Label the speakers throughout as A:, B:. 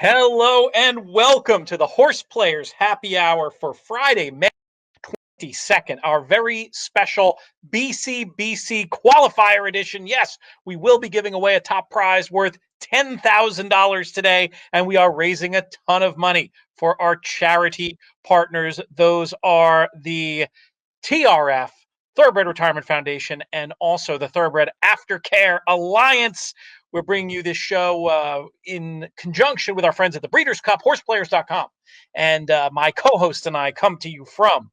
A: Hello and welcome to the Horseplayers Happy Hour for Friday, May 22nd, our very special BC Qualifier edition. Yes, we will be giving away a top prize worth $10,000 today, and we are raising a ton of money for our charity partners. Those are the TRF, Thoroughbred Retirement Foundation, and also the Thoroughbred Aftercare Alliance. We're bringing you this show in conjunction with our friends at the Breeders' Cup, horseplayers.com. And my co-host and I come to you from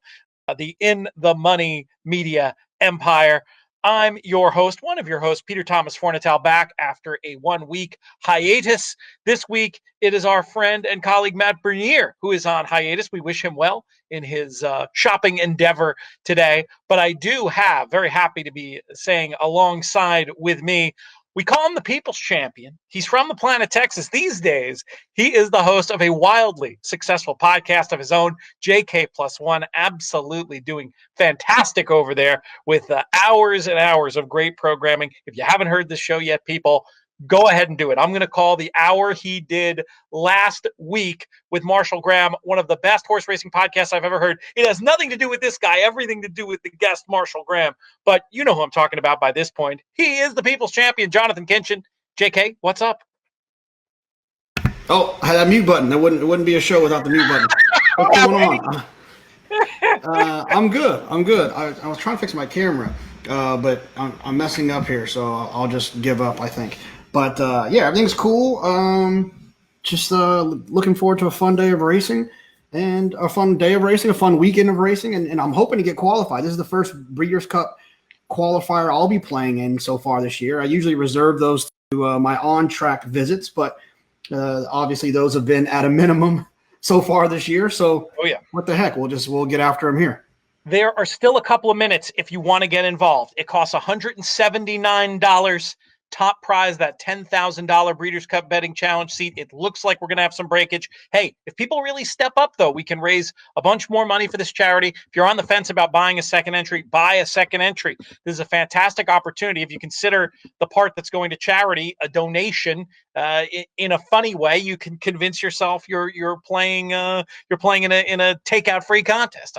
A: the In the Money Media Empire. I'm your host, one of your hosts, Peter Thomas Fornatal, back after a 1-week hiatus. This week, it is our friend and colleague, Matt Bernier, who is on hiatus. We wish him well in his shopping endeavor today. But I do have, very happy to be saying alongside with me, we call him the People's Champion. He's from the planet Texas these days. He is the host of a wildly successful podcast of his own, JK Plus One, absolutely doing fantastic over there with hours and hours of great programming. If you haven't heard this show yet, people, go ahead and do it. I'm going to call the hour he did last week with Marshall Graham one of the best horse racing podcasts I've ever heard. It has nothing to do with this guy, everything to do with the guest, Marshall Graham. But you know who I'm talking about by this point. He is the People's Champion, Jonathan Kinchin. JK, what's up?
B: Oh, I had a mute button. It wouldn't be a show without the mute button. What's going on? I'm good. I was trying to fix my camera, but I'm messing up here, so I'll just give up, I think. But yeah, everything's cool. Just looking forward to a fun day of racing, and a fun weekend of racing, and I'm hoping to get qualified. This is the first Breeders' Cup qualifier I'll be playing in so far this year. I usually reserve those to my on-track visits, but obviously those have been at a minimum so far this year. So What the heck? We'll get after them here.
A: There are still a couple of minutes if you want to get involved. It costs $179. Top prize, that $10,000 Breeders' Cup betting challenge seat. It looks like we're going to have some breakage. Hey, if people really step up, though, we can raise a bunch more money for this charity. If you're on the fence about buying a second entry, buy a second entry. This is a fantastic opportunity. If you consider the part that's going to charity a donation in a funny way, you can convince yourself you're playing in a takeout free contest.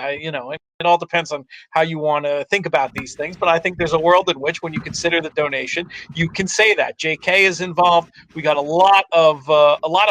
A: It all depends on how you want to think about these things, but I think there's a world in which, when you consider the donation, you can say that. JK is involved. We got a lot of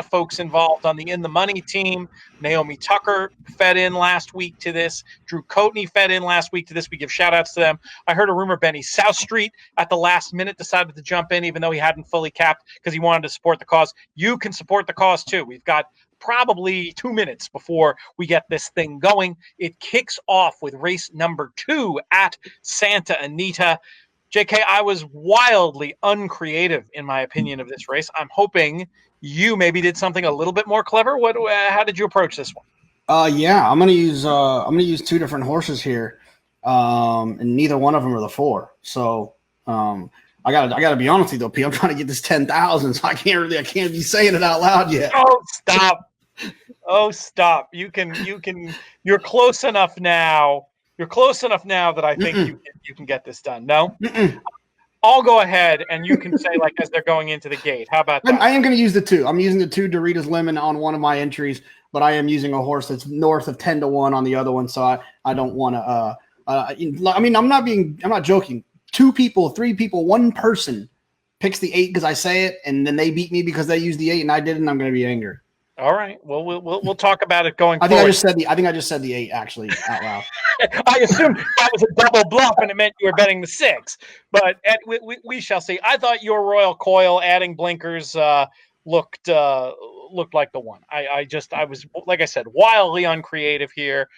A: folks involved on the In the Money team. Naomi Tucker fed in last week to this. Drew Coatney fed in last week to this. We give shout outs to them. I heard a rumor Benny South Street at the last minute decided to jump in, even though he hadn't fully capped because he wanted to support the cause. You can support the cause too. We've got probably 2 minutes before we get this thing going. It kicks off with race number 2 at Santa Anita. JK, I was wildly uncreative in my opinion of this race. I'm hoping you maybe did something a little bit more clever. How did you approach this one?
B: Yeah, I'm gonna use 2 different horses here, and neither one of them are the 4. So I gotta be honest with you though, P. I'm trying to get this 10,000, so I can't be saying it out loud yet.
A: Oh, stop! You're close enough now. You're close enough now that I think you can get this done. No, I'll go ahead and you can say as they're going into the gate. How about that?
B: I am going to use the 2. I'm using the 2 Doritos Lemon on one of my entries, but I am using a horse that's north of 10-1 on the other one, so I don't want to. I'm not joking. 2 people, 3 people, 1 person picks the 8 because I say it, and then they beat me because they used the 8 and I didn't. I'm going to be angry.
A: All right. Well, we'll talk about it going forward.
B: I think I just said the 8 actually out loud.
A: I assumed that was a double bluff and it meant you were betting the 6. But we shall see. I thought your Royal Coil adding blinkers looked like the one. I was, like I said, wildly uncreative here.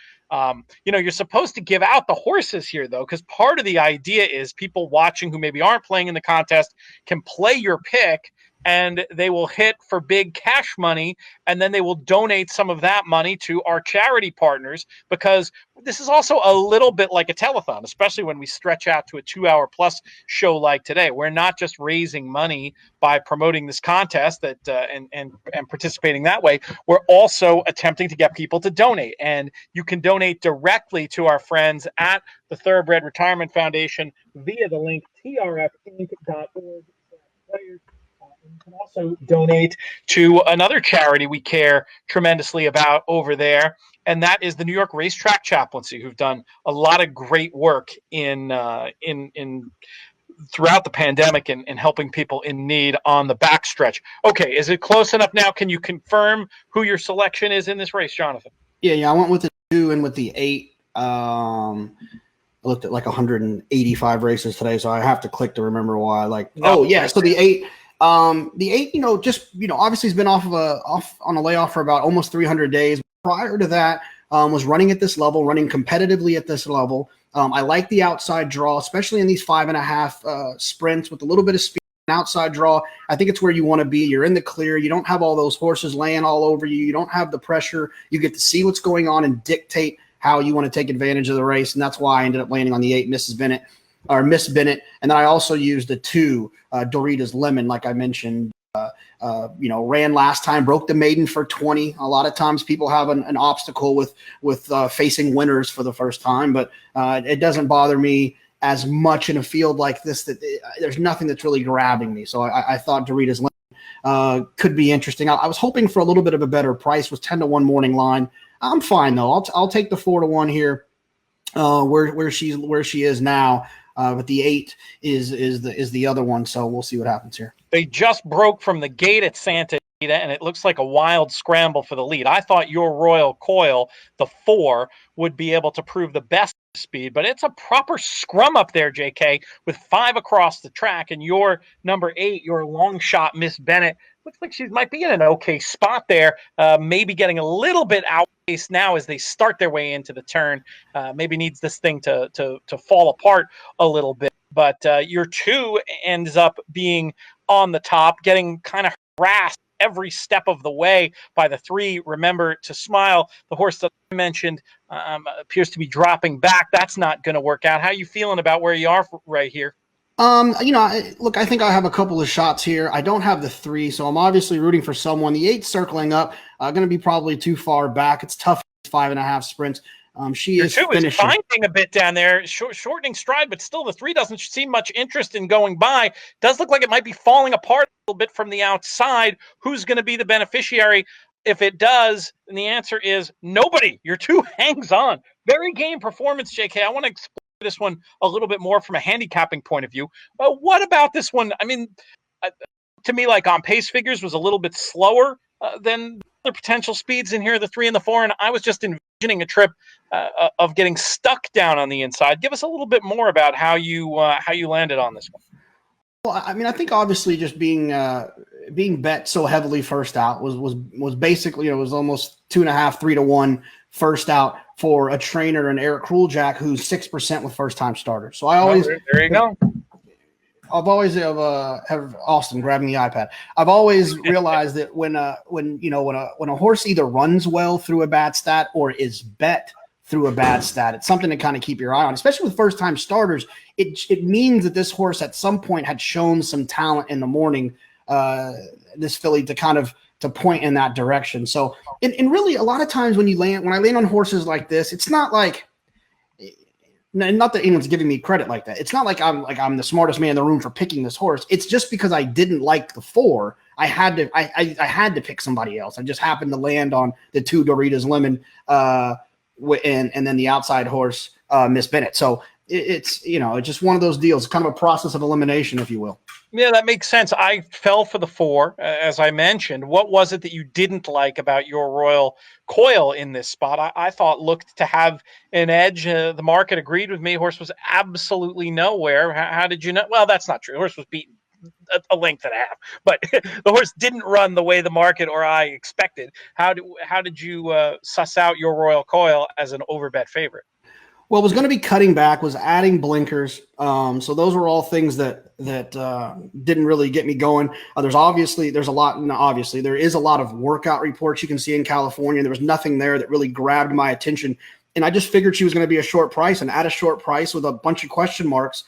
A: You're supposed to give out the horses here, though, because part of the idea is people watching who maybe aren't playing in the contest can play your pick, and they will hit for big cash money, and then they will donate some of that money to our charity partners, because this is also a little bit like a telethon, especially when we stretch out to a 2-hour plus show like today. We're not just raising money by promoting this contest and participating that way. We're also attempting to get people to donate, and you can donate directly to our friends at the Thoroughbred Retirement Foundation via the link trfinc.org/players. You can also donate to another charity we care tremendously about over there, and that is the New York Racetrack Chaplaincy, who've done a lot of great work in throughout the pandemic and helping people in need on the backstretch. Okay, is it close enough now? Can you confirm who your selection is in this race, Jonathan?
B: Yeah, I went with the 2 and with the 8. I looked at like 185 races today, so I have to click to remember why. So the 8. The 8, obviously has been off on a layoff for about almost 300 days. Prior to that, was running at this level, running competitively at this level. I like the outside draw, especially in these 5.5 sprints with a little bit of speed. An outside draw, I think it's where you want to be. You're in the clear. You don't have all those horses laying all over you. You don't have the pressure. You get to see what's going on and dictate how you want to take advantage of the race. And that's why I ended up landing on the 8, Miss Bennett. And then I also used the 2, Doritos Lemon, like I mentioned. Ran last time, broke the maiden for 20. A lot of times people have an obstacle with facing winners for the first time, but it doesn't bother me as much in a field like this that there's nothing that's really grabbing me. So I thought Doritos Lemon could be interesting. I was hoping for a little bit of a better price. Was 10-1 morning line. I'm fine though. I'll take the 4-1 here. Where she is now. But the 8 is the other one, so we'll see what happens here.
A: They just broke from the gate at Santa Anita, and it looks like a wild scramble for the lead. I thought your Royal Coil, the 4, would be able to prove the best speed, but it's a proper scrum up there, JK, with 5 across the track, and your number 8, your long shot, Miss Bennett, looks like she might be in an okay spot there, maybe getting a little bit outpaced now as they start their way into the turn. Maybe needs this thing to fall apart a little bit. But your 2 ends up being on the top, getting kind of harassed every step of the way by the 3. Remember to Smile, the horse that I mentioned, appears to be dropping back. That's not going to work out. How are you feeling about where you are right here?
B: I think I have a couple of shots here. I don't have the 3, so I'm obviously rooting for someone. The 8 circling up, going to be probably too far back. It's tough, 5.5 sprints. She is finishing.
A: Is finding a bit down there, shortening stride, but still the 3 doesn't seem much interest in going by. Does look like it might be falling apart a little bit from the outside. Who's going to be the beneficiary? If it does, then the answer is nobody. Your 2 hangs on. Very game performance, JK. I want to explain this one a little bit more from a handicapping point of view. What about this one? I mean, to me, like on pace figures, was a little bit slower than other potential speeds in here, the 3 and the 4, and I was just envisioning a trip of getting stuck down on the inside. Give us a little bit more about how you landed on this one.
B: Well, I mean, I think obviously just being bet so heavily first out was basically, it was almost 2.5, 3-1 first out for a trainer and Eric Kruljack, who's 6% with first time starters. So I always
A: there you go.
B: I've always have Austin grabbing the iPad. I've always realized that when a horse either runs well through a bad stat or is bet through a bad stat, it's something to kind of keep your eye on, especially with first time starters. It means that this horse at some point had shown some talent in the morning, this filly, to point in that direction. So, and really a lot of times when I land on horses like this, it's not like, not that anyone's giving me credit like that. It's not like I'm the smartest man in the room for picking this horse. It's just because I didn't like the 4. I had to pick somebody else. I just happened to land on the 2 Doritos Lemon, and then the outside horse, Miss Bennett. So it's just one of those deals, kind of a process of elimination, if you will.
A: Yeah, that makes sense. I fell for the 4, as I mentioned. What was it that you didn't like about your Royal Coil in this spot? I thought looked to have an edge. The market agreed with me. Horse was absolutely nowhere. How did you know? Well, that's not true. Horse was beaten a length and a half, but the horse didn't run the way the market or I expected. How did you suss out your Royal Coil as an overbet favorite?
B: Well, it was going to be cutting back, was adding blinkers. So those were all things that didn't really get me going. There is a lot of workout reports you can see in California. There was nothing there that really grabbed my attention. And I just figured she was going to be a short price, and at a short price with a bunch of question marks,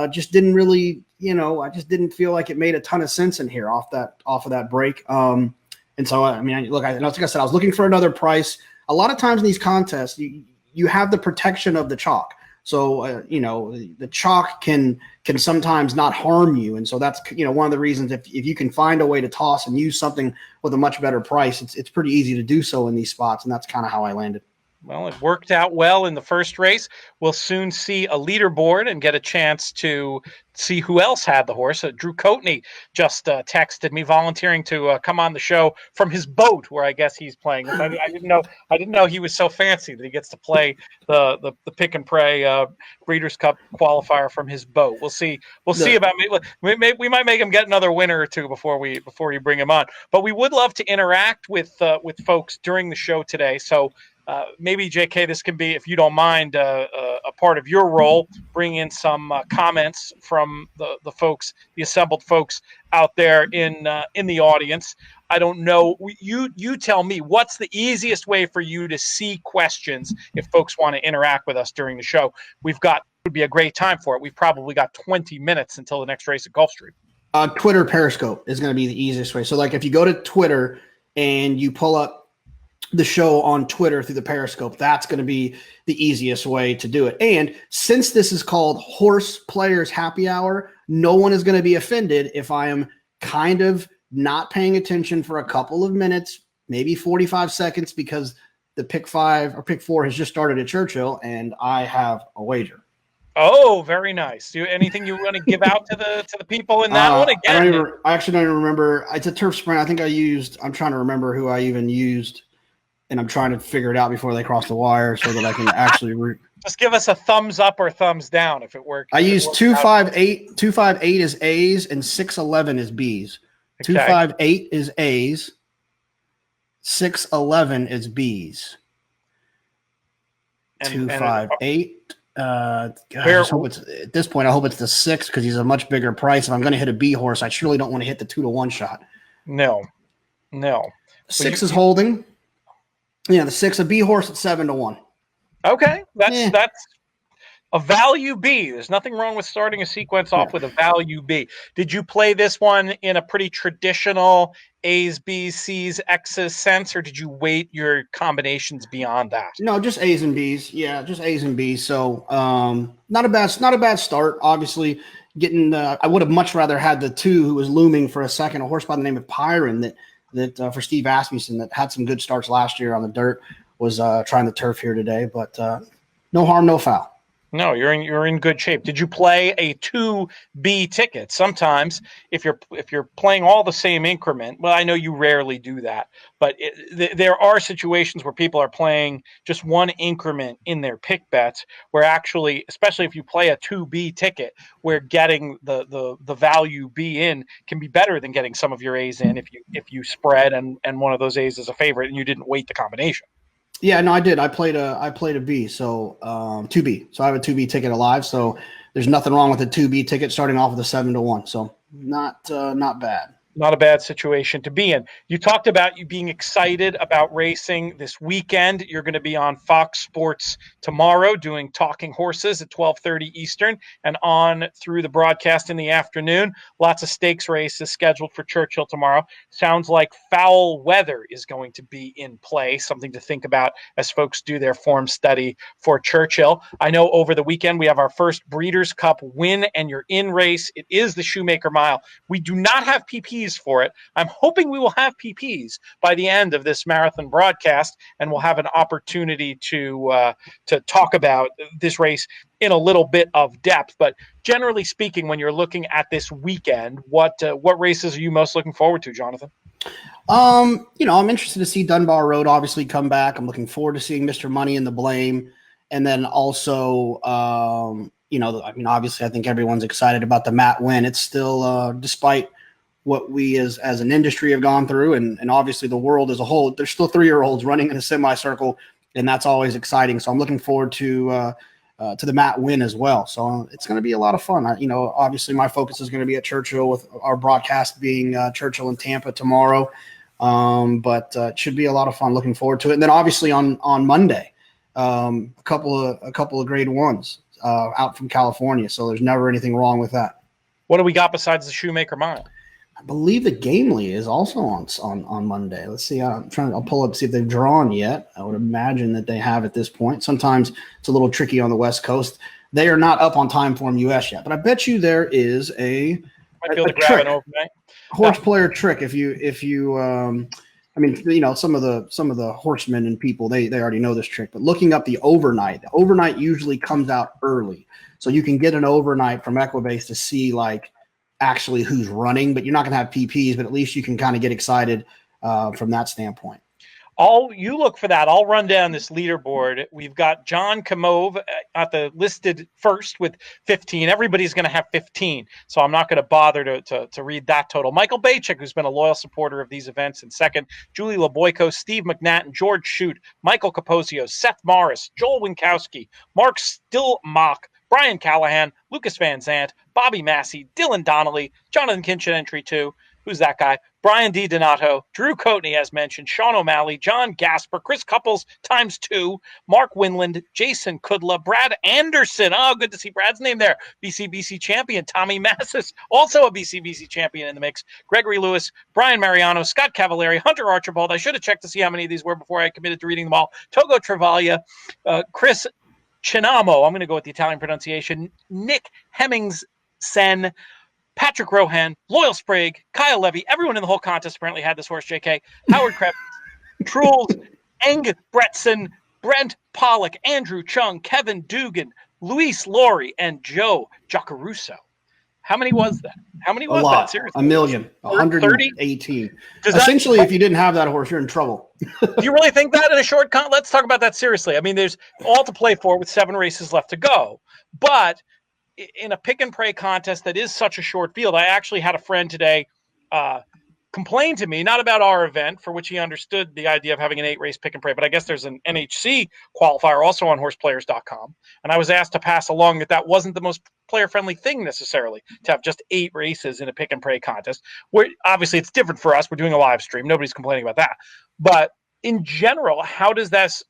B: just didn't really, I just didn't feel like it made a ton of sense in here off of that break. And so, I mean, look, like I said, I was looking for another price. A lot of times in these contests, you have the protection of the chalk. So the chalk can sometimes not harm you, and so that's one of the reasons if you can find a way to toss and use something with a much better price, it's pretty easy to do so in these spots, and that's kind of how I landed.
A: Well, it worked out well in the first race. We'll soon see a leaderboard and get a chance to see who else had the horse. Drew Coatney just texted me volunteering to come on the show from his boat, where I guess he's playing. I didn't know. I didn't know he was so fancy that he gets to play the pick and pray Breeders' Cup qualifier from his boat. We'll see. We'll see about we might make him get another winner or two before we bring him on. But we would love to interact with folks during the show today. So. Maybe, JK, this can be, if you don't mind, a part of your role. Bring in some comments from the folks, the assembled folks out there in the audience. I don't know. You tell me, what's the easiest way for you to see questions if folks want to interact with us during the show? Would be a great time for it. We've probably got 20 minutes until the next race at Gulfstream.
B: Twitter Periscope is going to be the easiest way. So, like, if you go to Twitter and you pull up the show on Twitter through the Periscope, that's going to be the easiest way to do it. And since this is called Horseplayers Happy Hour, no one is going to be offended if I am kind of not paying attention for a couple of minutes, maybe 45 seconds, because the pick 5 or pick 4 has just started at Churchill and I have a wager.
A: Oh, very nice. Anything you want to give out to the people in that one again?
B: I actually don't even remember. It's a turf sprint. I think I'm trying to remember who I even used. And I'm trying to figure it out before they cross the wire so that I can actually
A: just give us a thumbs up or thumbs down if it works.
B: I use 258. 258 is A's and 611 is B's. Okay. 258 is A's. 611 is B's. 258. God, at this point, I hope it's the 6 because he's a much bigger price. If I'm going to hit a B horse, I surely don't want to hit the 2-1 shot.
A: No.
B: 6 is holding. Yeah, the 6, a B horse at 7-1.
A: Okay, that's a value B. There's nothing wrong with starting a sequence off with a value B. Did you play this one in a pretty traditional A's, B's, C's, X's sense, or did you weight your combinations beyond that?
B: No, just A's and B's. Yeah, just A's and B's. So not a bad start. Obviously, I would have much rather had the 2 who was looming for a second, a horse by the name of Pyron that for Steve Asmussen that had some good starts last year on the dirt, was trying the turf here today. But no harm, no foul.
A: No, you're in good shape. Did you play a 2B ticket? Sometimes if you're playing all the same increment, well, I know you rarely do that, but there are situations where people are playing just one increment in their pick bets, where actually, especially if you play a 2B ticket, where getting the value B in can be better than getting some of your A's in if you spread and one of those A's is a favorite and you didn't weight the combination.
B: Yeah, no, I did. I played a B, so 2B. So I have a 2B ticket alive. So there's nothing wrong with a 2B ticket starting off with a 7-1. So not bad.
A: Not a bad situation to be in. You talked about you being excited about racing this weekend. You're going to be on Fox Sports tomorrow doing Talking Horses at 12:30 Eastern and on through the broadcast in the afternoon. Lots of stakes races scheduled for Churchill tomorrow. Sounds like foul weather is going to be in play, something to think about as folks do their form study for Churchill. I know over the weekend we have our first Breeders' Cup win and you're in race. It is the Shoemaker Mile. We do not have PPs for it. I'm hoping we will have PPs by the end of this marathon broadcast, and we'll have an opportunity to talk about this race in a little bit of depth. But generally speaking, when you're looking at this weekend, what races are you most looking forward to, Jonathan?
B: I'm interested to see Dunbar Road obviously come back. I'm looking forward to seeing Mr. Money and the Blame, and then also obviously I think everyone's excited about the Matt win. It's still despite what we as an industry have gone through and obviously the world as a whole, there's still 3-year-olds running in a semicircle, and that's always exciting. So I'm looking forward to the Matt win as well. So it's going to be a lot of fun. Obviously my focus is going to be at Churchill with our broadcast being Churchill and Tampa tomorrow. But it should be a lot of fun. Looking forward to it. And then obviously on Monday, a couple of grade ones out from California. So there's never anything wrong with that.
A: What do we got besides the Shoemaker Mile?
B: I believe the Gamely is also on Monday. Let's see. I'll pull up, see if they've drawn yet. I would imagine that they have at this point. Sometimes it's a little tricky on the West Coast. They are not up on Timeform US yet, but I bet you there is a
A: trick.
B: Horse player trick. If you I mean, some of the horsemen and people, they already know this trick, but looking up the overnight usually comes out early. So you can get an overnight from Equibase to see like actually who's running, but you're not going to have PPs, but at least you can kind of get excited from that standpoint.
A: You look for that. I'll run down this leaderboard. We've got John Kamov at the listed first with 15. Everybody's going to have 15, so I'm not going to bother to read that total. Michael Bachik, who's been a loyal supporter of these events, in second. Julie LeBoyko, Steve McNatten, George Shute, Michael Capozio, Seth Morris, Joel Winkowski, Mark Stillmock, Brian Callahan, Lucas Van Zant, Bobby Massey, Dylan Donnelly, Jonathan Kinchin, entry 2. Who's that guy? Brian D. Donato, Drew Coatney, as mentioned, Sean O'Malley, John Gasper, Chris Couples ×2, Mark Winland, Jason Kudla, Brad Anderson. Oh, good to see Brad's name there. BCBC champion, Tommy Massis, also a BCBC champion in the mix. Gregory Lewis, Brian Mariano, Scott Cavallari, Hunter Archibald. I should have checked to see how many of these were before I committed to reading them all. Togo Travaglia, Chris Chinamo, I'm going to go with the Italian pronunciation, Nick Hemmingsen, Patrick Rohan, Loyal Sprague, Kyle Levy, everyone in the whole contest apparently had this horse, JK. Howard Krebs, Truls, Eng Bretson, Brent Pollock, Andrew Chung, Kevin Dugan, Luis Laurie, and Joe Giacaruso. How many was that? How many was that? Seriously?
B: 1,118. Essentially, if you didn't have that horse, you're in trouble.
A: Do you really think that in a short con? Let's talk about that seriously. I mean, there's all to play for with 7 races left to go. But in a pick and pray contest that is such a short field, I actually had a friend today complain to me, not about our event, for which he understood the idea of having an 8-race pick and pray, but I guess there's an NHC qualifier also on horseplayers.com. And I was asked to pass along that wasn't the most player-friendly thing necessarily to have just 8 races in a pick and pray contest. Where obviously it's different for us. We're doing a live stream. Nobody's complaining about that. But in general, how does this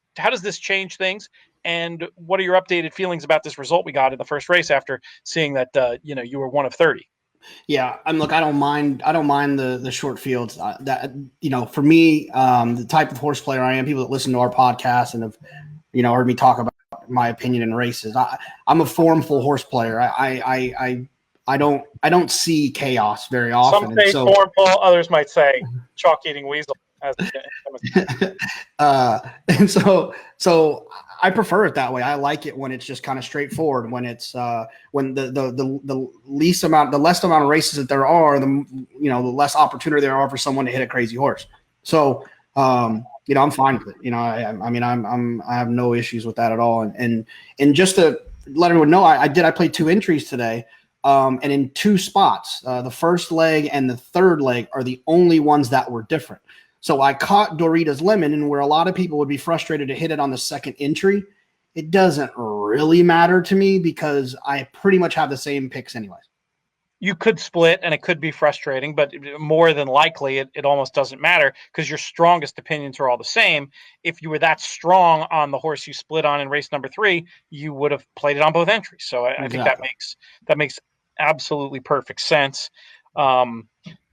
A: change things? And what are your updated feelings about this result we got in the first race after seeing that you were one of 30?
B: Yeah, I don't mind the short fields. For me, the type of horse player I am, people that listen to our podcast and have heard me talk about my opinion in races. I'm a formful horse player. I don't see chaos very often.
A: Some say formful, others might say chalk eating weasel.
B: And so I prefer it that way. I like it when it's just kind of straightforward. When it's when the less amount of races that there are, the less opportunity there are for someone to hit a crazy horse. So I'm fine with it. I have no issues with that at all. And just to let everyone know, I played 2 entries today. And in 2 spots, the first leg and the third leg are the only ones that were different. So I caught Dorita's Lemon, and where a lot of people would be frustrated to hit it on the second entry, it doesn't really matter to me because I pretty much have the same picks anyways.
A: You could split, and it could be frustrating, but more than likely, it almost doesn't matter because your strongest opinions are all the same. If you were that strong on the horse you split on in race number 3, you would have played it on both entries. So I think that makes absolutely perfect sense.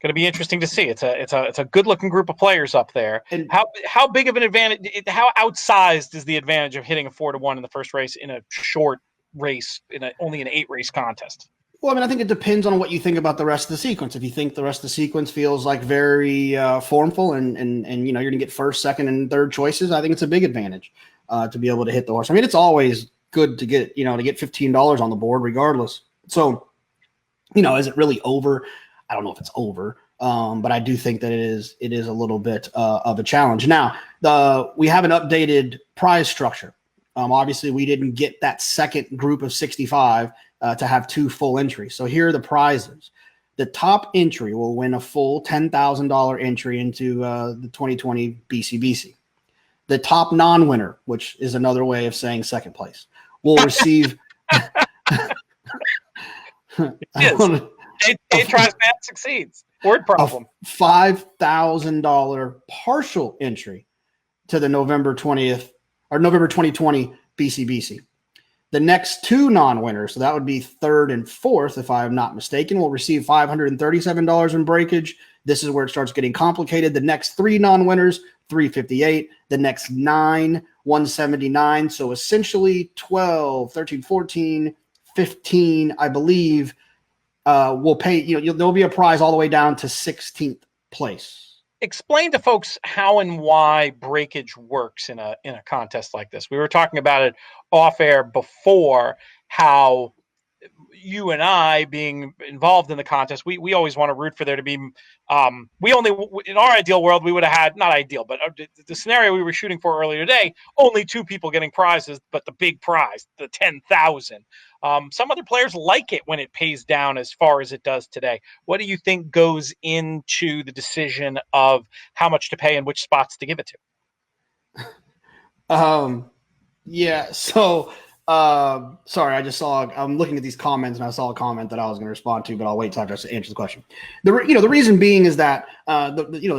A: Going to be interesting to see. It's a good looking group of players up there. And how big of an advantage? How outsized is the advantage of hitting a 4-1 in the first race in a short race only an 8-race contest?
B: Well, I think it depends on what you think about the rest of the sequence. If you think the rest of the sequence feels like very formful and you're going to get first, second, and third choices, I think it's a big advantage to be able to hit the horse. It's always good to get $15 on the board regardless. So, is it really over? I don't know if it's over, but I do think that it is a little bit of a challenge. Now, we have an updated prize structure. Obviously, we didn't get that second group of 65 to have 2 full entries. So here are the prizes. The top entry will win a full $10,000 entry into the 2020 BCBC. The top non-winner, which is another way of saying second place, will receive
A: It tries, bad succeeds. Word problem.
B: A $5,000 partial entry to the November 2020 BCBC. The next two non-winners, so that would be third and fourth, if I am not mistaken, will receive $537 in breakage. This is where it starts getting complicated. The next three non-winners, $358. The next nine, $179. So essentially 12, 13, 14, 15, I believe, will pay. There'll be a prize all the way down to 16th place.
A: Explain to folks how and why breakage works in a contest like this. We were talking about it off air before, how you and I being involved in the contest, we always want to root for there to be, we only, in our ideal world, we would have had, not ideal, but the scenario we were shooting for earlier today, only two people getting prizes, but the big prize, the 10,000. Some other players like it when it pays down as far as it does today. What do you think goes into the decision of how much to pay and which spots to give it
B: to? Yeah, so sorry, I'm looking at these comments and I saw a comment that I was going to respond to, but I'll wait till I just answer the question. The reason being is that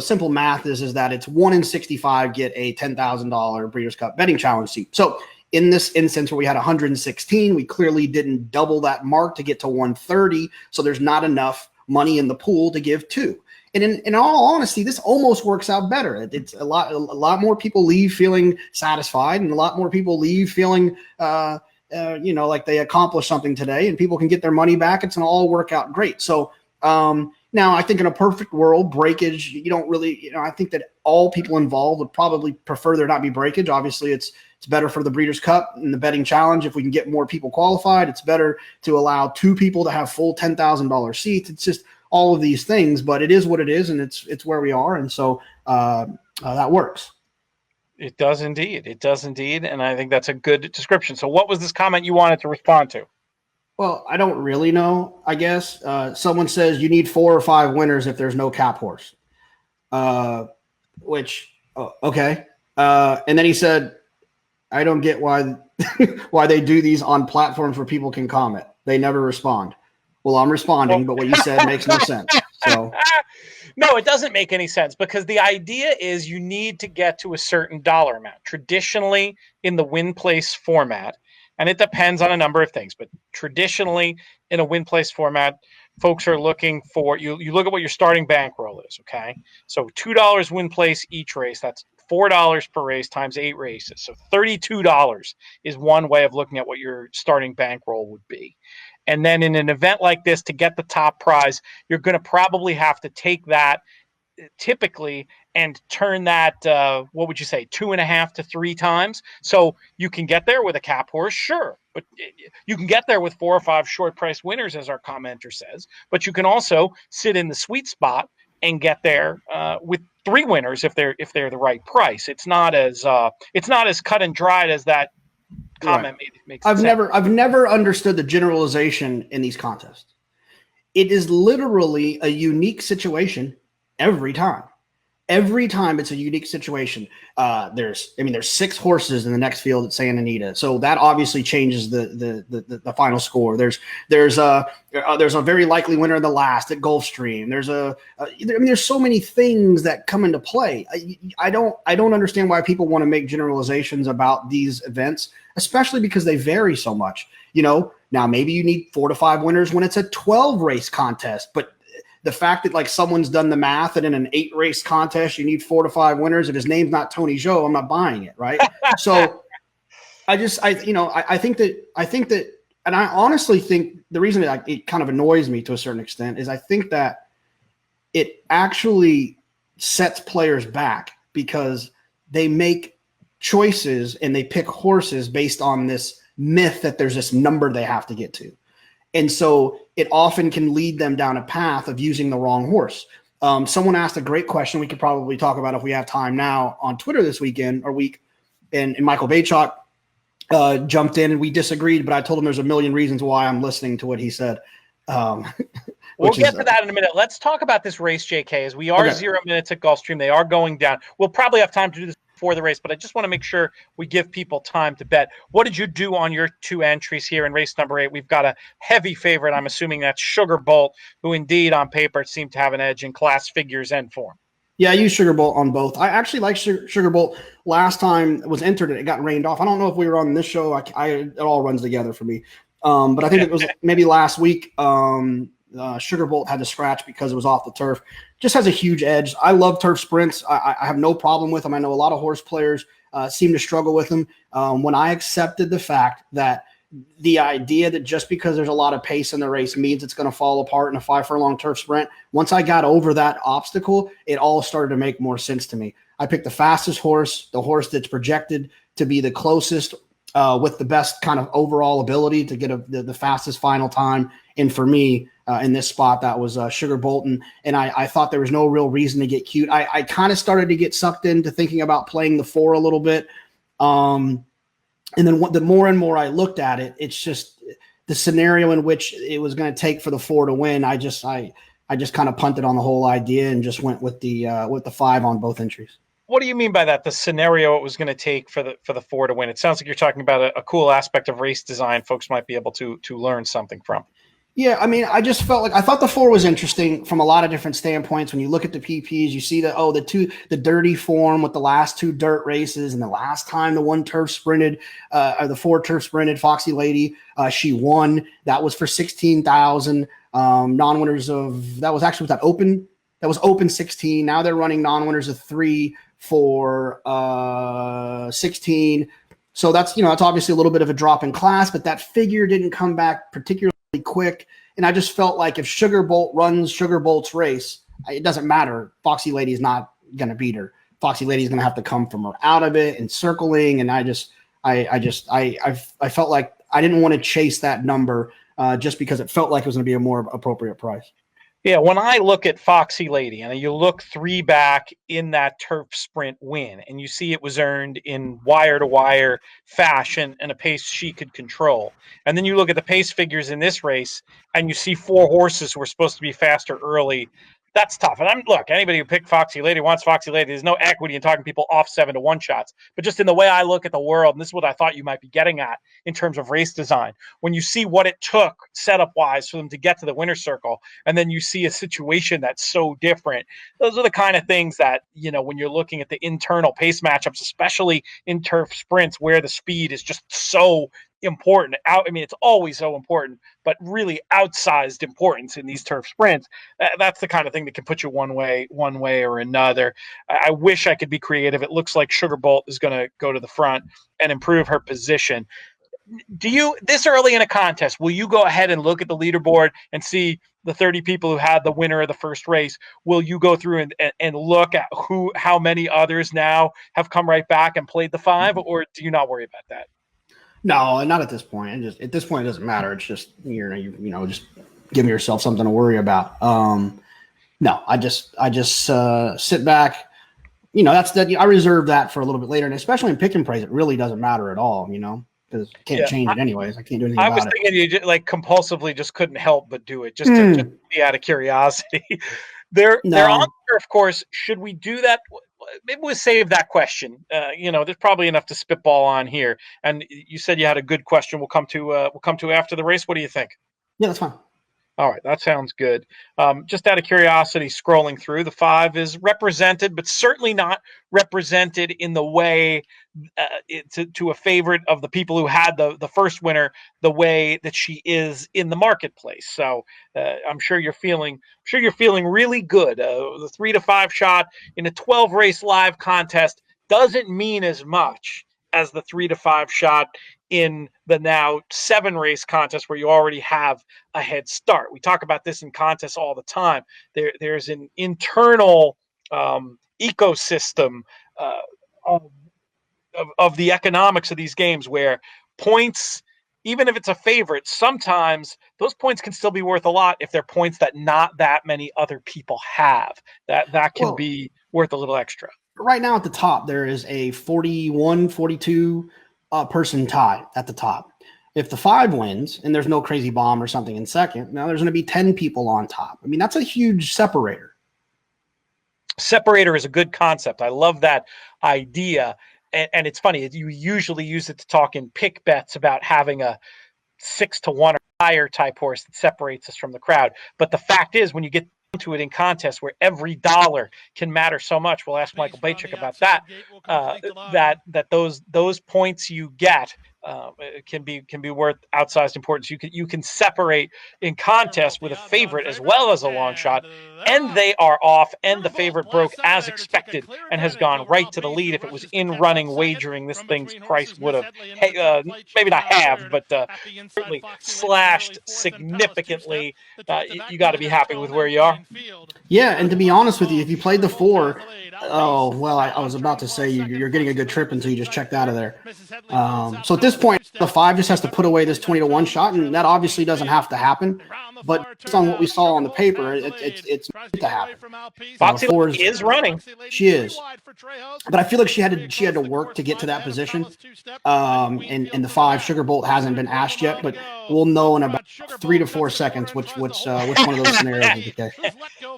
B: simple math is that it's 1 in 65 get a $10,000 Breeders' Cup betting challenge seat. So in this instance where we had 116, we clearly didn't double that mark to get to 130. So there's not enough money in the pool to give two. And in all honesty, this almost works out better. It's a lot more people leave feeling satisfied, and a lot more people leave feeling, like they accomplished something today, and people can get their money back. It's going to all work out great. So now I think in a perfect world, breakage, you don't really, I think that all people involved would probably prefer there not be breakage. Obviously, it's better for the Breeders' Cup and the betting challenge. If we can get more people qualified, it's better to allow two people to have full $10,000 seats. It's just all of these things, but it is what it is, and it's where we are, and so that works.
A: It does indeed. It does indeed, and I think that's a good description. So what was this comment you wanted to respond to?
B: Well, I don't really know, I guess. Someone says you need 4 or 5 winners if there's no cap horse, which, okay. And then he said, I don't get why why they do these on platforms where people can comment. They never respond. Well, I'm responding, but what you said makes no sense. So,
A: no, it doesn't make any sense, because the idea is you need to get to a certain dollar amount. Traditionally, in the win place format, and it depends on a number of things, but traditionally in a win place format, folks are looking for, you look at what your starting bankroll is, okay? So $2 win place each race, that's $4 per race times 8 races. So $32 is one way of looking at what your starting bankroll would be. And then in an event like this, to get the top prize, you're going to probably have to take that typically and turn that, what would you say, 2.5 to 3 times. So you can get there with a cap horse, sure, but you can get there with 4 or 5 short price winners, as our commenter says, but you can also sit in the sweet spot and get there with 3 winners if they're the right price. It's not as cut and dried as that comment makes
B: I've never understood the generalization in these contests. It is literally a unique situation every time. Every time it's a unique situation. There's 6 horses in the next field at Santa Anita, so that obviously changes the final score. There's a very likely winner in the last at Gulfstream. There's so many things that come into play. I don't understand why people want to make generalizations about these events, especially because they vary so much. Now maybe you need 4 to 5 winners when it's a 12 race contest, but the fact that like someone's done the math and in an 8 race contest you need 4 to 5 winners and his name's not Tony Joe, I'm not buying it, right? So I think that, and I honestly think the reason it kind of annoys me to a certain extent is I think that it actually sets players back because they make choices and they pick horses based on this myth that there's this number they have to get to. And so it often can lead them down a path of using the wrong horse. Someone asked a great question we could probably talk about if we have time now on Twitter this week, and Michael Baychuk jumped in and we disagreed, but I told him there's a million reasons why I'm listening to what he said.
A: We'll get to that in a minute. Let's talk about this race, JK, as we are 0 minutes at Gulfstream. They are going down. We'll probably have time to do this before the race, but I just want to make sure we give people time to bet. What did you do on your 2 entries here in race number 8? We've got a heavy favorite. I'm assuming that's Sugar Bolt, who indeed on paper seemed to have an edge in class, figures, and form.
B: Yeah, I used Sugar Bolt on both. I actually like Sugar Bolt. Last time it was entered, it got rained off. I don't know if we were on this show. It all runs together for me. But I think it was maybe last week. Sugar Bolt had to scratch because it was off the turf. Just has a huge edge. I love turf sprints. I have no problem with them. I know a lot of horse players seem to struggle with them. When I accepted the fact that the idea that just because there's a lot of pace in the race means it's going to fall apart in a 5 furlong turf sprint. Once I got over that obstacle, it all started to make more sense to me. I picked the fastest horse, the horse that's projected to be the closest with the best kind of overall ability to get the fastest final time. And for me, in this spot, that was Sugar Bolton. And I thought there was no real reason to get cute. I kind of started to get sucked into thinking about playing the 4 a little bit. And then the more and more I looked at it, it's just the scenario in which it was going to take for the 4 to win. I just kind of punted on the whole idea and just went with the 5 on both entries.
A: What do you mean by that? The scenario it was going to take for the 4 to win. It sounds like you're talking about a cool aspect of race design folks might be able to learn something from.
B: Yeah, I mean, I just felt like I thought the 4 was interesting from a lot of different standpoints. When you look at the PPs, you see the dirty form with the last 2 dirt races, and the last time the 1 turf sprinted, or the 4 turf sprinted, Foxy Lady, she won. That was for 16,000. Non-winners of that was actually with that open. That was open 16. Now they're running non-winners of 3 for 16. So that's obviously a little bit of a drop in class, but that figure didn't come back particularly quick. And I just felt like if Sugar Bolt runs Sugar Bolt's race, it doesn't matter. Foxy Lady is not going to beat her. Foxy Lady is going to have to come from her out of it and circling. And I felt like I didn't want to chase that number just because it felt like it was going to be a more appropriate price.
A: Yeah, when I look at Foxy Lady and you look 3 back in that turf sprint win, and you see it was earned in wire-to-wire fashion and a pace she could control, and then you look at the pace figures in this race and you see 4 horses who were supposed to be faster early, that's tough. And look, anybody who picked Foxy Lady wants Foxy Lady. There's no equity in talking people off 7-to-1 shots. But just in the way I look at the world, and this is what I thought you might be getting at in terms of race design, when you see what it took setup-wise for them to get to the winner's circle, and then you see a situation that's so different, those are the kind of things that, when you're looking at the internal pace matchups, especially in turf sprints where the speed is just so important. It's always so important, but really outsized importance in these turf sprints. That's the kind of thing that can put you one way or another. I wish I could be creative. It looks like Sugar Bolt is going to go to the front and improve her position. Do you, this early in a contest, will you go ahead and look at the leaderboard and see the 30 people who had the winner of the first race? Will you go through and look at how many others now have come right back and played the 5, or do you not worry about that?
B: No, not at this point. At this point, it doesn't matter. It's just just giving yourself something to worry about. No, I just sit back. That's that. I reserve that for a little bit later, and especially in pick and praise, it really doesn't matter at all. Because can't change it anyways. I can't do anything about it.
A: I was thinking you just, compulsively just couldn't help but do it just to be out of curiosity. They're on there, of course. Should we do that? Maybe we'll save that question. There's probably enough to spitball on here. And you said you had a good question. We'll come to after the race. What do you think?
B: Yeah, that's fine.
A: All right, that sounds good. Just out of curiosity, scrolling through, the 5 is represented, but certainly not represented in the way to a favorite of the people who had the first winner, the way that she is in the marketplace. So I'm sure you're feeling really good. The 3 to 5 shot in a 12 race live contest doesn't mean as much as the 3 to 5 shot in the now 7 race contest where you already have a head start. We talk about this in contests all the time. There's an internal ecosystem of the economics of these games where points, even if it's a favorite, sometimes those points can still be worth a lot if they're points that not that many other people have. That can be worth a little extra.
B: Right now at the top, there is a 41, 42 person tie at the top. If the 5 wins and there's no crazy bomb or something in second, now there's going to be 10 people on top. I mean, that's a huge separator.
A: Separator is a good concept. I love that idea. And it's funny, you usually use it to talk in pick bets about having a 6 to 1 or higher type horse that separates us from the crowd. But the fact is, when you get to it in contests where every dollar can matter so much. We'll ask Michael Bachik about that. That those points you get can be worth outsized importance. You can separate in contests with a favorite as well as a long shot, and they are off, and the favorite broke as expected and has gone right to the lead. If it was in running wagering, this thing's price would have maybe not halved, but certainly slashed significantly. You got to be happy with where you are.
B: Yeah, and to be honest with you, if you played the 4, oh, well, I was about to say you're getting a good trip until you just checked out of there. So at this point, the 5 just has to put away this 20-1 shot, and that obviously doesn't have to happen. But based on what we saw on the paper, it's meant to happen.
A: Foxy is running.
B: She is, but I feel like she had to work to get to that position. And the 5 Sugar Bolt hasn't been asked yet, but we'll know in about 3 to 4 seconds which one of those scenarios is okay.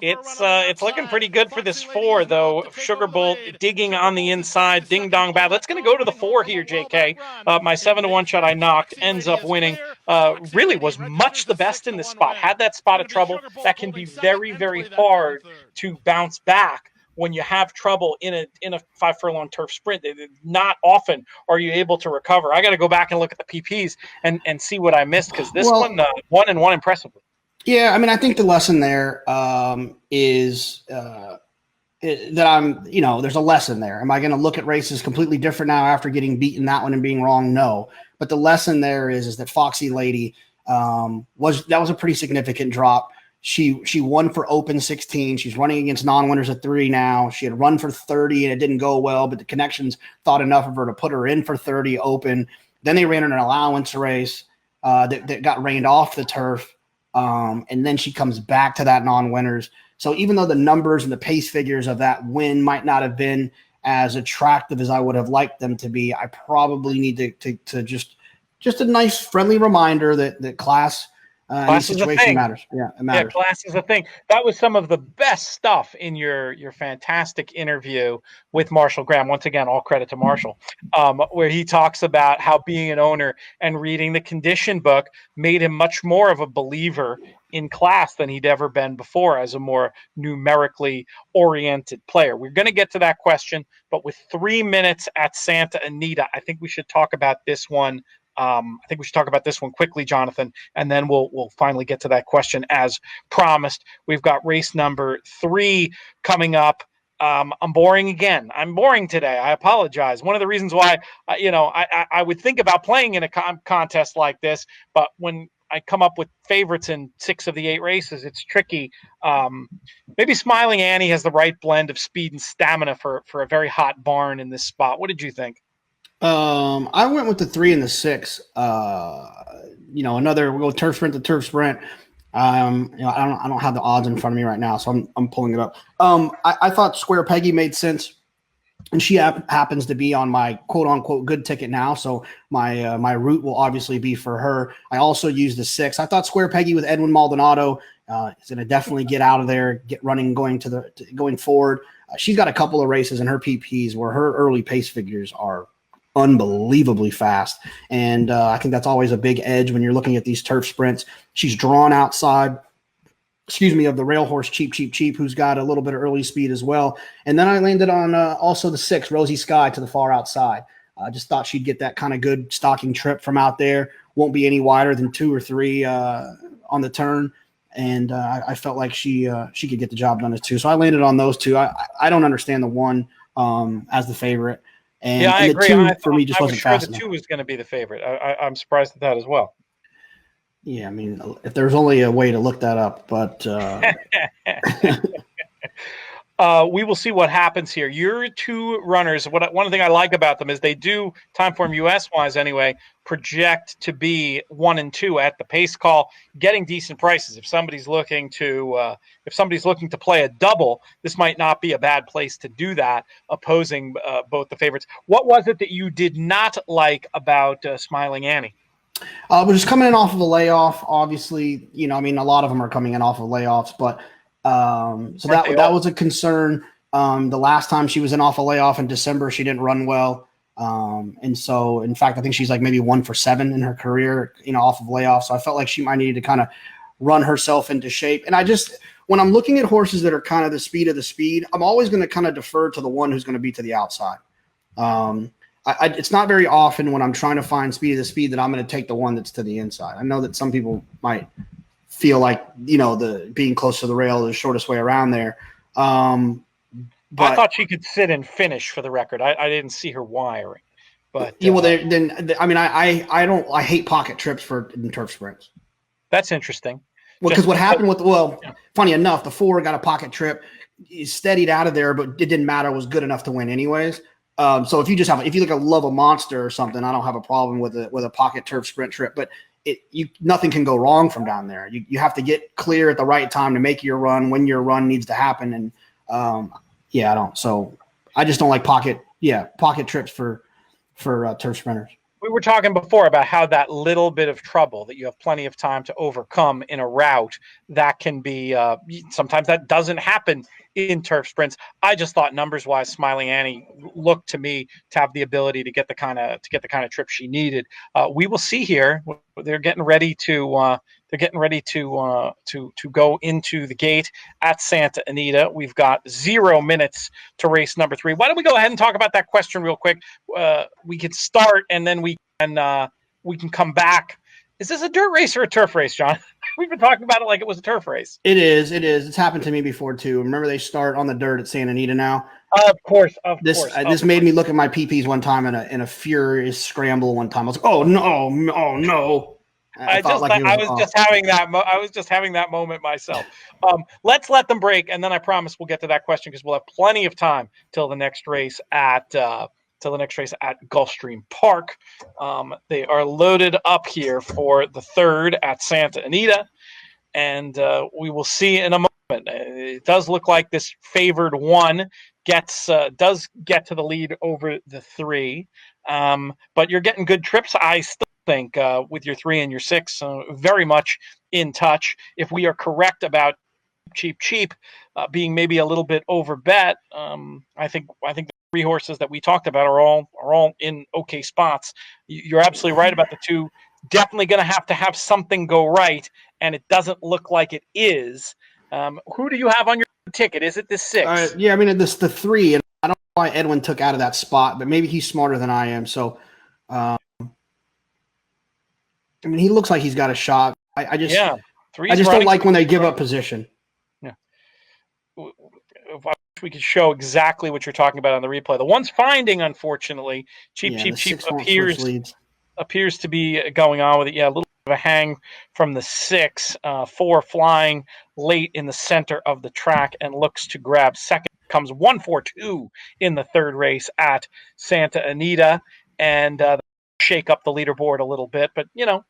A: It's looking pretty good for this 4 though. Sugar Bolt digging on the inside, ding dong bad. Let's going to go to the 4 here, JK. My 7-1 shot I knocked ends up winning. Really was much the best in this spot. Had that spot of trouble. That can be very, very hard to bounce back when you have trouble in a 5 furlong turf sprint. Not often are you able to recover. I got to go back and look at the PPs and see what I missed, because this one won and won impressively.
B: Yeah, I mean, I think the lesson there is that there's a lesson there. Am I going to look at races completely different now after getting beaten that one and being wrong? No. But the lesson there is that Foxy Lady was a pretty significant drop. She won for open 16. She's running against non-winners at 3 now. She had run for 30 and it didn't go well, but the connections thought enough of her to put her in for 30 open. Then they ran an allowance race that got rained off the turf. And then she comes back to that non-winners. So even though the numbers and the pace figures of that win might not have been as attractive as I would have liked them to be, I probably need to just a nice friendly reminder that class situation matters. Yeah, it matters.
A: Yeah, class is a thing. That was some of the best stuff in your fantastic interview with Marshall Graham. Once again, all credit to Marshall, where he talks about how being an owner and reading the condition book made him much more of a believer in class than he'd ever been before as a more numerically oriented player. We're going to get to that question, but with 3 minutes at Santa Anita, I think we should talk about this one. Quickly, Jonathan, and then we'll finally get to that question as promised. We've got race number 3 coming up. I'm boring again. I'm boring today. I apologize. One of the reasons why, I would think about playing in a contest like this, but when I come up with favorites in 6 of the 8 races, it's tricky. Maybe Smiling Annie has the right blend of speed and stamina for a very hot barn in this spot. What did you think?
B: I went with the 3 and the 6. We'll go turf sprint to turf sprint. I don't have the odds in front of me right now, so I'm pulling it up. I thought Square Peggy made sense, and she happens to be on my quote unquote good ticket now. So my route will obviously be for her. I also used the 6. I thought Square Peggy with Edwin Maldonado is going to definitely get out of there, get running, going forward. She's got a couple of races in her PPs where her early pace figures are unbelievably fast. And I think that's always a big edge when you're looking at these turf sprints. She's drawn outside, of the rail horse Cheap, who's got a little bit of early speed as well. And then I landed on also the 6, Rosie Sky, to the far outside. I just thought she'd get that kind of good stalking trip from out there. Won't be any wider than 2 or 3 on the turn. And I felt like she could get the job done as 2. So I landed on those 2. I don't understand the 1 as the favorite. And,
A: I agree.
B: The 2 for me just wasn't fast enough.
A: The 2 was going to be the favorite. I'm surprised at that as well.
B: Yeah, I mean, if there's only a way to look that up, but
A: we will see what happens here. Your 2 runners, one thing I like about them is they do, Timeform US wise anyway, project to be 1 and 2 at the pace call, getting decent prices. If somebody's looking to play a double, this might not be a bad place to do that, opposing both the favorites. What was it that you did not like about Smiling Annie?
B: We're just coming in off of a layoff. Obviously, a lot of them are coming in off of layoffs, but that was a concern. The last time she was in off a layoff in December, she didn't run well. And so, in fact, I think she's like maybe 1 for 7 in her career, off of layoff. So I felt like she might need to kind of run herself into shape. And when I'm looking at horses that are kind of the speed of the speed, I'm always going to kind of defer to the one who's going to be to the outside. It's not very often when I'm trying to find speed of the speed that I'm going to take the one that's to the inside. I know that some people might feel like, the being close to the rail is the shortest way around there.
A: But I thought she could sit and finish, for the record. I didn't see her wiring. But
B: I hate pocket trips in turf sprints.
A: That's interesting.
B: Well, because what happened funny enough, the 4 got a pocket trip, steadied out of there, but it didn't matter. It was good enough to win anyways. So if you love a monster or something, I don't have a problem with a pocket turf sprint trip, but nothing can go wrong from down there. You have to get clear at the right time to make your run when your run needs to happen. And I don't. So I just don't like pocket trips for turf sprinters.
A: We were talking before about how that little bit of trouble that you have plenty of time to overcome in a route, that can be sometimes that doesn't happen in turf sprints. I just thought numbers-wise, Smiling Annie looked to me to have the ability to get the kind of trip she needed. We will see here. They're getting ready to go into the gate at Santa Anita. We've got 0 minutes to race number 3. Why don't we go ahead and talk about that question real quick? We could start and then we can come back. Is this a dirt race or a turf race, John? We've been talking about it like it was a turf race.
B: It is. It's happened to me before too. Remember, they start on the dirt at Santa Anita now.
A: Of course.
B: This made me look at my PPs one time in a furious scramble. One time I was like, "Oh no!"
A: I was just having that moment myself. Let's let them break, and then I promise we'll get to that question because we'll have plenty of time till the next race at Gulfstream Park. They are loaded up here for the 3rd at Santa Anita, and we will see in a moment. It does look like this favored 1 does get to the lead over the 3, but you're getting good trips. I still think with your 3 and your 6 very much in touch. If we are correct about cheap being maybe a little bit over bet, I think the 3 horses that we talked about are all in okay spots. You're absolutely right about the 2. Definitely going to have something go right, and it doesn't look like it is. Who do you have on your ticket? Is it the 6?
B: It's the 3, and I don't know why Edwin took out of that spot, but maybe he's smarter than I am. So, he looks like he's got a shot. I just don't like when they give up position.
A: Yeah. If I wish we could show exactly what you're talking about on the replay. The one's finding, unfortunately, cheap appears to be going on with it. Yeah, a little bit of a hang from the 6. 4 flying late in the center of the track and looks to grab second. Comes 1-4-2 in the 3rd race at Santa Anita, and shake up the leaderboard a little bit, but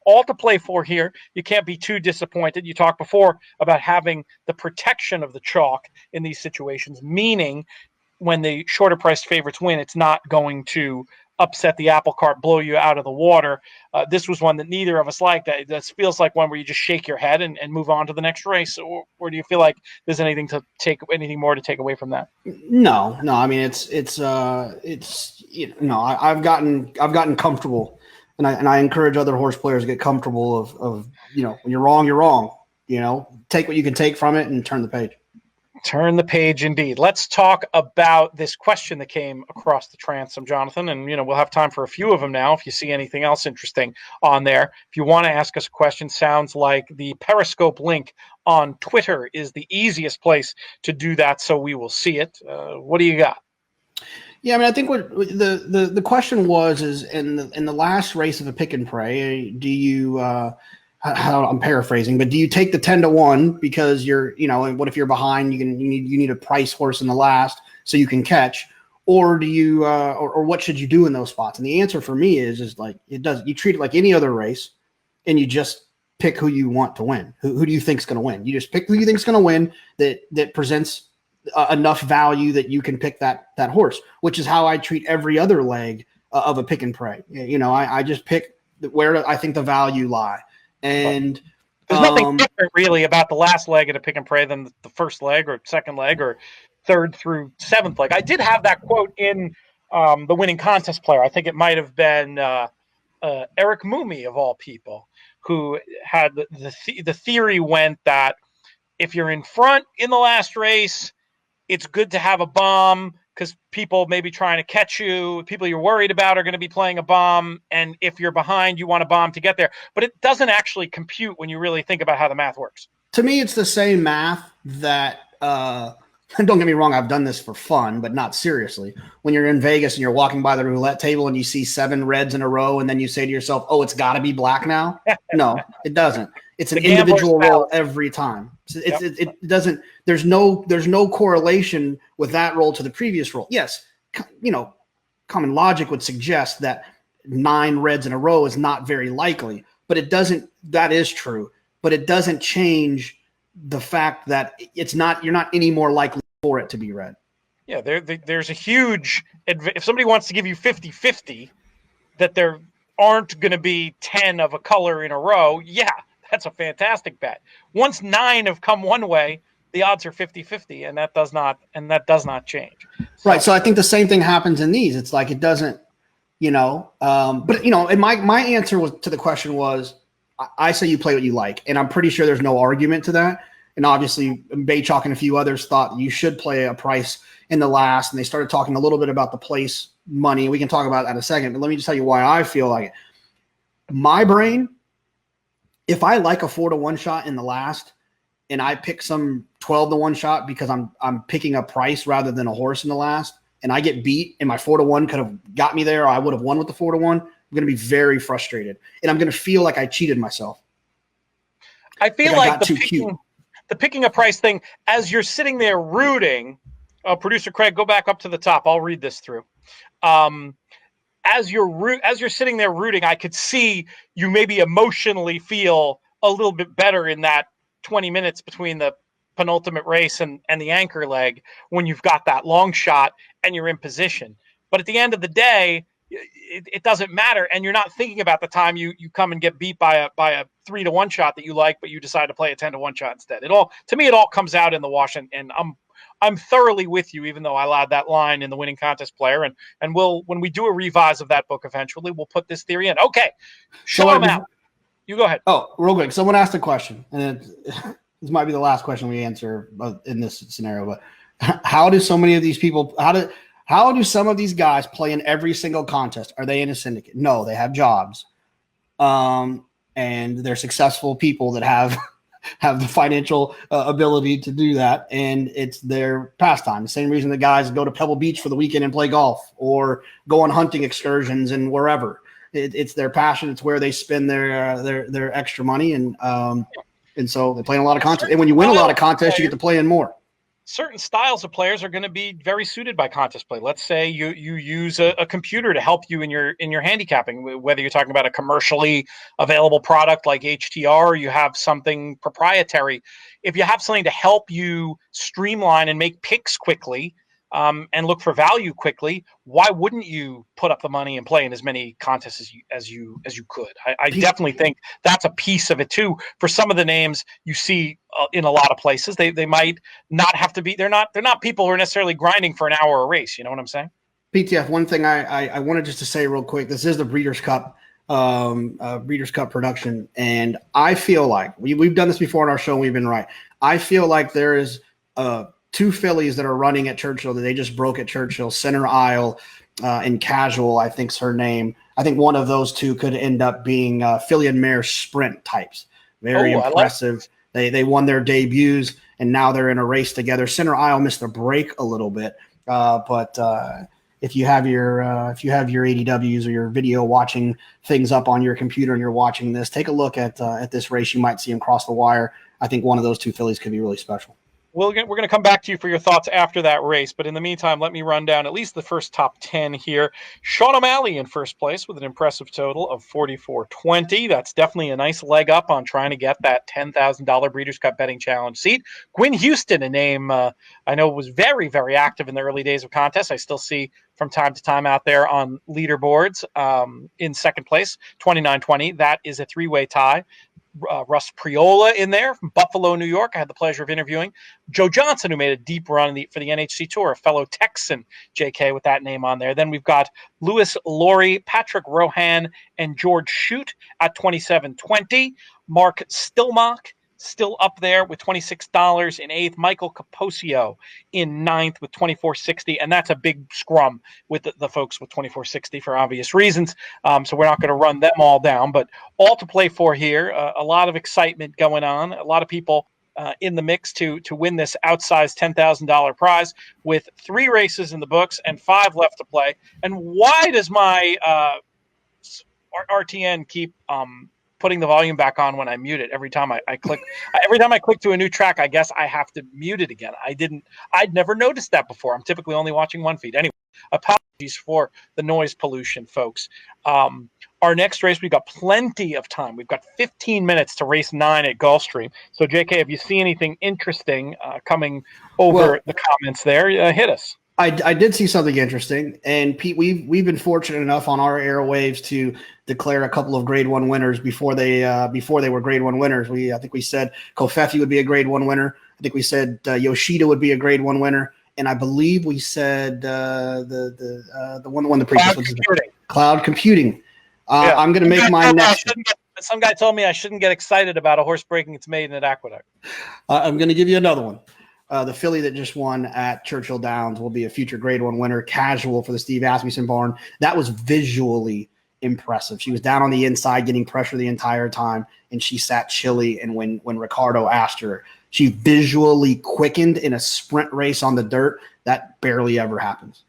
A: all to play for here. You can't be too disappointed. You talked before about having the protection of the chalk in these situations, meaning when the shorter priced favorites win, it's not going to upset the apple cart, blow you out of the water. This was one that neither of us liked. This feels like one where you just shake your head and move on to the next race. Or do you feel like there's anything more to take away from that?
B: No. I mean, I've gotten comfortable, and I encourage other horse players to get comfortable of when you're wrong, you're wrong. Take what you can take from it and turn the page.
A: Turn the page, indeed. Let's talk about this question that came across the transom, Jonathan, and we'll have time for a few of them now. If you see anything else interesting on there, if you want to ask us a question, sounds like the Periscope link on Twitter is the easiest place to do that, so we will see it. What do you got?
B: Yeah, I think what the question is in the last race of a pick and pray, do you? I'm paraphrasing, but do you take the 10-1 because you're, and what if you're behind? You need a price horse in the last so you can catch, or do you, or what should you do in those spots? And the answer for me is like you treat it like any other race, and you just pick who you want to win. Who do you think's going to win? You just pick who you think's going to win that presents enough value that you can pick that horse, which is how I treat every other leg of a pick and pray. I just pick where I think the value lie. And
A: there's nothing different really about the last leg at a pick and pray than the first leg or second leg or 3rd through 7th leg. I did have that quote in the winning contest player. I think it might have been Eric Moomey of all people, who had the theory went that If you're in front in the last race, it's good to have a bomb because people may be trying to catch you. People you're worried about are going to be playing a bomb. And if you're behind, you want a bomb to get there. But it doesn't actually compute when you really think about how the math works.
B: To me, it's the same math that, don't get me wrong, I've done this for fun, but not seriously. When you're in Vegas and you're walking by the roulette table and you see 7 reds in a row, and then you say to yourself, oh, it's got to be black now. No, it doesn't. It's an individual roll every time. It doesn't, there's no correlation with that roll to the previous roll. Yes, common logic would suggest that 9 reds in a row is not very likely, but it doesn't, that is true. But it doesn't change the fact that you're not any more likely for it to be red.
A: Yeah, there's a huge, if somebody wants to give you 50-50, that there aren't going to be 10 of a color in a row, yeah, that's a fantastic bet. Once 9 have come one way, the odds are 50-50, and that does not change.
B: Right, so I think the same thing happens in these. It's like it doesn't, but and my answer to the question was, I say you play what you like, and I'm pretty sure there's no argument to that. And obviously, Baychalk and a few others thought you should play a price in the last, and they started talking a little bit about the place money. We can talk about that in a second, but let me just tell you why I feel like it. My brain, if I like a 4-1 shot in the last, and I pick some 12-1 shot because I'm picking a price rather than a horse in the last, and I get beat, and my 4-1 could have got me there, or I would have won with the 4-1. I'm going to be very frustrated, and I'm going to feel like I cheated myself.
A: I feel like the picking a price thing, as you're sitting there rooting, producer Craig, go back up to the top. I'll read this through. As you're sitting there rooting, I could see you maybe emotionally feel a little bit better in that 20 minutes between the penultimate race and the anchor leg when you've got that long shot and you're in position. But at the end of the day, it doesn't matter, and you're not thinking about the time you come and get beat by a 3-1 shot that you like, but you decide to play a 10-1 shot instead. It all comes out in the wash, and I'm thoroughly with you, even though I allowed that line in the winning contest player, and when we do a revise of that book eventually, we'll put this theory in. Okay, show them out. You go ahead.
B: Oh, real quick. Someone asked a question, and this might be the last question we answer in this scenario, but how do so many of these people how do some of these guys play in every single contest? Are they in a syndicate? No, they have jobs. And they're successful people that have the financial ability to do that. And it's their pastime. The same reason the guys go to Pebble Beach for the weekend and play golf or go on hunting excursions and wherever. It's their passion. It's where they spend their extra money. And so they play in a lot of contests. And when you win a lot of contests, you get to play in more.
A: Certain styles of players are going to be very suited by contest play. Let's say you use a computer to help you in your handicapping, whether you're talking about a commercially available product like HTR, or you have something proprietary. If you have something to help you streamline and make picks quickly, and look for value quickly, why wouldn't you put up the money and play in as many contests as you could? I definitely think that's a piece of it too. For some of the names you see in a lot of places, they might not have to be. They're not people who are necessarily grinding for an hour a race. You know what I'm saying?
B: PTF. One thing I wanted just to say real quick. This is the Breeders' Cup. Breeders' Cup production, and I feel like we've done this before on our show. And we've been right. I feel like there is 2 fillies that are running at Churchill that they just broke at Churchill, Center Isle and Casual, I think's her name. I think one of those 2 could end up being filly and mare sprint types. Very impressive. They won their debuts, and now they're in a race together. Center Isle missed a break a little bit, but if you have your ADWs or your video watching things up on your computer and you're watching this, take a look at this race. You might see them cross the wire. I think one of those 2 fillies could be really special.
A: We're going to come back to you for your thoughts after that race. But in the meantime, let me run down at least the first top 10 here. Sean O'Malley in first place with an impressive total of 44.20. That's definitely a nice leg up on trying to get that $10,000 Breeders' Cup betting challenge seat. Gwyn Houston, a name I know was very, very active in the early days of contests. I still see from time to time out there on leaderboards in second place, 29.20. That is a 3-way tie. Russ Priola in there from Buffalo, New York. I had the pleasure of interviewing Joe Johnson, who made a deep run for the NHC Tour, a fellow Texan, JK, with that name on there. Then we've got Lewis Laurie, Patrick Rohan, and George Shute at 27.20. Mark Stillmock, still up there with $26 in eighth. Michael Caposio in ninth with $24.60, and that's a big scrum with the folks with $24.60 for obvious reasons. So we're not going to run them all down, but all to play for here. A lot of excitement going on. A lot of people in the mix to win this outsized $10,000 prize with 3 races in the books and 5 left to play. And why does my RTN keep putting the volume back on when I mute it every time I click? Every time I click to a new track, I guess I have to mute it again. I'd never noticed that before. I'm typically only watching one feed. Anyway, apologies for the noise pollution, folks. Our next race, we've got plenty of time. We've got 15 minutes to race 9 at Gulfstream. So, JK, if you see anything interesting coming over the comments there, hit us.
B: I did see something interesting, and Pete, we've been fortunate enough on our airwaves to declare a couple of Grade 1 winners before they were Grade 1 winners. I think we said Kofefi would be a Grade 1 winner. I think we said Yoshida would be a Grade 1 winner, and I believe we said the one that won the previous one, Cloud Computing. Yeah. I'm going to make my next.
A: Some guy told me I shouldn't get excited about a horse breaking its maiden at Aqueduct.
B: I'm going to give you another one. The filly that just won at Churchill Downs will be a future Grade 1 winner, casual for the Steve Asmussen barn. That was visually impressive. She was down on the inside getting pressure the entire time, and she sat chilly. And when Ricardo asked her, she visually quickened in a sprint race on the dirt. That barely ever happens.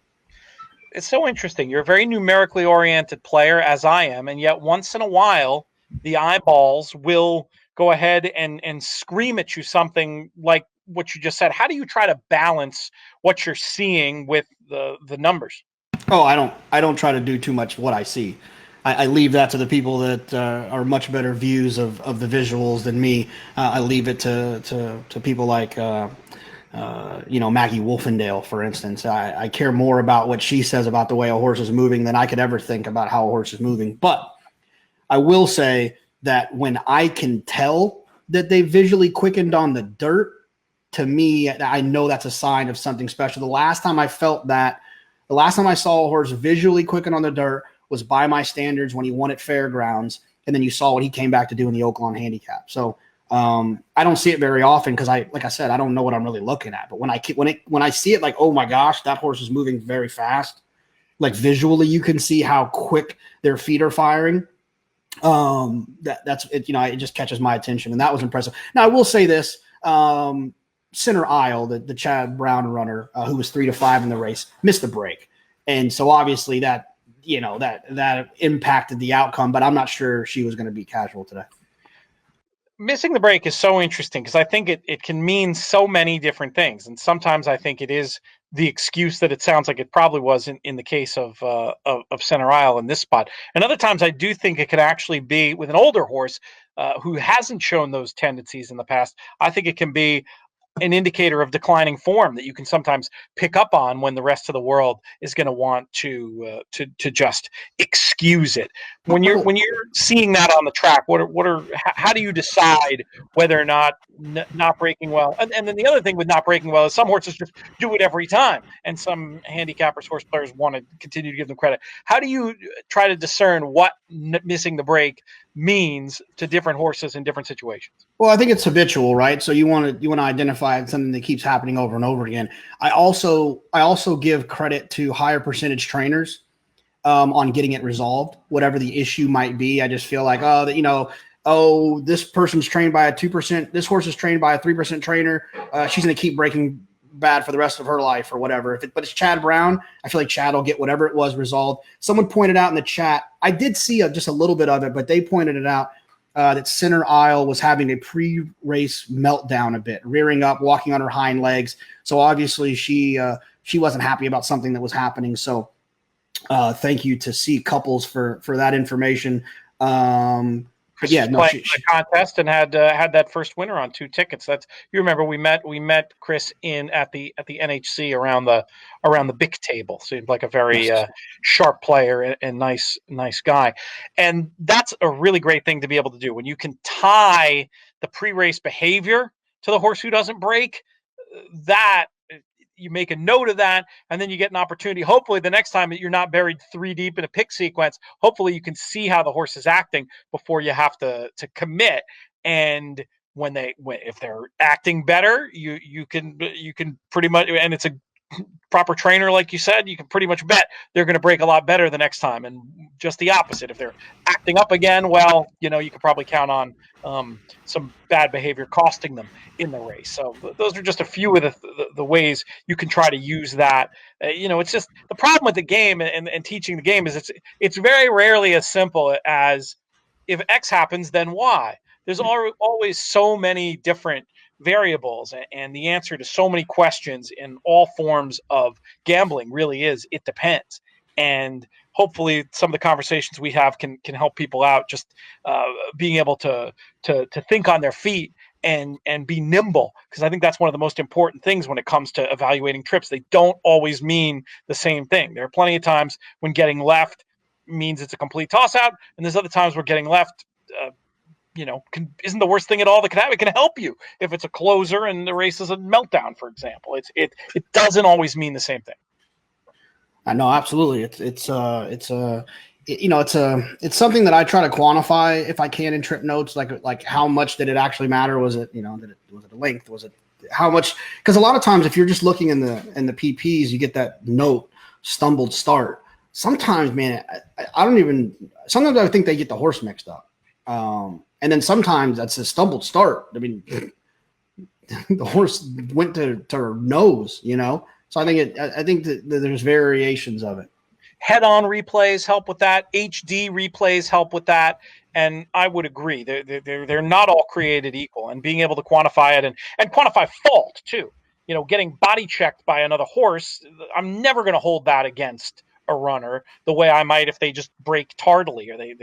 A: It's so interesting. You're a very numerically oriented player, as I am, and yet once in a while, the eyeballs will go ahead and scream at you something like what you just said. How do you try to balance what you're seeing with the numbers?
B: Oh, I don't try to do too much what I see. I leave that to the people that are much better views of the visuals than me. I leave it to people like Maggie Wolfendale, for instance. I care more about what she says about the way a horse is moving than I could ever think about how a horse is moving. But I will say that when I can tell that they visually quickened on the dirt, to me, I know that's a sign of something special. The last time I saw a horse visually quicken on the dirt was by my standards when he won at Fairgrounds, and then you saw what he came back to do in the Oaklawn Handicap. So I don't see it very often because like I said, I don't know what I'm really looking at. But when I see it, like, oh my gosh, that horse is moving very fast. Like visually, you can see how quick their feet are firing. That's it. It just catches my attention, and that was impressive. Now I will say this. Center Aisle, the Chad Brown runner, who was 3-5 in the race, missed the break. And so obviously that impacted the outcome, but I'm not sure she was going to be casual today.
A: Missing the break is so interesting because I think it can mean so many different things. And sometimes I think it is the excuse that it sounds like it probably was in the case of Center Aisle in this spot. And other times I do think it could actually be with an older horse who hasn't shown those tendencies in the past. I think it can be an indicator of declining form that you can sometimes pick up on when the rest of the world is going to want to just excuse it. When you're seeing that on the track, how do you decide whether or not breaking well? And then the other thing with not breaking well is some horses just do it every time, and some handicappers, horse players want to continue to give them credit. How do you try to discern what missing the break means to different horses in different situations?
B: Well, I think it's habitual, right? So you want to identify something that keeps happening over and over again. I also give credit to higher percentage trainers on getting it resolved, whatever the issue might be. I just feel like, this person's trained by a 2%, this horse is trained by a 3% trainer. She's going to keep breaking bad for the rest of her life or whatever. But it's Chad Brown. I feel like Chad will get whatever it was resolved. Someone pointed out in the chat, I did see just a little bit of it, but they pointed it out. That Center Aisle was having a pre-race meltdown a bit, rearing up, walking on her hind legs. So obviously she wasn't happy about something that was happening. So thank you to C Couples for that information. But yeah, no,
A: playing the contest and had that first winner on 2 tickets. That's, you remember we met Chris at the NHC around the big table. Seemed like a very sharp player and nice guy. And that's a really great thing to be able to do when you can tie the pre-race behavior to the horse who doesn't break. That you make a note of that, and then you get an opportunity. Hopefully the next time that you're not buried 3 deep in a pick sequence, hopefully you can see how the horse is acting before you have to commit. And if they're acting better, you can pretty much, and it's a proper trainer, like you said, you can pretty much bet they're going to break a lot better the next time. And just the opposite, if they're acting up again, well, you can probably count on some bad behavior costing them in the race. So those are just a few of the ways you can try to use that. It's just the problem with the game and teaching the game is it's very rarely as simple as if X happens, then Y. There's always so many different variables, and the answer to so many questions in all forms of gambling really is it depends. And hopefully some of the conversations we have can help people out, just being able to think on their feet and be nimble, because I think that's one of the most important things when it comes to evaluating trips. They don't always mean the same thing. There are plenty of times when getting left means it's a complete toss out, and there's other times where getting left isn't the worst thing at all that can happen. It can help you if it's a closer and the race is a meltdown, for example. It doesn't always mean the same thing.
B: I know, absolutely. It's something that I try to quantify if I can in trip notes, like how much did it actually matter? Was it was it a length? Was it how much? Because a lot of times if you're just looking in the PPs, you get that note stumbled start. Sometimes, man, sometimes I think they get the horse mixed up. And then sometimes that's a stumbled start. I mean, the horse went to her nose, So I think that there's variations of it.
A: Head-on replays help with that. HD replays help with that. And I would agree. They're not all created equal. And being able to quantify it and quantify fault too. Getting body checked by another horse, I'm never going to hold that against a runner the way I might if they just break tardily, or they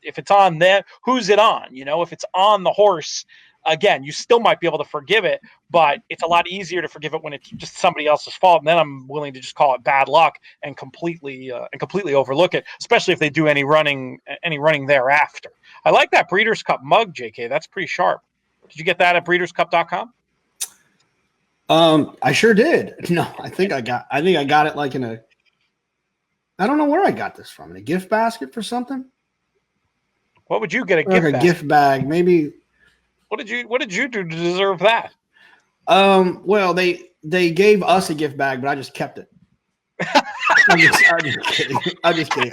A: if it's on them, who's it on? If it's on the horse, again, you still might be able to forgive it, but it's a lot easier to forgive it when it's just somebody else's fault. And then I'm willing to just call it bad luck and completely overlook it, especially if they do any running thereafter. I like that Breeders' Cup mug, JK. That's pretty sharp. Did you get that at breederscup.com?
B: I sure did. No, I think I got it like in I don't know where I got this from. In a gift basket for something?
A: What would you get
B: a gift bag? Maybe.
A: What did you do to deserve that?
B: Well, they gave us a gift bag, but I just kept it. I'm just kidding.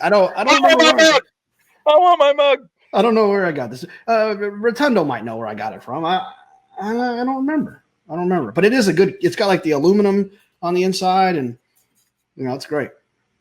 B: I don't remember.
A: I want my mug.
B: I don't know where I got this. Rotundo might know where I got it from. I don't remember. But it is it's got like the aluminum on the inside, and it's great.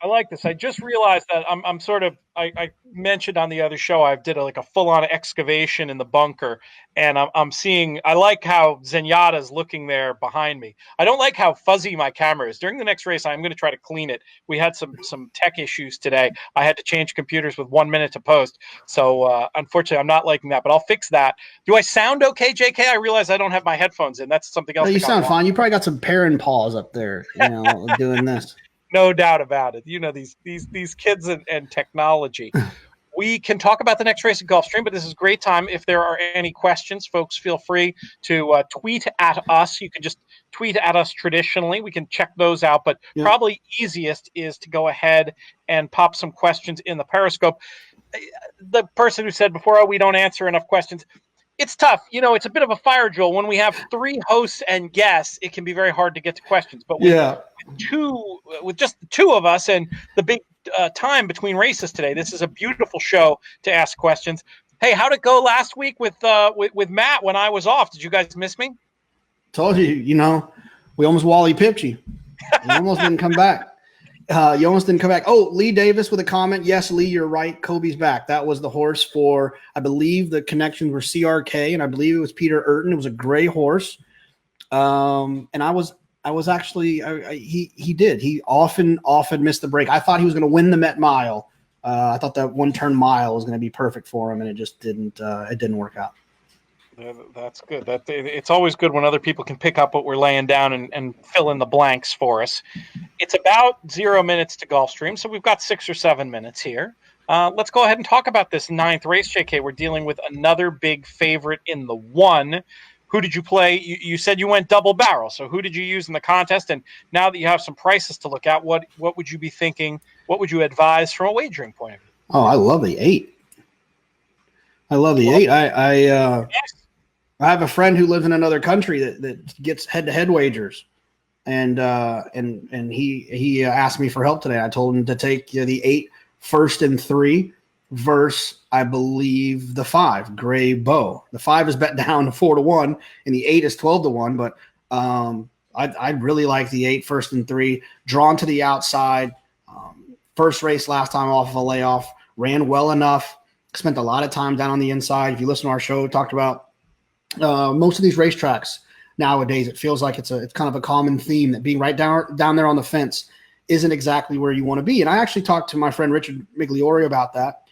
A: I like this. I just realized that I'm sort of, I mentioned on the other show, I did a full-on excavation in the bunker, and I'm seeing, I like how Zenyatta's looking there behind me. I don't like how fuzzy my camera is. During the next race, I'm going to try to clean it. We had some tech issues today. I had to change computers with 1 minute to post. So unfortunately, I'm not liking that, but I'll fix that. Do I sound okay, JK? I realize I don't have my headphones in. That's something else.
B: No, you sound fine. You probably got some parent paws up there, doing this.
A: No doubt about it. These kids and technology. We can talk about the next race at Gulfstream, but this is a great time. If there are any questions, folks, feel free to tweet at us. You can just tweet at us traditionally. We can check those out, but probably easiest is to go ahead and pop some questions in the Periscope. The person who said before, we don't answer enough questions. It's tough. It's a bit of a fire drill. When we have 3 hosts and guests, it can be very hard to get to questions. But with just the 2 of us and the big time between races today, this is a beautiful show to ask questions. Hey, how'd it go last week with Matt when I was off? Did you guys miss me?
B: Told you, we almost Wally pipped you. You almost didn't come back. Oh, Lee Davis with a comment. Yes, Lee, you're right. Kobe's back. That was the horse for, I believe the connections were CRK, and I believe it was Peter Urton. It was a gray horse. And I was actually, he often missed the break. I thought he was going to win the Met Mile. I thought that 1-turn mile was going to be perfect for him, and it just didn't work out.
A: That's good. It's always good when other people can pick up what we're laying down and fill in the blanks for us. It's about 0 minutes to Gulfstream, so we've got 6 or 7 minutes here. Let's go ahead and talk about this 9th race, JK. We're dealing with another big favorite in the 1. Who did you play? You said you went double barrel, so who did you use in the contest? And now that you have some prices to look at, what would you be thinking? What would you advise from a wagering point of view?
B: Oh, I love the 8. I love the 8. I have a friend who lives in another country that gets head-to-head wagers, and he asked me for help today. I told him to take the 8 first and 3 versus, I believe, the 5 Gray Bow. The 5 is bet down to 4-1, and the 8 is 12-1. But I really like the 8 first and 3, drawn to the outside. First race last time off of a layoff, ran well enough. Spent a lot of time down on the inside. If you listen to our show, talked about most of these racetracks nowadays. It feels like it's kind of a common theme that being right down there on the fence isn't exactly where you want to be. And I actually talked to my friend Richard Migliori about that,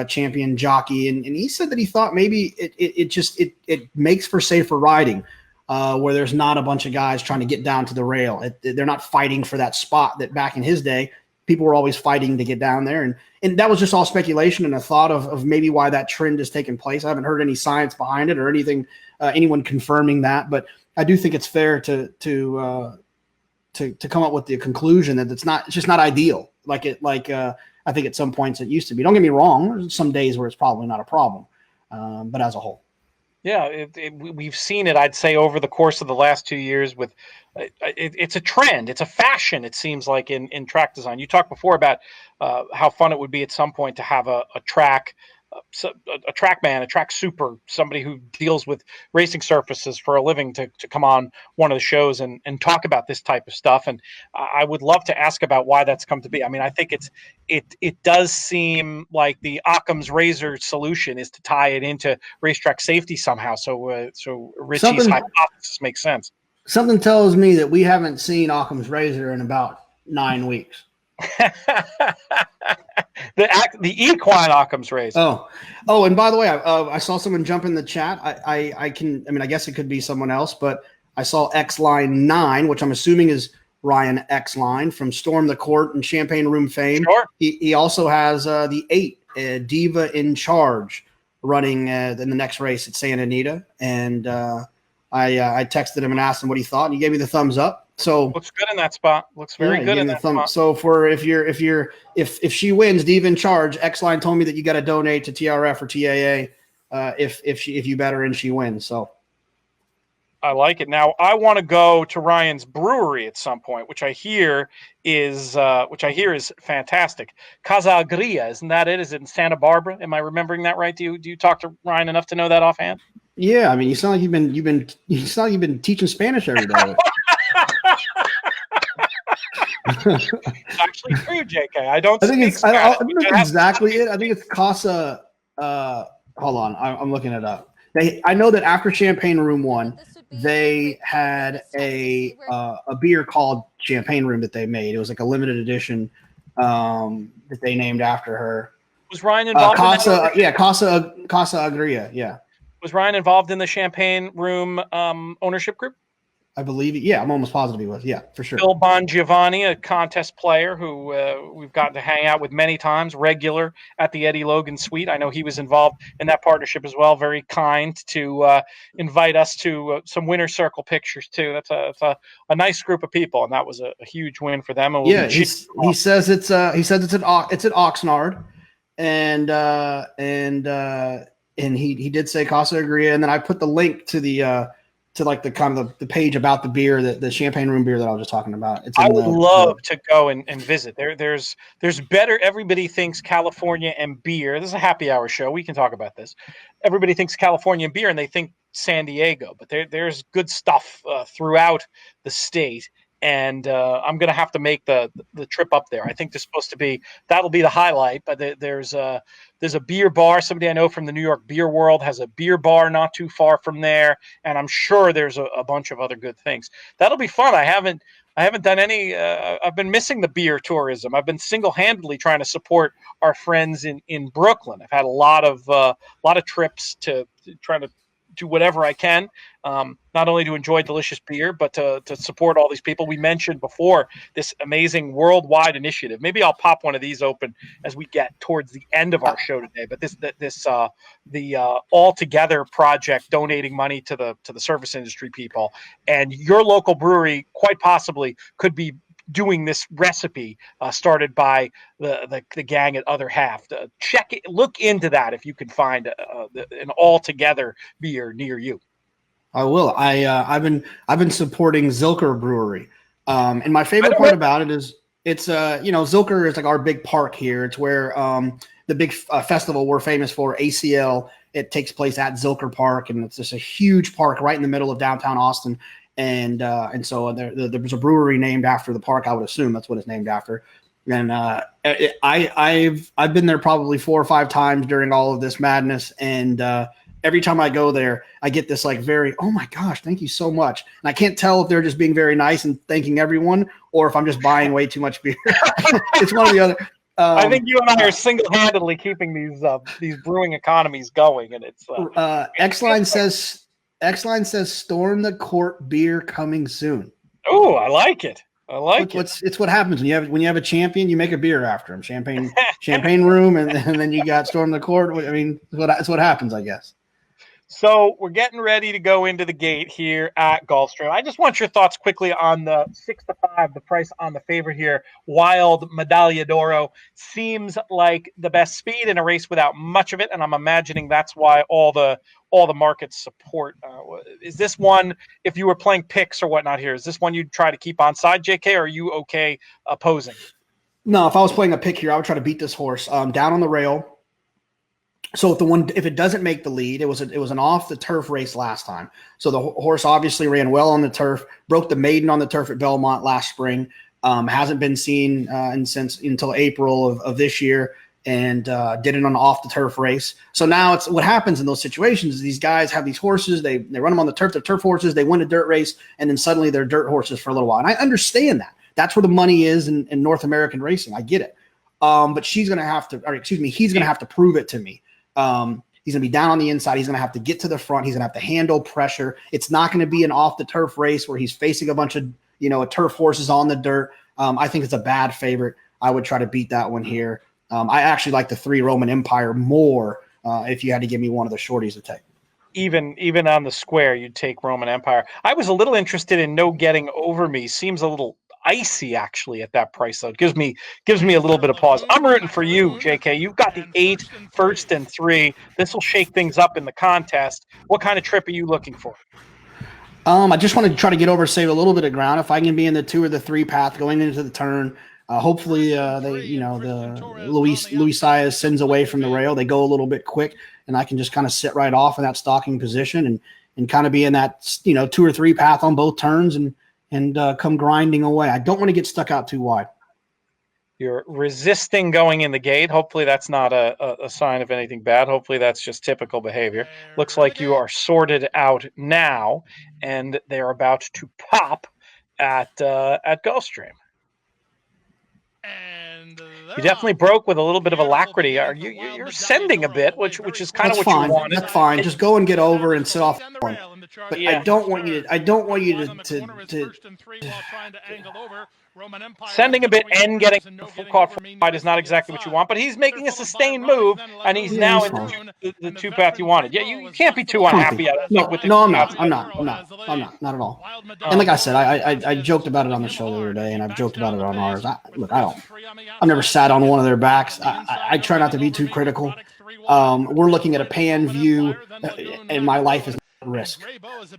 B: champion jockey, and he said that he thought maybe it makes for safer riding, where there's not a bunch of guys trying to get down to the rail. They're not fighting for that spot that back in his day people were always fighting to get down there. And that was just all speculation and a thought of maybe why that trend has taken place. I haven't heard any science behind it or anything, anyone confirming that, but I do think it's fair to come up with the conclusion that it's just not ideal. I think at some points it used to be. Don't get me wrong. There's some days where it's probably not a problem, but as a whole.
A: Yeah, we've seen it, I'd say, over the course of the last 2 years with it's a trend. It's a fashion, it seems like, in track design. You talked before about how fun it would be at some point to have a track man, a track super, somebody who deals with racing surfaces for a living to come on one of the shows and talk about this type of stuff. And I would love to ask about why that's come to be. I mean, I think it does seem like the Occam's razor solution is to tie it into racetrack safety somehow. So Richie's hypothesis makes sense.
B: Something tells me that we haven't seen Occam's razor in about 9 weeks.
A: the equine Occam's razor.
B: Oh, and by the way, I saw someone jump in the chat. I guess it could be someone else, but I saw X Line 9, which I'm assuming is Ryan X Line from Storm the Court and Champagne Room fame.
A: Sure.
B: He also has the 8 Diva in Charge running in the next race at Santa Anita, and I texted him and asked him what he thought, and he gave me the thumbs up. So
A: looks good in that spot. Looks very good in that spot.
B: So if she wins, Diva in Charge, X Line told me that you got to donate to TRF or TAA if you bet her and she wins. So
A: I like it. Now I want to go to Ryan's brewery at some point, which I hear is fantastic. Casa Agria, isn't that it? Is it in Santa Barbara? Am I remembering that right? Do you talk to Ryan enough to know that offhand?
B: Yeah, I mean, you sound like you've been teaching Spanish every day.
A: It's actually true, JK. I don't
B: think
A: speak
B: it's I don't
A: Spanish.
B: know exactly it. I think it's Casa. Hold on, I'm looking it up. I know that after Champagne Room won, they had a beer called Champagne Room that they made. It was like a limited edition that they named after her.
A: Was Ryan involved?
B: Casa Agria. Yeah.
A: Was Ryan involved in the Champagne Room ownership group?
B: I believe it. Yeah, I'm almost positive he was. Yeah, for sure.
A: Bill Bongiovanni, a contest player who we've gotten to hang out with many times, regular at the Eddie Logan Suite. I know he was involved in that partnership as well. Very kind to invite us to some winner circle pictures too. That's a nice group of people, and that was a huge win for them. And
B: yeah, he says it's at Oxnard, and he did say Casa Agria, and then I put the link to the kind of the page about the beer, the Champagne Room beer that I was just talking about.
A: I would love to go and visit. There's better. Everybody thinks California and beer. This is a happy hour show. We can talk about this. Everybody thinks California and beer, and they think San Diego. But there's good stuff throughout the state. And I'm going to have to make the trip up there. I think that'll be the highlight. But there's a beer bar. Somebody I know from the New York beer world has a beer bar not too far from there, and I'm sure there's a bunch of other good things. That'll be fun. I haven't done any. I've been missing the beer tourism. I've been single-handedly trying to support our friends in Brooklyn. I've had a lot of trips to try to do whatever I can, not only to enjoy delicious beer, but to support all these people. We mentioned before this amazing worldwide initiative. Maybe I'll pop one of these open as we get towards the end of our show today. But the All Together project, donating money to the service industry people, and your local brewery quite possibly could be doing this recipe started by the gang at Other Half. Look into that if you can find an All Together beer near you.
B: I will. I've been supporting Zilker Brewery, and my favorite part about it is it's Zilker is like our big park here. It's where the big festival we're famous for, ACL. It takes place at Zilker Park, and it's just a huge park right in the middle of downtown Austin. And so there's a brewery named after the park. I would assume that's what it's named after. And I've been there probably 4 or 5 times during all of this madness, and every time I go there, I get this like oh my gosh, thank you so much. And I can't tell if they're just being very nice and thanking everyone, or if I'm just buying way too much beer. It's one or the other.
A: I think you and I are single-handedly keeping these brewing economies going, and it's
B: X-Line says storm the court beer coming soon.
A: Oh, I like it. I like it.
B: It's what happens when you have a champion. You make a beer after him. Champagne room, and then you got storm the court. I mean, it's what happens, I guess.
A: So we're getting ready to go into the gate here at Gulfstream. I just want your thoughts quickly on the 6-5, the price on the favorite here. Wild Medaglia d'Oro seems like the best speed in a race without much of it, and I'm imagining that's why all the markets support. Is this one, if you were playing picks or whatnot here, is this one you'd try to keep on side, JK, or are you okay opposing?
B: No, if I was playing a pick here, I would try to beat this horse down on the rail. So if it doesn't make the lead, it was an off the turf race last time. So the horse obviously ran well on the turf, broke the maiden on the turf at Belmont last spring. Hasn't been seen until April of this year, and did it on an off the turf race. So now it's what happens in those situations is these guys have these horses, they run them on the turf, they're turf horses, they win a dirt race, and then suddenly they're dirt horses for a little while. And I understand that. That's where the money is in North American racing. I get it. But he's going to have to prove it to me. He's going to be down on the inside. He's going to have to get to the front. He's going to have to handle pressure. It's not going to be an off the turf race where he's facing a bunch of, turf horses on the dirt. I think it's a bad favorite. I would try to beat that one here. I actually like the 3 Roman Empire more if you had to give me one of the shorties to take.
A: Even on the square, you'd take Roman Empire. I was a little interested in No Getting Over Me. Seems a little icy actually at that price, though. It gives me a little bit of pause. I'm rooting for you, JK. You've got the 8, 1st, and 3. This will shake things up in the contest. What kind of trip are you looking for?
B: I just want to try to get over, save a little bit of ground. If I can be in the 2 or the 3 path going into the turn, hopefully the Luis Saez sends away from the rail. They go a little bit quick, and I can just kind of sit right off in that stalking position and kind of be in that 2 or 3 path on both turns and come grinding away. I don't want to get stuck out too wide.
A: You're resisting going in the gate. Hopefully that's not a sign of anything bad. Hopefully that's just typical behavior. Looks like you are sorted out now, and they're about to pop at Gulfstream. You definitely broke with a little bit of alacrity. You're sending a bit, which is kind of what you wanted.
B: That's fine. Just go and get over and sit off one. But yeah. I don't want you to
A: sending a bit and getting full caught from wide is not exactly what you want, but he's making a sustained move, and he's now in the 2 path you wanted. Yeah, you can't be too unhappy at it.
B: No, I'm not at all. And like I said, I joked about it on the show the other day, and I've joked about it on ours. I've never sat on one of their backs. I try not to be too critical. We're looking at a pan view, and my life is risk.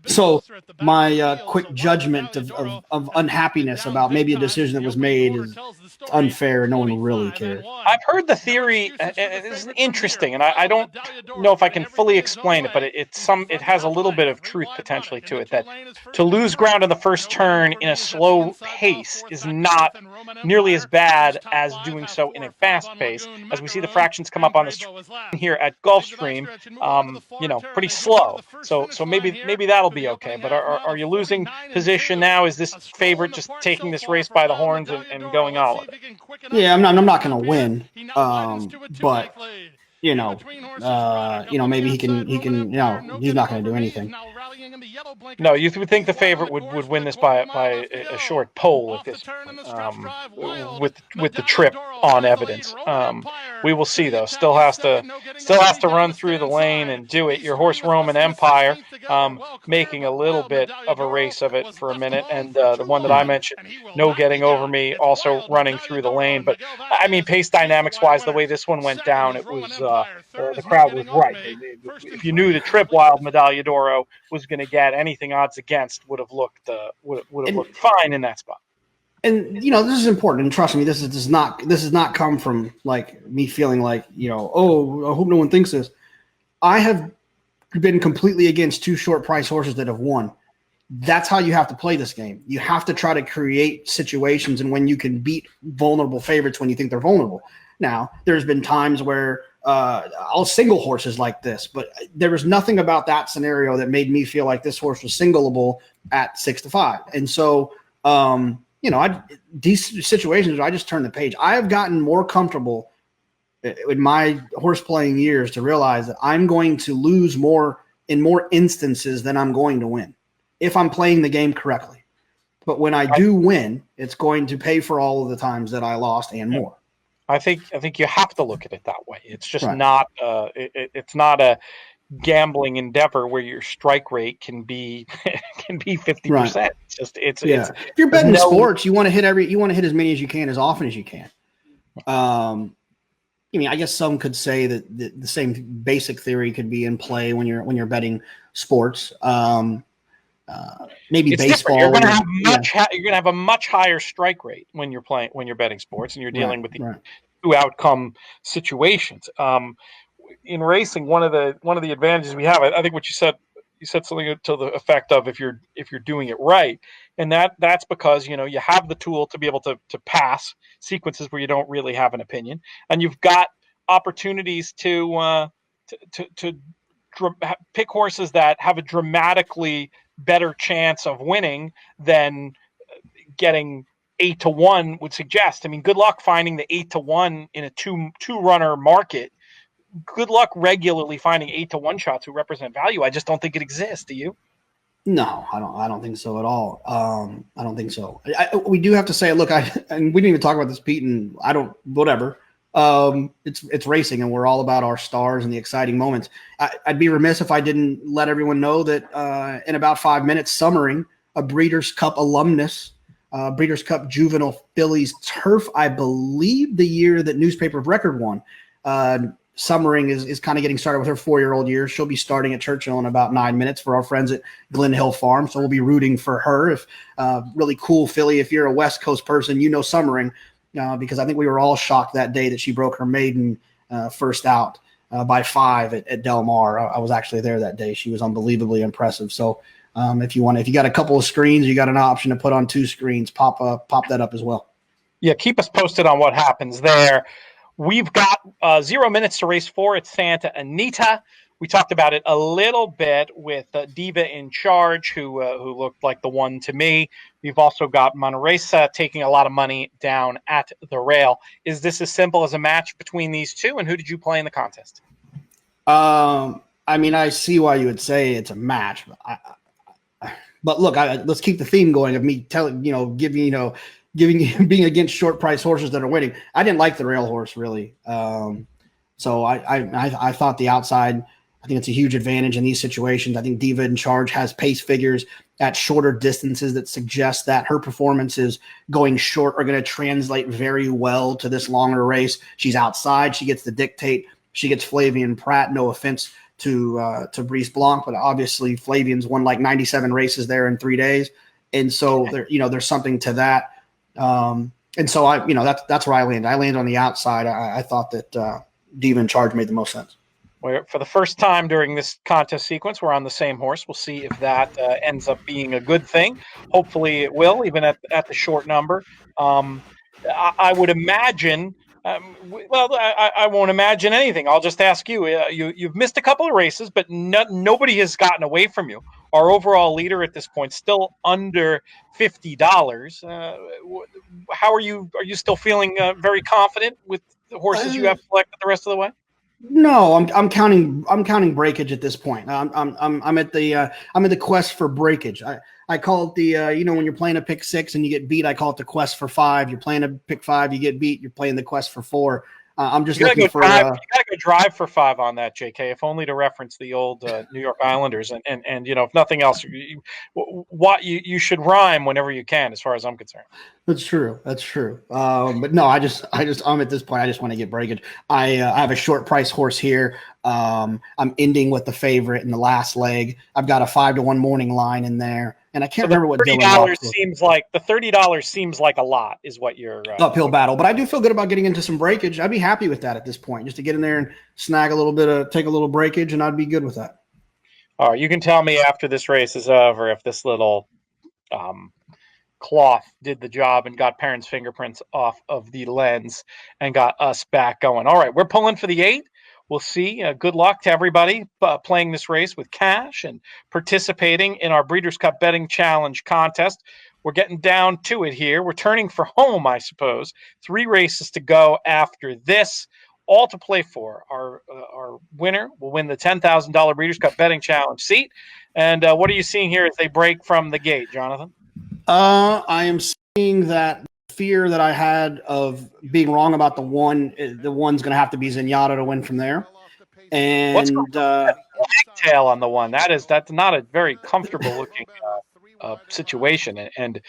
B: So my quick judgment of unhappiness about maybe a decision that was made is unfair. No one really cares.
A: I've heard the theory. It's interesting, and I don't know if I can fully explain it, but it has a little bit of truth potentially to it, that to lose ground in the first turn in a slow pace is not nearly as bad as doing so in a fast pace. As we see the fractions come up on the screen here at Gulfstream, pretty slow. So maybe that'll be okay. But are you losing position now? Is this favorite just taking this race by the horns and going all of it?
B: Yeah, I'm not going to win. But maybe he can. He's not going to do anything.
A: No, you would think the favorite would win this by a short pole at this with the trip on evidence. We will see though. Still has to run through the lane and do it. Your horse Roman Empire making a little bit of a race of it for a minute, and the one that I mentioned, No Getting Over Me, also running through the lane. But I mean, pace dynamics wise, the way this one went down, it was the crowd was right. If you knew the Trip Wild Medaglia d'Oro was going to get anything odds against, would have looked fine in that spot.
B: And this is important, and trust me, this does not come from like me feeling like oh, I hope no one thinks this. I have been completely against two short price horses that have won. That's how you have to play this game. You have to try to create situations and when you can beat vulnerable favorites when you think they're vulnerable. Now, there's been times where I'll single horses like this, but there was nothing about that scenario that made me feel like this horse was singleable at 6-5. And so, these situations, I just turn the page. I have gotten more comfortable in my horse playing years to realize that I'm going to lose more in more instances than I'm going to win if I'm playing the game correctly. But when I do win, it's going to pay for all of the times that I lost and more.
A: I think you have to look at it that way. It's just
B: right.
A: not it's not a gambling endeavor where your strike rate can be 50%.
B: Right.
A: It's
B: if you're betting sports, you want to hit as many as you can as often as you can. I guess some could say that the same basic theory could be in play when you're betting sports. Maybe
A: it's
B: baseball.
A: You're going to have a much higher strike rate when you're betting sports and you're dealing with the two outcome situations. In racing, one of the advantages we have, I think what you said something to the effect of if you're doing it right, and that's because you have the tool to be able to pass sequences where you don't really have an opinion, and you've got opportunities to pick horses that have a dramatically better chance of winning than getting 8-1 would suggest. I mean, good luck finding the 8-1 in a two runner market. Good luck regularly finding 8-1 shots who represent value. I just don't think it exists. Do you?
B: No, I don't think so at all. I don't think so. We do have to say, look, and we didn't even talk about this, Pete, and whatever. It's racing, and we're all about our stars and the exciting moments. I'd be remiss if I didn't let everyone know that in about 5 minutes, Summering, a Breeders' Cup alumnus, Breeders' Cup Juvenile Fillies Turf, I believe the year that Newspaper of Record won. Summering is kind of getting started with her 4-year-old year. She'll be starting at Churchill in about 9 minutes for our friends at Glen Hill Farm. So we'll be rooting for her. If really cool filly, if you're a West Coast person, Summering, because I think we were all shocked that day that she broke her maiden first out by 5 at Del Mar. I was actually there that day. She was unbelievably impressive. So if you got a couple of screens, you got an option to put on 2 screens, pop that up as well.
A: Yeah, keep us posted on what happens there. We've got 0 minutes to race 4 at Santa Anita. We talked about it a little bit with Diva in Charge, who looked like the one to me. We've also got Manresa taking a lot of money down at the rail. Is this as simple as a match between these two? And who did you play in the contest?
B: I see why you would say it's a match, but look, let's keep the theme going of me telling, being against short price horses that are winning. I didn't like the rail horse really. So I thought the outside, I think it's a huge advantage in these situations. I think Diva in Charge has pace figures at shorter distances that suggest that her performances going short are going to translate very well to this longer race. She's outside. She gets the dictate. She gets Flavian Pratt. No offense to Brice Blanc, but obviously Flavian's won like 97 races there in 3 days. And so there's something to that. And so that's where I land. I land on the outside. I thought that Diva in Charge made the most sense.
A: For the first time during this contest sequence, we're on the same horse. We'll see if that ends up being a good thing. Hopefully it will, even at the short number. I would imagine. I won't imagine anything. I'll just ask you. You've missed a couple of races, but nobody has gotten away from you. Our overall leader at this point still under $50. How are you? Are you still feeling very confident with the horses you have selected the rest of the way?
B: No, I'm counting breakage at this point. I'm at the quest for breakage. I call it the when you're playing a pick 6 and you get beat, I call it the quest for 5. You're playing a pick 5, you get beat, you're playing the quest for 4. I'm just looking for.
A: You gotta go drive for 5 on that, JK, if only to reference the old New York Islanders. And if nothing else, you should rhyme whenever you can, as far as I'm concerned.
B: That's true. That's true. But no, I'm at this point. I just want to get breakage. I have a short price horse here. I'm ending with the favorite in the last leg. I've got a 5-1 morning line in there, and I can't remember what
A: $30 seems like a lot, is what you're
B: uphill battle. But I do feel good about getting into some breakage. I'd be happy with that at this point, just to get in there and snag take a little breakage, and I'd be good with that.
A: All right, you can tell me after this race is over if this little cloth did the job and got parents' fingerprints off of the lens and got us back going. All right, we're pulling for the 8. We'll see. Good luck to everybody playing this race with cash and participating in our Breeders' Cup Betting Challenge contest. We're getting down to it here. We're turning for home, I suppose. 3 races to go after this. All to play for. Our winner will win the $10,000 Breeders' Cup Betting Challenge seat. And what are you seeing here as they break from the gate, Jonathan?
B: I am seeing that fear that I had of being wrong about the one's going to have to be Zenyatta to win from there. And
A: tail on the one. That's not a very comfortable looking situation. And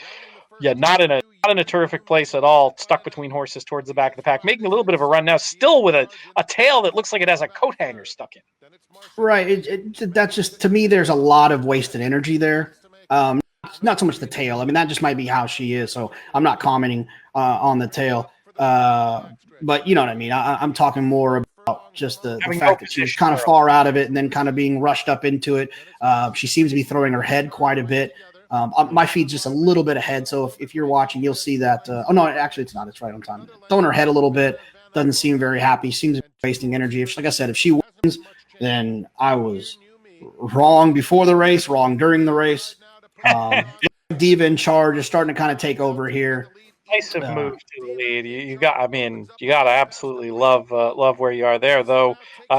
A: yeah, not in a terrific place at all. Stuck between horses towards the back of the pack, making a little bit of a run now, still with a tail that looks like it has a coat hanger stuck in.
B: Right. That's just, to me, there's a lot of wasted energy there. Not so much the tail. I mean, that just might be how she is. So I'm not commenting on the tail. But you know what I mean? I'm talking more about just the fact that she was kind of far out of it and then kind of being rushed up into it. She seems to be throwing her head quite a bit. My feed's just a little bit ahead. So if you're watching, you'll see that. Oh, no, actually, it's not. It's right on time. Throwing her head a little bit. Doesn't seem very happy. Seems to be wasting energy. Like I said, if she wins, then I was wrong before the race, wrong during the race. Diva in charge is starting to kind of take over here.
A: Nice move to the lead. You got to absolutely love where you are there. Though,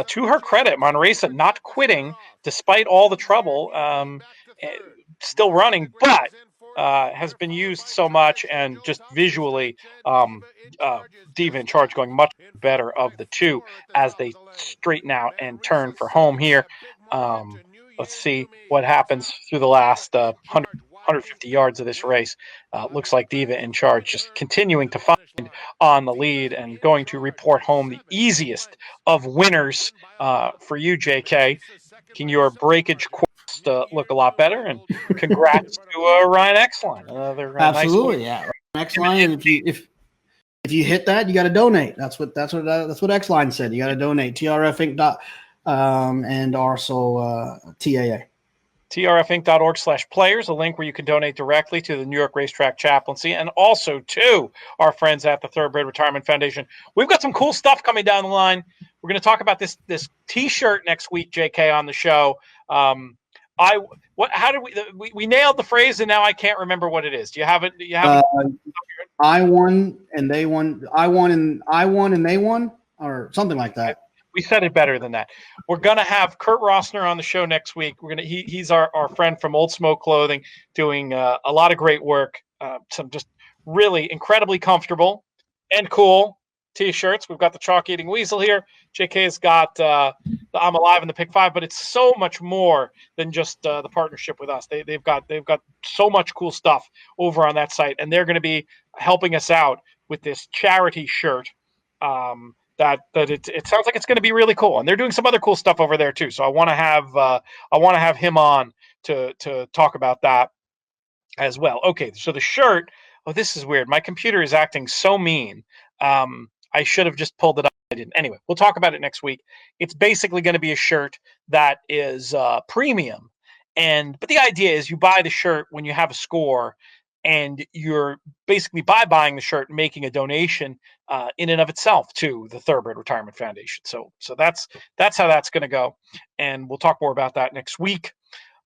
A: to her credit, Monresa not quitting despite all the trouble, still running, but has been used so much, and just visually, Diva in charge going much better of the two as they straighten out and turn for home here. Let's see what happens through the last 150 yards of this race. Looks like Diva in charge just continuing to find on the lead and going to report home the easiest of winners for you, JK. Making your breakage quest look a lot better, and congrats to Ryan Exline.
B: Absolutely, nice Exline. And if you hit that, you got to donate. That's what Exline said. You got to donate. TRFinc. And also TAA.
A: TRFinc.org/players, a link where you can donate directly to the New York Racetrack Chaplaincy and also to our friends at the Thoroughbred Retirement Foundation. We've got some cool stuff coming down the line. We're going to talk about this T-shirt next week, JK, on the show. How did we nailed the phrase, and now I can't remember what it is. Do you have it?
B: I won and they won. I won and they won, or something like that.
A: We said it better than that. We're going to have Kurt Rossner on the show next week. He's our friend from Old Smoke Clothing, doing a lot of great work. Some just really incredibly comfortable and cool T-shirts. We've got the Chalk Eating Weasel here. JK's got the I'm Alive and the Pick 5, but it's so much more than just the partnership with us. They've got so much cool stuff over on that site, and they're going to be helping us out with this charity shirt. That it sounds like it's going to be really cool, and they're doing some other cool stuff over there too. So I want to have him on to talk about that as well. Okay, so the shirt. Oh, this is weird. My computer is acting so mean. I should have just pulled it up. I didn't. Anyway, we'll talk about it next week. It's basically going to be a shirt that is premium, but the idea is you buy the shirt when you have a score. And you're basically, by buying the shirt, making a donation in and of itself to the Thoroughbred Retirement Foundation. So that's how that's going to go, and we'll talk more about that next week.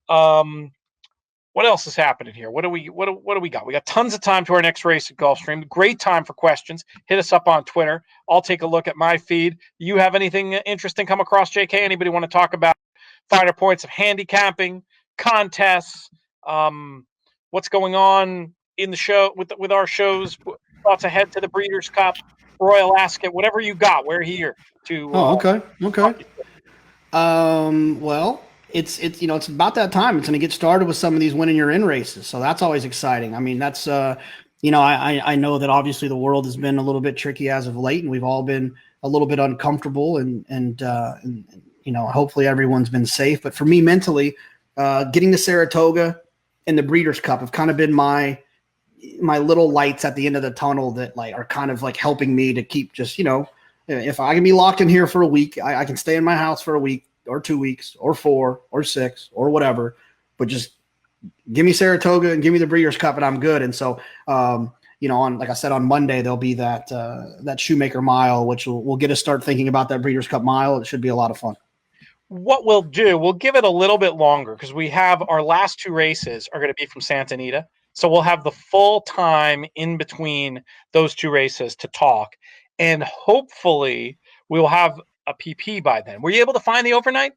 A: What else is happening here? What do we got? We got tons of time to our next race at Gulfstream. Great time for questions. Hit us up on Twitter. I'll take a look at my feed. You have anything interesting come across, JK? Anybody want to talk about finer points of handicapping, contests? What's going on in the show with our shows? Thoughts ahead to the Breeders' Cup? Royal Ascot, whatever you got. We're here to.
B: Oh, okay. Well, it's about that time. It's going to get started with some of these winning your in races, so that's always exciting. I mean, that's I know that obviously the world has been a little bit tricky as of late, and we've all been a little bit uncomfortable, and hopefully everyone's been safe. But for me mentally, getting to Saratoga and the Breeders' Cup have kind of been my little lights at the end of the tunnel that like are kind of like helping me to keep just if I can be locked in here for a week, I can stay in my house for a week or 2 weeks or 4 or 6 or whatever, but just give me Saratoga and give me the Breeders' Cup and I'm good. And so, on like I said, on Monday there'll be that Shoemaker Mile, which will get us start thinking about that Breeders' Cup Mile. It should be a lot of fun.
A: What we'll do, we'll give it a little bit longer because we have our last 2 races are going to be from Santa Anita. So we'll have the full time in between those 2 races to talk. And hopefully we'll have a PP by then. Were you able to find the overnight?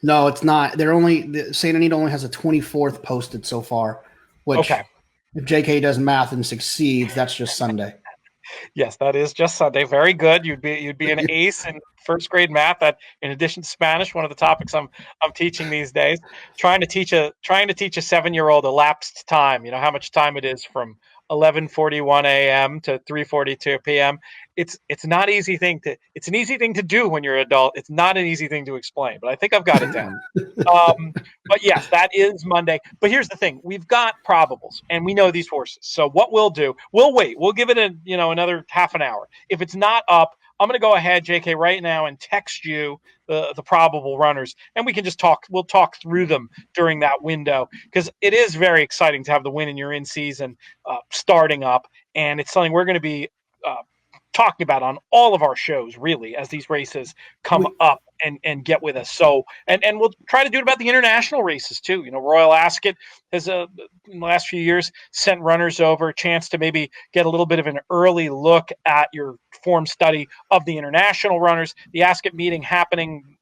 B: No, it's not. Santa Anita only has a 24th posted so far, which if JK does math and succeeds, that's just Sunday.
A: Yes, that is just Sunday. Very good. You'd be an ace in first grade math. That, in addition to Spanish, one of the topics I'm teaching these days. Trying to teach a 7-year-old elapsed time. You know how much time it is from 11:41 a.m. to 3:42 p.m. It's not easy thing to. It's an easy thing to do when you're an adult. It's not an easy thing to explain. But I think I've got it down. But yes, that is Monday. But here's the thing: we've got probables, and we know these horses. So what we'll do, we'll wait. We'll give it another half an hour. If it's not up, I'm going to go ahead, JK, right now and text you the probable runners, and we can just talk. We'll talk through them during that window because it is very exciting to have the win in your in season starting up, and it's something we're going to be talking about on all of our shows, really, as these races come up and get with us. So, and we'll try to do it about the international races too. Royal Ascot has in the last few years sent runners over, a chance to maybe get a little bit of an early look at your form study of the international runners. The Ascot meeting happening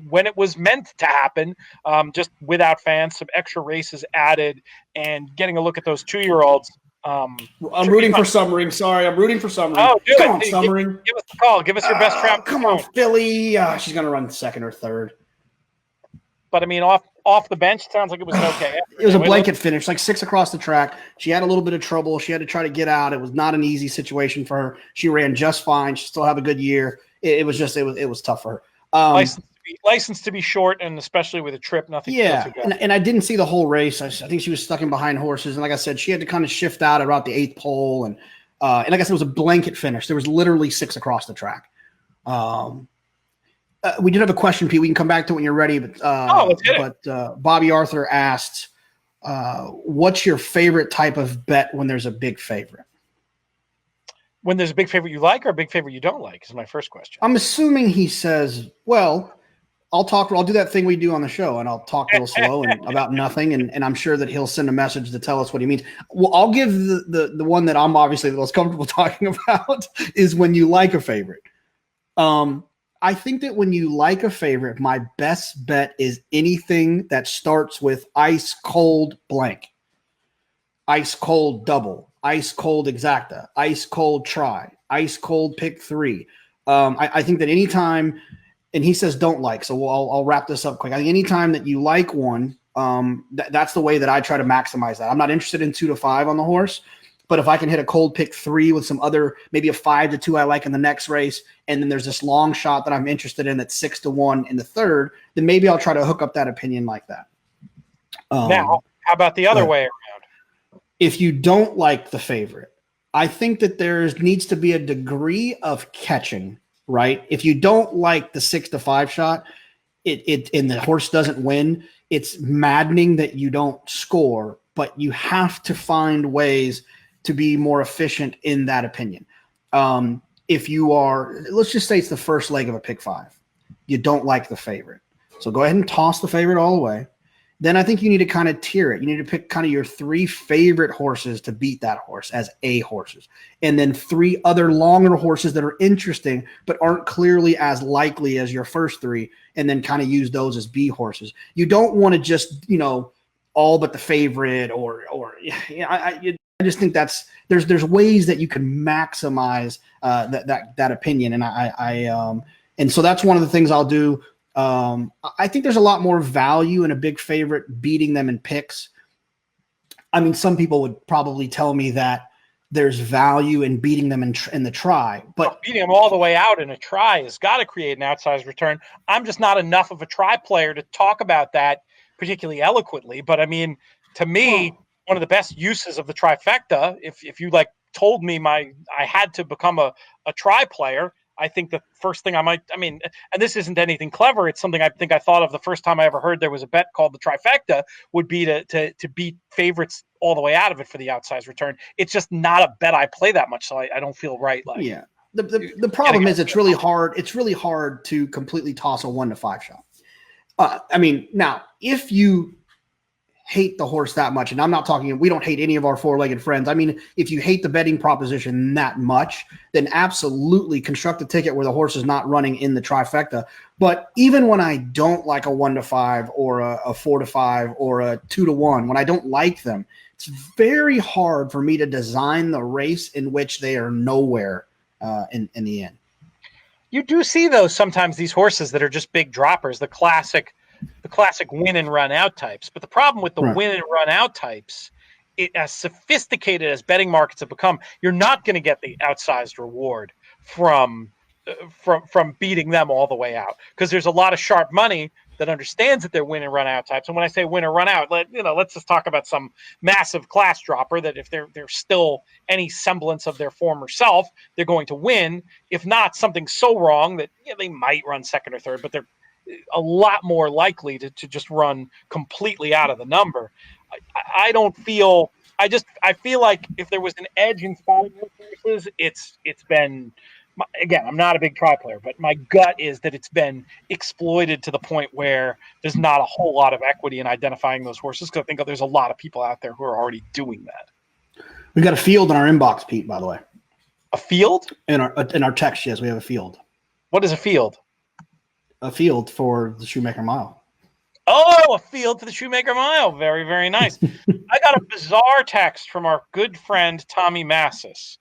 A: when it was meant to happen, just without fans, some extra races added, and getting a look at those 2-year-olds.
B: I'm rooting for Summering. Sorry, I'm rooting for Summering.
A: Oh,
B: come on, Summering.
A: Give us a call. Give us your best trap.
B: Come on, Philly. She's going to run 2nd or 3rd.
A: But I mean, off the bench, it sounds like it was okay.
B: It was a blanket finish, like 6 across the track. She had a little bit of trouble. She had to try to get out. It was not an easy situation for her. She ran just fine. She still had a good year. It was tough for her.
A: Licensed to be short, and especially with a trip, nothing.
B: Yeah, and I didn't see the whole race. I think she was stuck in behind horses, and like I said, she had to kind of shift out about the 8th pole, and like I said, it was a blanket finish. There was literally 6 across the track. We did have a question, Pete. We can come back to it when you're ready, but
A: let's hit it.
B: Bobby Arthur asked, "What's your favorite type of bet when there's a big favorite?"
A: When there's a big favorite you like or a big favorite you don't like is my first question.
B: I'm assuming he says, well, I'll do that thing we do on the show, and I'll talk real slow and about nothing, and I'm sure that he'll send a message to tell us what he means. Well, I'll give the one that I'm obviously the most comfortable talking about is when you like a favorite. I think that when you like a favorite, my best bet is anything that starts with ice cold blank, ice cold double, ice cold exacta, ice cold try, ice cold pick 3. I think that anytime, and he says don't like, so I'll wrap this up quick. I think anytime that you like one, that's the way that I try to maximize that. I'm not interested in 2 to 5 on the horse, but if I can hit a cold pick 3 with some other, maybe a 5 to 2 I like in the next race, and then there's this long shot that I'm interested in that's 6 to 1 in the 3rd, then maybe I'll try to hook up that opinion like that.
A: Now, how about the other way around?
B: If you don't like the favorite, I think that there needs to be a degree of catching, right? If you don't like the 6 to 5 shot, and the horse doesn't win, it's maddening that you don't score, but you have to find ways to be more efficient in that opinion. If you are, let's just say it's the first leg of a pick 5, you don't like the favorite. So go ahead and toss the favorite all the way. Then I think you need to kind of tier it. You need to pick kind of your 3 favorite horses to beat that horse as A horses. And then 3 other longer horses that are interesting, but aren't clearly as likely as your first 3. And then kind of use those as B horses. You don't want to just, all but the favorite or just think there's ways that you can maximize that opinion, and and so that's one of the things I'll do. I think there's a lot more value in a big favorite beating them in picks. I mean, some people would probably tell me that there's value in beating them in the try, but
A: beating them all the way out in a try has got to create an outsized return. I'm just not enough of a try player to talk about that particularly eloquently. But I mean, to me, one of the best uses of the trifecta, if you like told me I had to become a try player, I think the first thing and this isn't anything clever. It's something I think I thought of the first time I ever heard there was a bet called the trifecta, would be to beat favorites all the way out of it for the outsized return. It's just not a bet I play that much, so I don't feel right. Like,
B: yeah, the problem is it's really hard. It's really hard to completely toss a 1-5 shot. I mean, now if you hate the horse that much, and I'm not talking, we don't hate any of our four-legged friends. I mean, if you hate the betting proposition that much, then absolutely construct a ticket where the horse is not running in the trifecta. But even when I don't like a 1-5 or a 4-5 or a 2-1, when I don't like them, it's very hard for me to design the race in which they are nowhere in the end.
A: You do see those sometimes, these horses that are just big droppers, the classic win and run out types. But the problem with the win and run out types, as sophisticated as betting markets have become, you're not going to get the outsized reward from beating them all the way out, because there's a lot of sharp money that understands that they're win and run out types. And when I say win or run out, let's just talk about some massive class dropper that if they're still any semblance of their former self, they're going to win. If not, something so wrong that they might run second or third, but they're a lot more likely to just run completely out of the number. I feel like if there was an edge in spotting horses, it's been, again, I'm not a big try player, but my gut is that it's been exploited to the point where there's not a whole lot of equity in identifying those horses, because I think there's a lot of people out there who are already doing that.
B: We've got a field in our inbox, Pete, by the way.
A: A field?
B: In our text, yes, we have a field.
A: What is a field?
B: A field for the Shoemaker Mile.
A: Oh, a field for the Shoemaker Mile. Very, very nice. I got a bizarre text from our good friend Tommy Massis.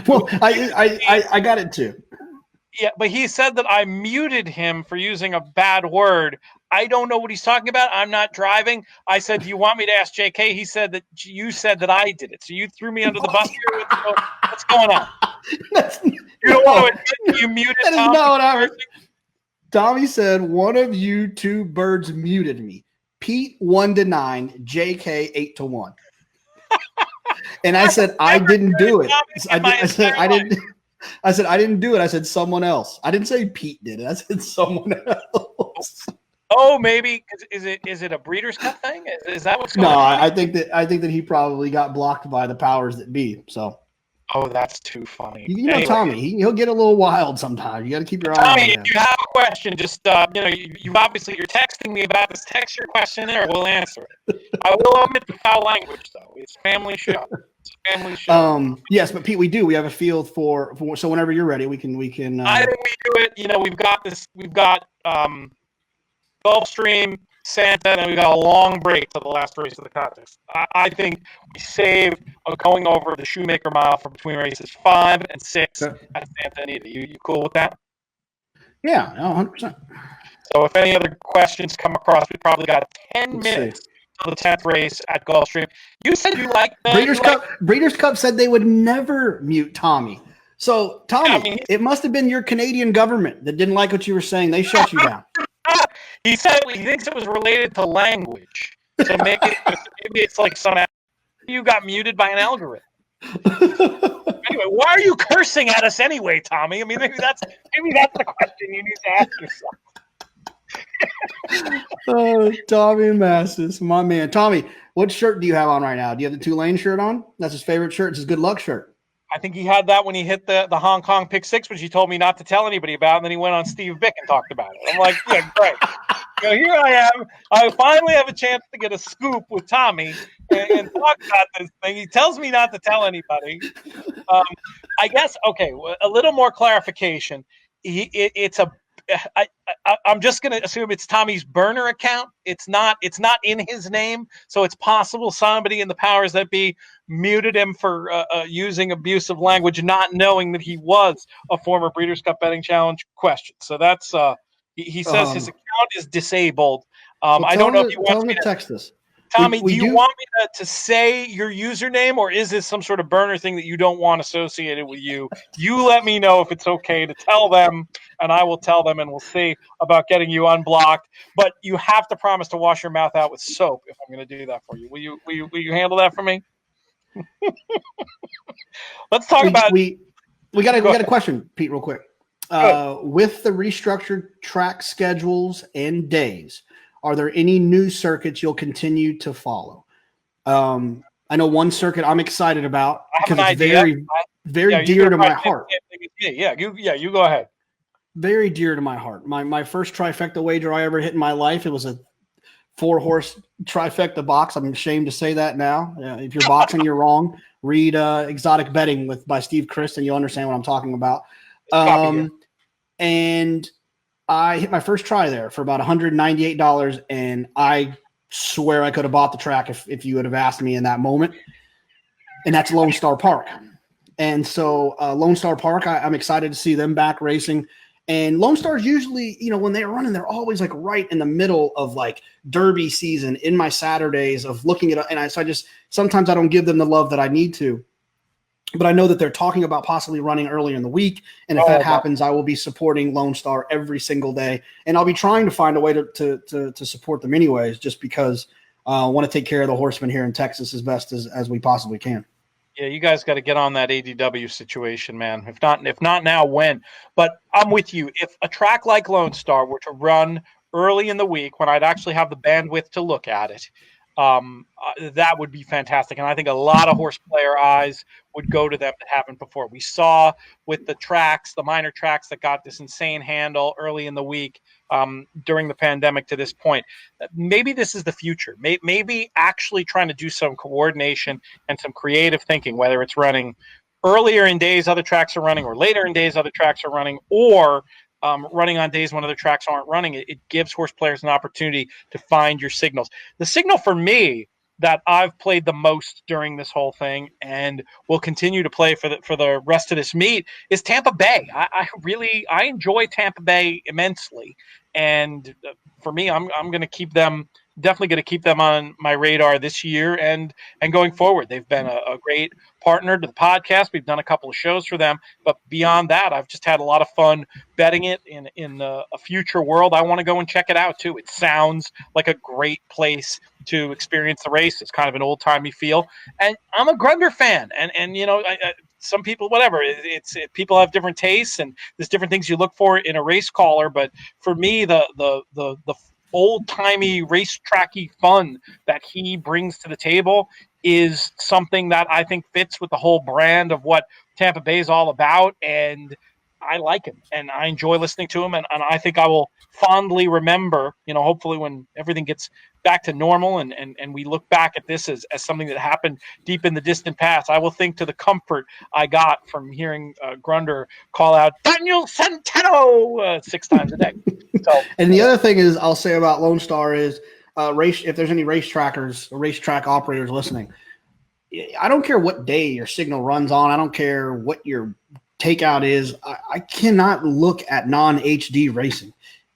B: Well, I got it too.
A: Yeah, but he said that I muted him for using a bad word. I don't know what he's talking about. I'm not driving. I said, do you want me to ask JK? He said that you said that I did it. So you threw me under the bus here. What's going on? You don't want to admit you muted
B: That is
A: Tommy?
B: not what I heard. Tommy said, one of you two birds muted me. Pete 1-9, JK 8-1. And I said, I didn't do it. I said, I didn't do it. I said, someone else. I didn't say Pete did it. I said, someone else.
A: Oh, maybe. Is it a Breeders' Cup thing? Is that what's going on?
B: No, I think that he probably got blocked by the powers that be. So.
A: Oh, that's too funny.
B: You know, anyway, Tommy, he'll get a little wild sometimes. You got to keep your eye on him.
A: Tommy, if you have a question, just you obviously you're texting me about this. Text your question there. We'll answer it. I will omit the foul language, though. It's a family show.
B: Yes, but Pete, we do. We have a field for so whenever you're ready, we can.
A: I think we do it. We've got this. We've got Gulfstream, Santa, and we've got a long break to the last race of the contest. I think we saved going over the Shoemaker Mile for between races 5 and 6 at Santa Anita. You cool with that?
B: Yeah, 100%.
A: So if any other questions come across, we probably got 10 minutes to the 10th race at Gulfstream. You said you liked
B: Breeders' Cup. Breeders' Cup said they would never mute Tommy. So, Tommy, it must have been your Canadian government that didn't like what you were saying. They shut you down.
A: He said he thinks it was related to language. So maybe it's like you got muted by an algorithm. Anyway, why are you cursing at us anyway, Tommy? I mean, maybe that's the question you need to ask yourself.
B: Tommy Massis, my man. Tommy, what shirt do you have on right now? Do you have the Tulane shirt on? That's his favorite shirt. It's his good luck shirt.
A: I think he had that when he hit the Hong Kong pick 6, which he told me not to tell anybody about, and then he went on Steve Bick and talked about it. I'm like, yeah, great. Here I am. I finally have a chance to get a scoop with Tommy and talk about this thing. He tells me not to tell anybody. I guess, okay, a little more clarification. It's a I'm just going to assume it's Tommy's burner account. It's not in his name, so it's possible somebody in the powers that be muted him for using abusive language, not knowing that he was a former Breeders' Cup Betting Challenge question. So that's he says his account is disabled.
B: Well,
A: I don't know if he
B: tell
A: wants
B: him
A: me
B: to
A: to.
B: text us.
A: Tommy, do you want me to say your username, or is this some sort of burner thing that you don't want associated with you? You let me know if it's okay to tell them, and I will tell them, and we'll see about getting you unblocked. But you have to promise to wash your mouth out with soap if I'm going to do that for you. Will you handle that for me? Let's talk about.
B: We got a question, Pete, real quick. With the restructured track schedules and days, are there any new circuits you'll continue to follow? I know one circuit I'm excited about because it's very dear to my heart.
A: Yeah, you go ahead.
B: Very dear to my heart. My first trifecta wager I ever hit in my life, it was a 4-horse trifecta box. I'm ashamed to say that now. If you're boxing, you're wrong. Read Exotic Betting by Steve Christ, and you'll understand what I'm talking about. And I hit my first try there for about $198, and I swear I could have bought the track if you would have asked me in that moment. And that's Lone Star Park. And so Lone Star Park, I'm excited to see them back racing. And Lone Stars usually, when they're running, they're always like right in the middle of like Derby season in my Saturdays of looking at it. So I just sometimes I don't give them the love that I need to. But I know that they're talking about possibly running earlier in the week. And if that happens, I will be supporting Lone Star every single day. And I'll be trying to find a way to support them anyways, just because I want to take care of the horsemen here in Texas as best as we possibly can.
A: Yeah, you guys got to get on that ADW situation, man. If not now, when? But I'm with you. If a track like Lone Star were to run early in the week when I'd actually have the bandwidth to look at it, that would be fantastic. And I think a lot of horse player eyes would go to them that haven't before. We saw with the minor tracks that got this insane handle early in the week during the pandemic to this point. Maybe this is the future. Maybe actually trying to do some coordination and some creative thinking, whether it's running earlier in days other tracks are running or later in days other tracks are running, or running on days when other tracks aren't running. It gives horse players an opportunity to find your signals. The signal for me that I've played the most during this whole thing and will continue to play for the rest of this meet is Tampa Bay. I enjoy Tampa Bay immensely, and for me, I'm going to keep them. Definitely going to keep them on my radar this year and going forward. They've been a great partner to the podcast. We've done a couple of shows for them, but beyond that, I've just had a lot of fun betting it in a future world. I want to go and check it out too. It sounds like a great place to experience the race. It's kind of an old timey feel, and I'm a Grunder fan. And some people, whatever. People have different tastes, and there's different things you look for in a race caller. But for me, the old-timey racetracky fun that he brings to the table is something that I think fits with the whole brand of what Tampa Bay is all about, and I like him, and I enjoy listening to him, and I think I will fondly remember, hopefully when everything gets back to normal and we look back at this as something that happened deep in the distant past, I will think to the comfort I got from hearing Grunder call out Daniel Centeno 6 times a day. So,
B: and the other thing is I'll say about Lone Star is if there's any racetrack operators listening, I don't care what day your signal runs on. I don't care what your takeout is. I cannot look at non-HD racing.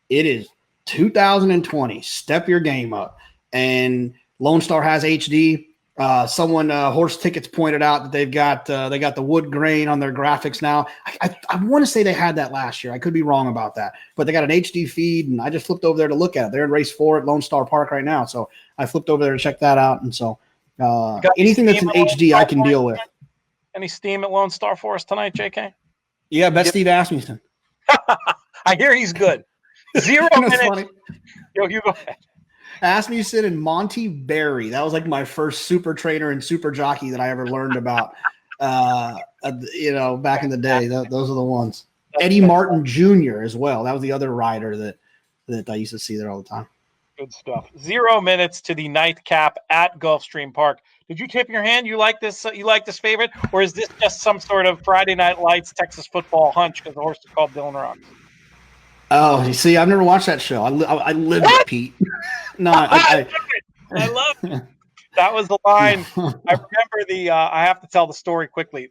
B: It is 2020. Step your game up. And Lone Star has HD. Someone Horse Tickets pointed out that they got the wood grain on their graphics now. I want to say they had that last year. I could be wrong about that, but they got an HD feed, and I just flipped over there to look at it. They're in race 4 at Lone Star Park right now, so I flipped over there to check that out. And so anything that's in HD, I can deal with.
A: Any steam at Lone Star for us tonight, JK?
B: Yeah, bet Steve Asmussen.
A: I hear he's good. 0 minutes.
B: Funny.
A: Yo, you go ahead.
B: Asmussen and Monty Berry. That was like my first super trainer and super jockey that I ever learned about. Back in the day, those are the ones. Eddie Martin Jr. as well. That was the other rider that I used to see there all the time.
A: Good stuff. 0 minutes to the nightcap at Gulfstream Park. Did you tip your hand? You like this? You like this favorite, or is this just some sort of Friday Night Lights Texas football hunch because the horse is called Dylan Rocks?
B: Oh, you see, I've never watched that show. I lived
A: What?
B: it, Pete. No,
A: I love it. I love it. That was the line. I
B: no.
A: remember I have to tell the story quickly.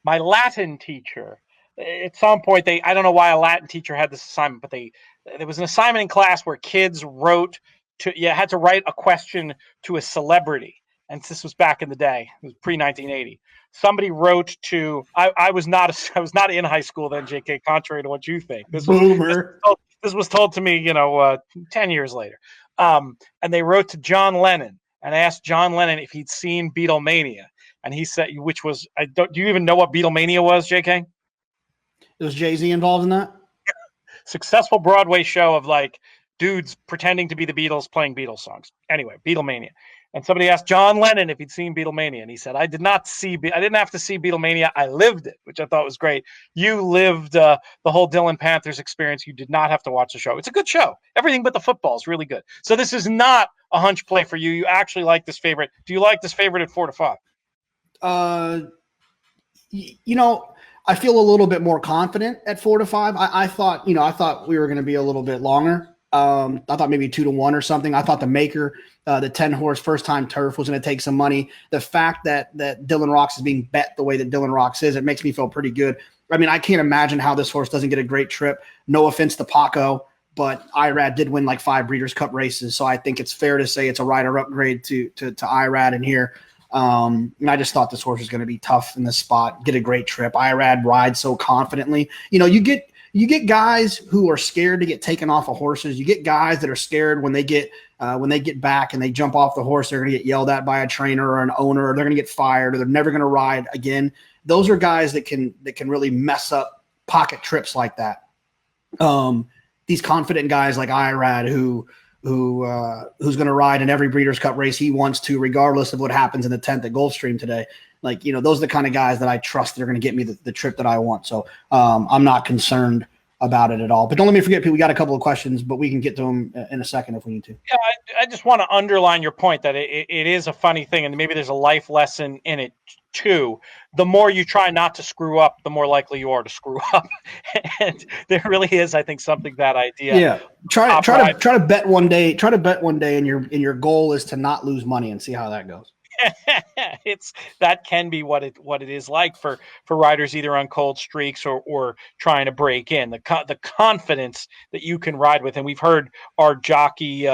A: My Latin teacher, at some point, I don't know why a Latin teacher had this assignment, but there was an assignment in class where kids had to write a question to a celebrity. And this was back in the day, it was pre-1980. Somebody wrote to, I was not, I was not in high school then, JK, contrary to what you think.
B: Boomer.
A: This was told to me, 10 years later. And they wrote to John Lennon and asked John Lennon if he'd seen Beatlemania. And he said, which was, do you even know what Beatlemania was, JK?
B: Was Jay-Z involved in that?
A: Successful Broadway show of like dudes pretending to be the Beatles playing Beatles songs. Anyway, Beatlemania. And somebody asked John Lennon if he'd seen Beatlemania. And he said, I didn't have to see Beatlemania. I lived it, which I thought was great. You lived the whole Dylan Panthers experience. You did not have to watch the show. It's a good show. Everything but the football is really good. So this is not a hunch play for you. You actually like this favorite. Do you like this favorite at 4-5?
B: I feel a little bit more confident at 4-5. I thought we were going to be a little bit longer. I thought maybe 2-1 or something. I thought the maker, the 10-horse first-time turf was going to take some money. The fact that Dylan Rocks is being bet the way that Dylan Rocks is, it makes me feel pretty good. I mean, I can't imagine how this horse doesn't get a great trip. No offense to Paco, but Irad did win like 5 Breeders' Cup races, so I think it's fair to say it's a rider upgrade to Irad in here. And I just thought this horse was going to be tough in this spot, get a great trip. Irad rides so confidently. You get guys who are scared to get taken off of horses. You get guys that are scared when they get back and they jump off the horse, they're going to get yelled at by a trainer or an owner, or they're going to get fired, or they're never going to ride again. Those are guys that can really mess up pocket trips like that. These confident guys like Irad who's going to ride in every Breeders' Cup race he wants to, regardless of what happens in the 10th at Gulfstream today. Those are the kind of guys that I trust that are going to get me the trip that I want. So I'm not concerned about it at all. But don't let me forget, we got a couple of questions, but we can get to them in a second if we need to.
A: Yeah, I just want to underline your point that it is a funny thing, and maybe there's a life lesson in it too. The more you try not to screw up, the more likely you are to screw up. And there really is, I think, something that idea.
B: Yeah, try to bet one day. Try to bet one day, and your goal is to not lose money, and see how that goes.
A: That can be what it is like for riders either on cold streaks or trying to break in. The confidence that you can ride with, and we've heard our jockey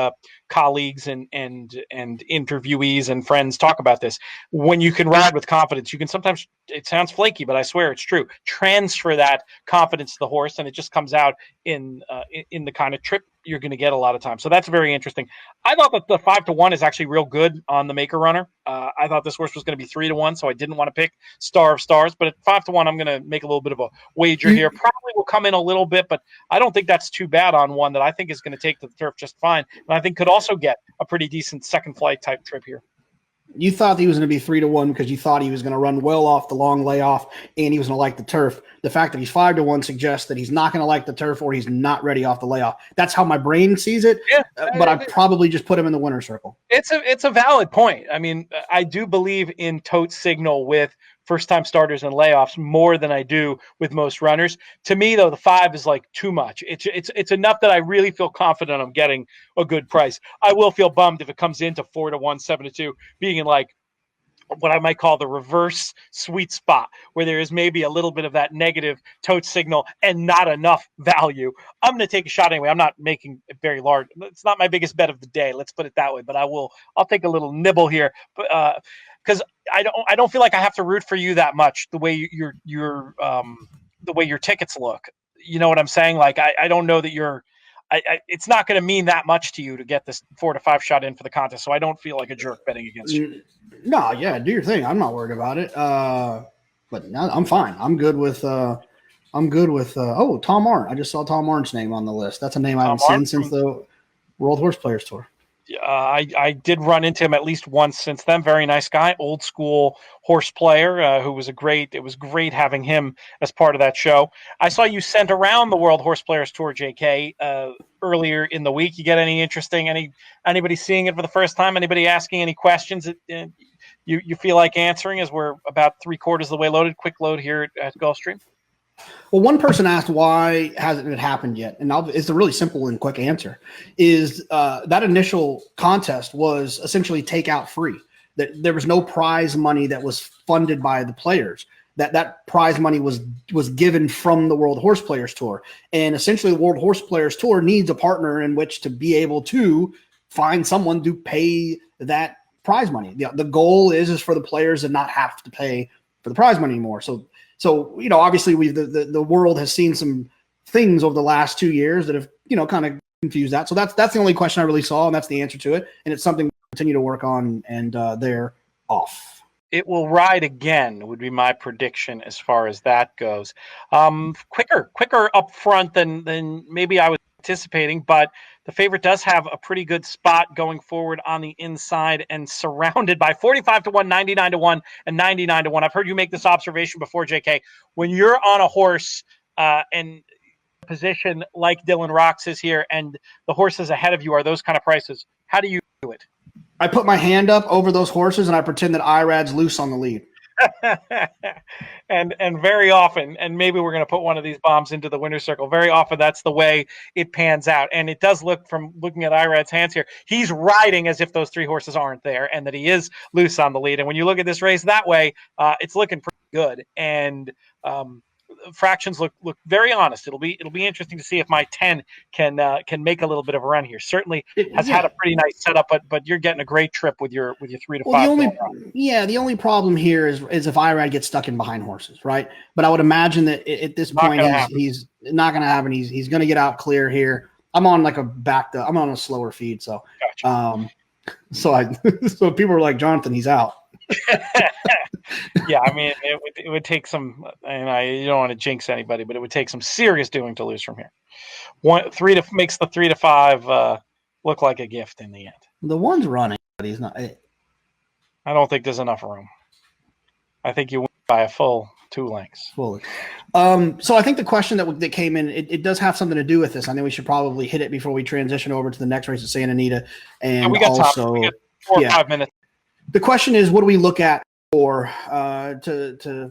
A: colleagues and interviewees and friends talk about this. When you can ride with confidence, you can sometimes, it sounds flaky, but I swear it's true, transfer that confidence to the horse, and it just comes out in the kind of trip you're going to get a lot of times. So that's very interesting. I thought that the 5-1 is actually real good on the maker runner. I thought this horse was going to be 3-1, so I didn't want to pick Star of Stars, but at 5-1, I'm going to make a little bit of a wager here. Probably will come in a little bit, but I don't think that's too bad on one that I think is going to take to the turf just fine. And I think could also get a pretty decent second flight type trip here.
B: You thought he was going to be 3-1 because you thought he was going to run well off the long layoff and he was going to like the turf. The fact that he's 5-1 suggests that he's not going to like the turf or he's not ready off the layoff. That's how my brain sees it. Yeah, but I probably just put him in the winner's circle.
A: It's a valid point. I mean, I do believe in tote signal with first-time starters and layoffs more than I do with most runners. To me, though, the 5 is like too much. It's enough that I really feel confident I'm getting a good price. I will feel bummed if it comes into 4-1, 7-2, being in like what I might call the reverse sweet spot, where there is maybe a little bit of that negative tote signal and not enough value. I'm going to take a shot anyway. I'm not making it very large. It's not my biggest bet of the day. Let's put it that way. But I'll take a little nibble here. Because I don't feel like I have to root for you that much. The way the way your tickets look, you know what I'm saying? Like I don't know that it's not going to mean that much to you to get this 4-5 shot in for the contest. So I don't feel like a jerk betting against you.
B: No, yeah, do your thing. I'm not worried about it. But I'm fine. I'm good with. Tom Arndt. I just saw Tom Arndt's name on the list. That's a name I haven't seen since the World Horseplayers Tour.
A: I did run into him at least once since then. Very nice guy, old school horse player who was it was great having him as part of that show. I saw you sent around the World Horseplayers Tour, JK, earlier in the week. You get any interesting, anybody seeing it for the first time? Anybody asking any questions that you feel like answering as we're about 3/4 of the way loaded? Quick load here at Gulfstream.
B: Well, one person asked why hasn't it happened yet, and it's a really simple and quick answer. Is that initial contest was essentially takeout free. That there was no prize money that was funded by the players. That prize money was given from the World Horse Players Tour, and essentially the World Horse Players Tour needs a partner in which to be able to find someone to pay that prize money. The goal is for the players to not have to pay for the prize money anymore. So, obviously the world has seen some things over the last 2 years that have, kind of confused that. So that's the only question I really saw, and that's the answer to it. And it's something we continue to work on, and they're off.
A: It will ride again, would be my prediction as far as that goes. Quicker up front than maybe I was anticipating, but the favorite does have a pretty good spot going forward on the inside and surrounded by 45-1, 99-1, and 99-1. I've heard you make this observation before, JK. When you're on a horse and position like Dylan Rocks is here and the horses ahead of you are those kind of prices, how do you do it?
B: I put my hand up over those horses and I pretend that IRAD's loose on the lead.
A: and very often, and maybe we're going to put one of these bombs into the winner's circle. Very often that's the way it pans out. And it does look, from looking at IRAD's hands here, he's riding as if those three horses aren't there and that he is loose on the lead. And when you look at this race that way, it's looking pretty good. And fractions look very honest. It'll be interesting to see if my 10 can make a little bit of a run here. Certainly has had a pretty nice setup, but you're getting a great trip with your 3 to 5.
B: The only problem here is if IRAD gets stuck in behind horses, right? But I would imagine that at this point he's not going to happen. He's going to get out clear here. I'm on I'm on a slower feed, so gotcha. So people are like, Jonathan, he's out.
A: Yeah, I mean, it would take some, and you don't want to jinx anybody, but it would take some serious doing to lose from here. Makes the 3 to 5 look like a gift in the end.
B: The one's running, but he's not.
A: I don't think there's enough room. I think you win by a full 2 lengths.
B: Fully. So I think the question that came in, it does have something to do with this. I think we should probably hit it before we transition over to the next race at Santa Anita. And
A: we got
B: also,
A: we got 4 or 5 minutes.
B: The question is, what do we look at for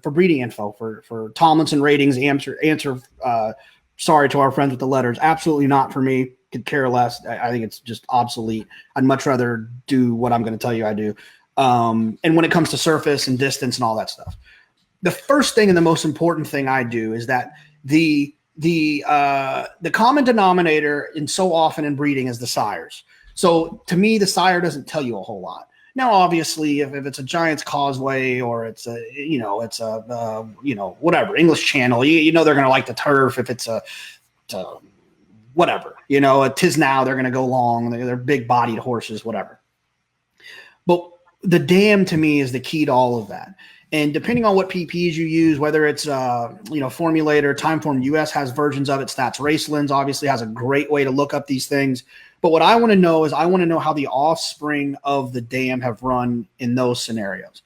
B: breeding info for Tomlinson ratings? Answer. Sorry to our friends with the letters. Absolutely not for me. Could care less. I think it's just obsolete. I'd much rather do what I'm going to tell you I do. And when it comes to surface and distance and all that stuff, the first thing and the most important thing I do is that the common denominator in so often in breeding is the sires. So to me, the sire doesn't tell you a whole lot. Now, obviously, if it's a Giant's Causeway or it's whatever English Channel, they're going to like the turf. If it's a whatever, a Tisnow, they're going to go long. They're big-bodied horses, whatever. But the dam to me is the key to all of that. And depending on what PPs you use, whether it's Formulator, Timeform US has versions of it. Stats Racelands obviously has a great way to look up these things. But what I want to know is how the offspring of the dam have run in those scenarios.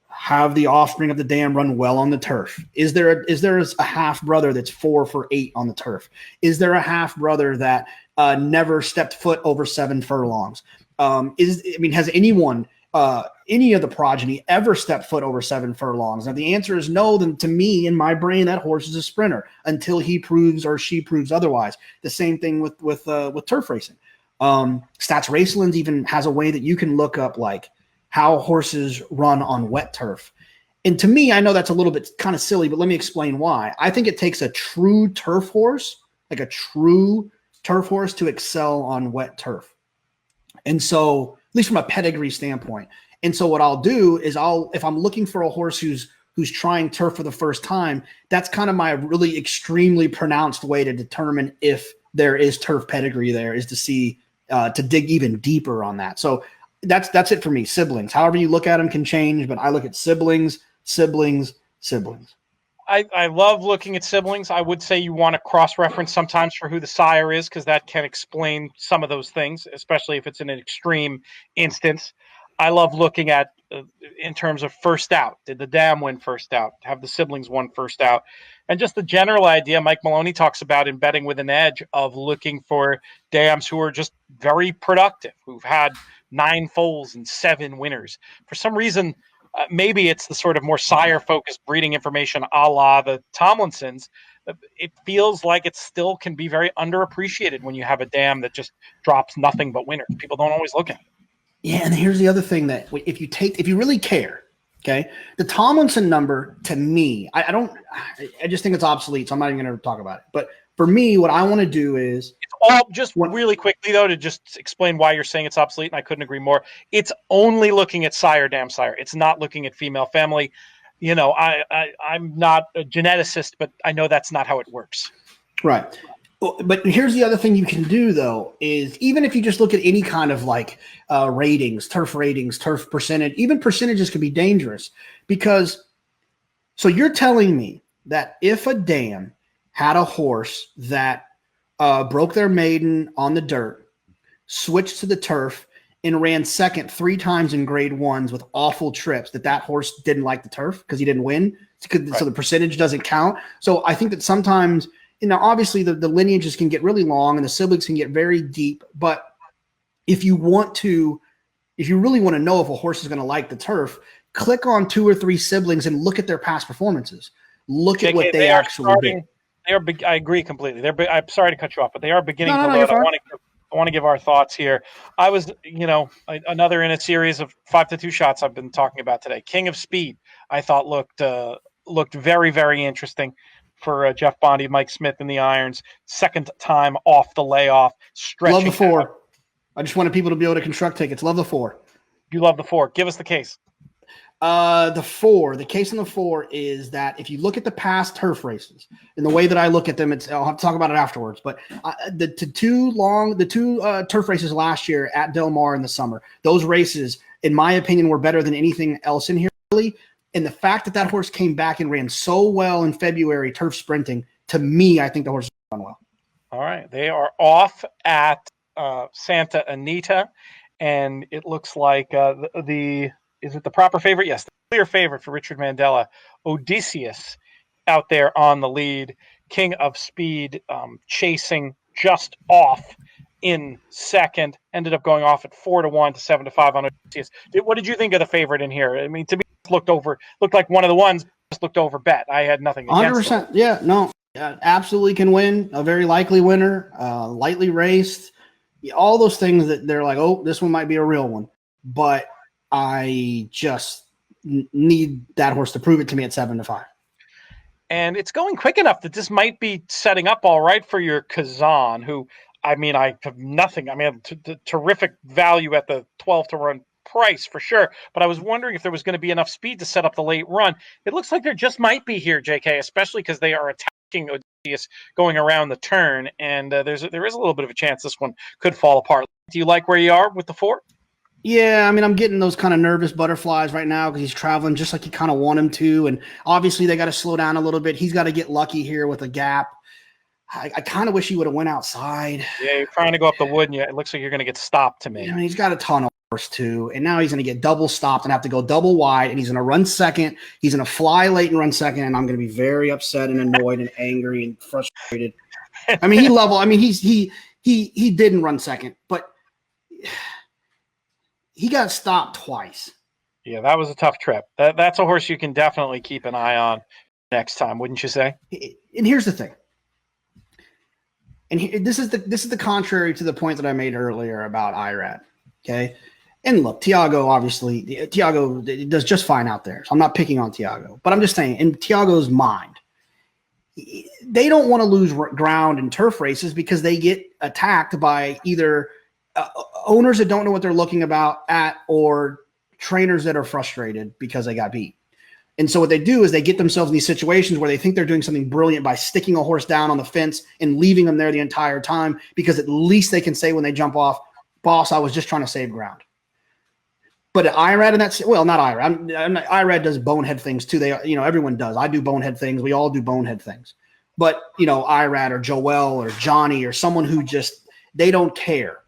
B: Have the offspring of the dam run well on the turf? Is there a half brother that's 4 for 8 on the turf? Is there a half brother that never stepped foot over 7 furlongs? Has anyone, any of the progeny ever stepped foot over 7 furlongs? Now, the answer is no. Then to me, in my brain, that horse is a sprinter until he proves or she proves otherwise. The same thing with turf racing. Stats Racelands even has a way that you can look up like how horses run on wet turf. And to me, I know that's a little bit kind of silly, but let me explain why. I think it takes a true turf horse, to excel on wet turf. And so, at least from a pedigree standpoint. And so what I'll do is if I'm looking for a horse who's trying turf for the first time, that's kind of my really extremely pronounced way to determine if there is turf pedigree there, is to see, to dig even deeper on that. So that's it for me. Siblings, however you look at them can change, but I look at siblings.
A: I love looking at siblings. I would say you want to cross-reference sometimes for who the sire is, because that can explain some of those things, especially if it's in an extreme instance. I love looking at in terms of first out. Did the dam win first out? Have the siblings won first out? And just the general idea, Mike Maloney talks about in Betting with an Edge, of looking for dams who are just very productive, who've had 9 foals and 7 winners. For some reason, maybe it's the sort of more sire-focused breeding information a la the Tomlinsons. It feels like it still can be very underappreciated when you have a dam that just drops nothing but winners. People don't always look at it.
B: Yeah, and here's the other thing that if you really care, okay, the Tomlinson number to me, I just think it's obsolete, so I'm not even going to talk about it. But for me, what I want to do is
A: really quickly though, to just explain why you're saying it's obsolete, and I couldn't agree more. It's only looking at sire, dam, sire. It's not looking at female family. I'm not a geneticist, but I know that's not how it works.
B: Right. But here's the other thing you can do, though, is even if you just look at any kind of ratings, turf percentage, even percentages can be dangerous because so you're telling me that if a dam had a horse that broke their maiden on the dirt, switched to the turf, and ran second 3 times in grade 1s with awful trips, that horse didn't like the turf because he didn't win. Right. So the percentage doesn't count. So I think that sometimes – obviously the lineages can get really long and the siblings can get very deep. But if you really want to know if a horse is going to like the turf, click on 2 or 3 siblings and look at their past performances. Look at what they actually did.
A: I agree completely. I'm sorry to cut you off, but they are beginning to load. I want to give our thoughts here. I was, another in a series of 5-2 shots I've been talking about today. King of Speed, I thought looked very, very interesting for Jeff Bondy, Mike Smith in the irons. Second time off the layoff, stretching.
B: Love the 4. I just wanted people to be able to construct tickets. Love the 4.
A: You love the 4. Give us the case.
B: The case on the 4 is that if you look at the past turf races and the way that I look at them, I'll have to talk about it afterwards. But the two turf races last year at Del Mar in the summer, those races, in my opinion, were better than anything else in here. Really. And the fact that horse came back and ran so well in February turf sprinting, to me, I think the horse run well.
A: All right, they are off at Santa Anita, and it looks like is it the proper favorite? Yes, the clear favorite for Richard Mandela, Odysseus, out there on the lead. King of Speed chasing just off in second. Ended up going off at 4-1 to 7-5 on Odysseus. What did you think of the favorite in here? I mean, to me, looked like one of the ones just looked over bet. I had nothing against
B: 100%. Yeah, no, absolutely can win. A very likely winner, lightly raced. All those things that they're like, oh, this one might be a real one. But I just need that horse to prove it to me at 7-5.
A: And it's going quick enough that this might be setting up all right for your Kazan, who, I mean, I have nothing. I mean, terrific value at the 12-to-1 price for sure. But I was wondering if there was going to be enough speed to set up the late run. It looks like there just might be here, JK, especially because they are attacking Odysseus going around the turn. And there is a little bit of a chance this one could fall apart. Do you like where you are with the 4?
B: Yeah, I mean, I'm getting those kind of nervous butterflies right now because he's traveling just like you kind of want him to. And obviously they got to slow down a little bit. He's got to get lucky here with a gap. I kind of wish he would have went outside.
A: Yeah, you're trying to go up the wood, and it looks like you're going to get stopped to me.
B: I mean, he's got a ton of horse too, and now he's going to get double stopped and have to go double wide, and he's going to run second. He's going to fly late and run second, and I'm going to be very upset and annoyed and angry and frustrated. I mean, he didn't run second, but he got stopped twice.
A: Yeah, that was a tough trip. That's a horse you can definitely keep an eye on next time, wouldn't you say?
B: And here's the thing. And this is the contrary to the point that I made earlier about IRAD. Okay. And look, Tiago does just fine out there. So I'm not picking on Tiago, but I'm just saying in Tiago's mind, they don't want to lose ground in turf races because they get attacked by either owners that don't know what they're looking at or trainers that are frustrated because they got beat. And so what they do is they get themselves in these situations where they think they're doing something brilliant by sticking a horse down on the fence and leaving them there the entire time because at least they can say when they jump off, boss, I was just trying to save ground. But IRAD and that's well, not IRAD. IRAD does bonehead things too. Everyone does. I do bonehead things. We all do bonehead things. But IRAD or Joel or Johnny or someone who just they don't care.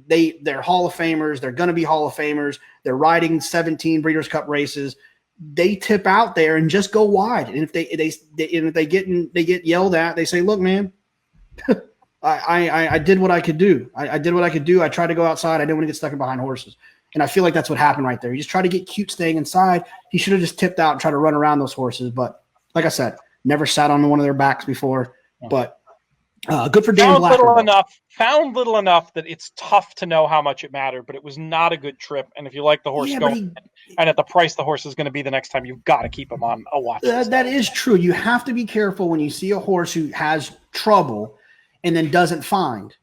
B: They're Hall of Famers. They're going to be Hall of Famers. They're riding 17 Breeders' Cup races. They tip out there and just go wide. And if they get yelled at, they say, "Look, man, I did what I could do. I did what I could do. I tried to go outside. I didn't want to get stuck in behind horses." And I feel like that's what happened right there. He just tried to get cute staying inside. He should have just tipped out and tried to run around those horses. But like I said, never sat on one of their backs before. But good for Dan Blacker.
A: Found little enough that it's tough to know how much it mattered, but it was not a good trip. And if you like the horse and at the price the horse is going to be the next time, you've got to keep him on a watch list.
B: That is true. You have to be careful when you see a horse who has trouble and then doesn't find.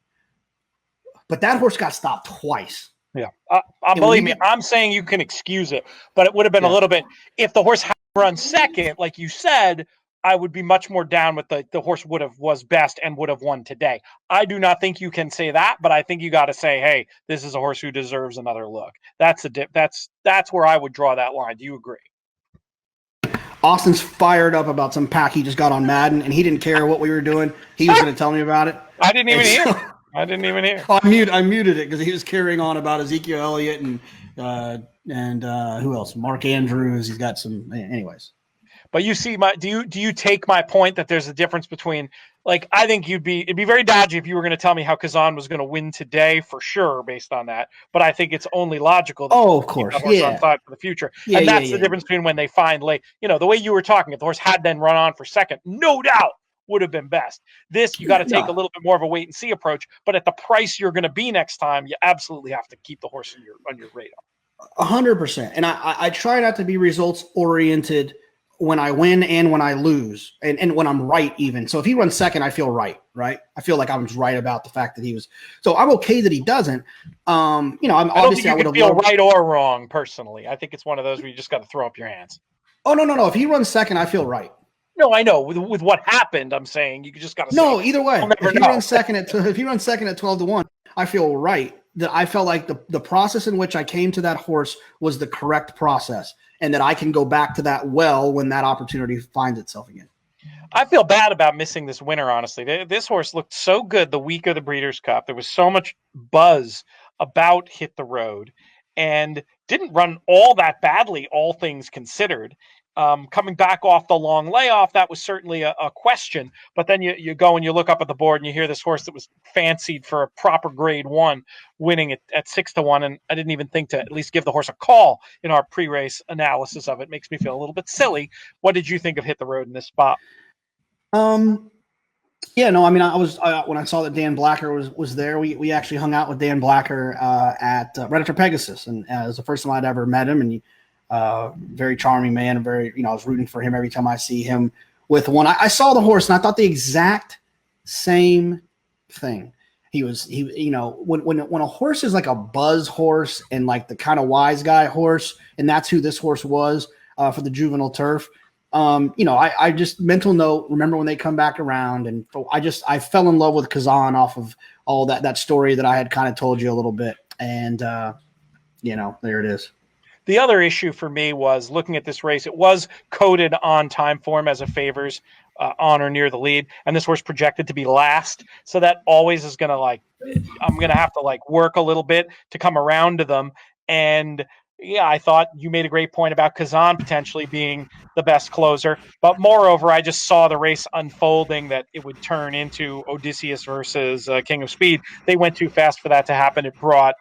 B: But that horse got stopped twice.
A: Yeah. Believe me, I'm saying you can excuse it, but it would have been a little bit, if the horse had run second, like you said, I would be much more down with the horse was best and would have won today. I do not think you can say that, but I think you got to say, hey, this is a horse who deserves another look. That's where I would draw that line. Do you agree?
B: Austin's fired up about some pack he just got on Madden, and he didn't care what we were doing. He was going to tell me about it.
A: I didn't even hear. I didn't even hear.
B: Oh, I muted it because he was carrying on about Ezekiel Elliott and who else? Mark Andrews. He's got some. Anyways.
A: But you see, do you take my point that there's a difference between, like, I think it'd be very dodgy if you were going to tell me how Kazan was going to win today for sure based on that. But I think it's only logical.
B: Of course,
A: on side for the future, and that's the difference between when they find late. The way you were talking, if the horse had then run on for second, no doubt would have been best. This you got to take a little bit more of a wait and see approach. But at the price you're going to be next time, you absolutely have to keep the horse on your radar.
B: 100%. And I try not to be results oriented when I win and when I lose and when I'm right even. So if he runs second, I feel right? I feel like I was right about the fact that he was. So I'm okay that he doesn't. I'm obviously I would
A: feel right or wrong personally. I think it's one of those where you just got to throw up your hands.
B: Oh, no. If he runs second, I feel right.
A: No, I know. With what happened, I'm saying you just got to.
B: No, either way. If he runs second at 12-1, I feel right. That I felt like the process in which I came to that horse was the correct process, and that I can go back to that well when that opportunity finds itself again.
A: I feel bad about missing this winner, honestly. This horse looked so good the week of the Breeders' Cup. There was so much buzz about Hit the Road and didn't run all that badly, all things considered. Coming back off the long layoff, that was certainly a question. But then you go and you look up at the board and you hear this horse that was fancied for a proper grade 1 winning at 6-1. And I didn't even think to at least give the horse a call in our pre-race analysis of it. Makes me feel a little bit silly. What did you think of Hit the Road in this spot?
B: Yeah, no, I mean, when I saw that Dan Blacker was there, we actually hung out with Dan Blacker at right after Pegasus. And it was the first time I'd ever met him. And very charming man, and very, I was rooting for him every time I see him with one. I saw the horse and I thought the exact same thing. When a horse is like a buzz horse and like the kind of wise guy horse, and that's who this horse was for the juvenile turf. I just mental note, remember when they come back around, and I fell in love with Kazan off of all that story that I had kind of told you a little bit. And, there it is.
A: The other issue for me was looking at this race. It was coded on time form as a favors on or near the lead, and this horse projected to be last. So that always is going to I'm going to have to work a little bit to come around to them. And yeah, I thought you made a great point about Kazan potentially being the best closer. But moreover, I just saw the race unfolding that it would turn into Odysseus versus King of Speed. They went too fast for that to happen. It brought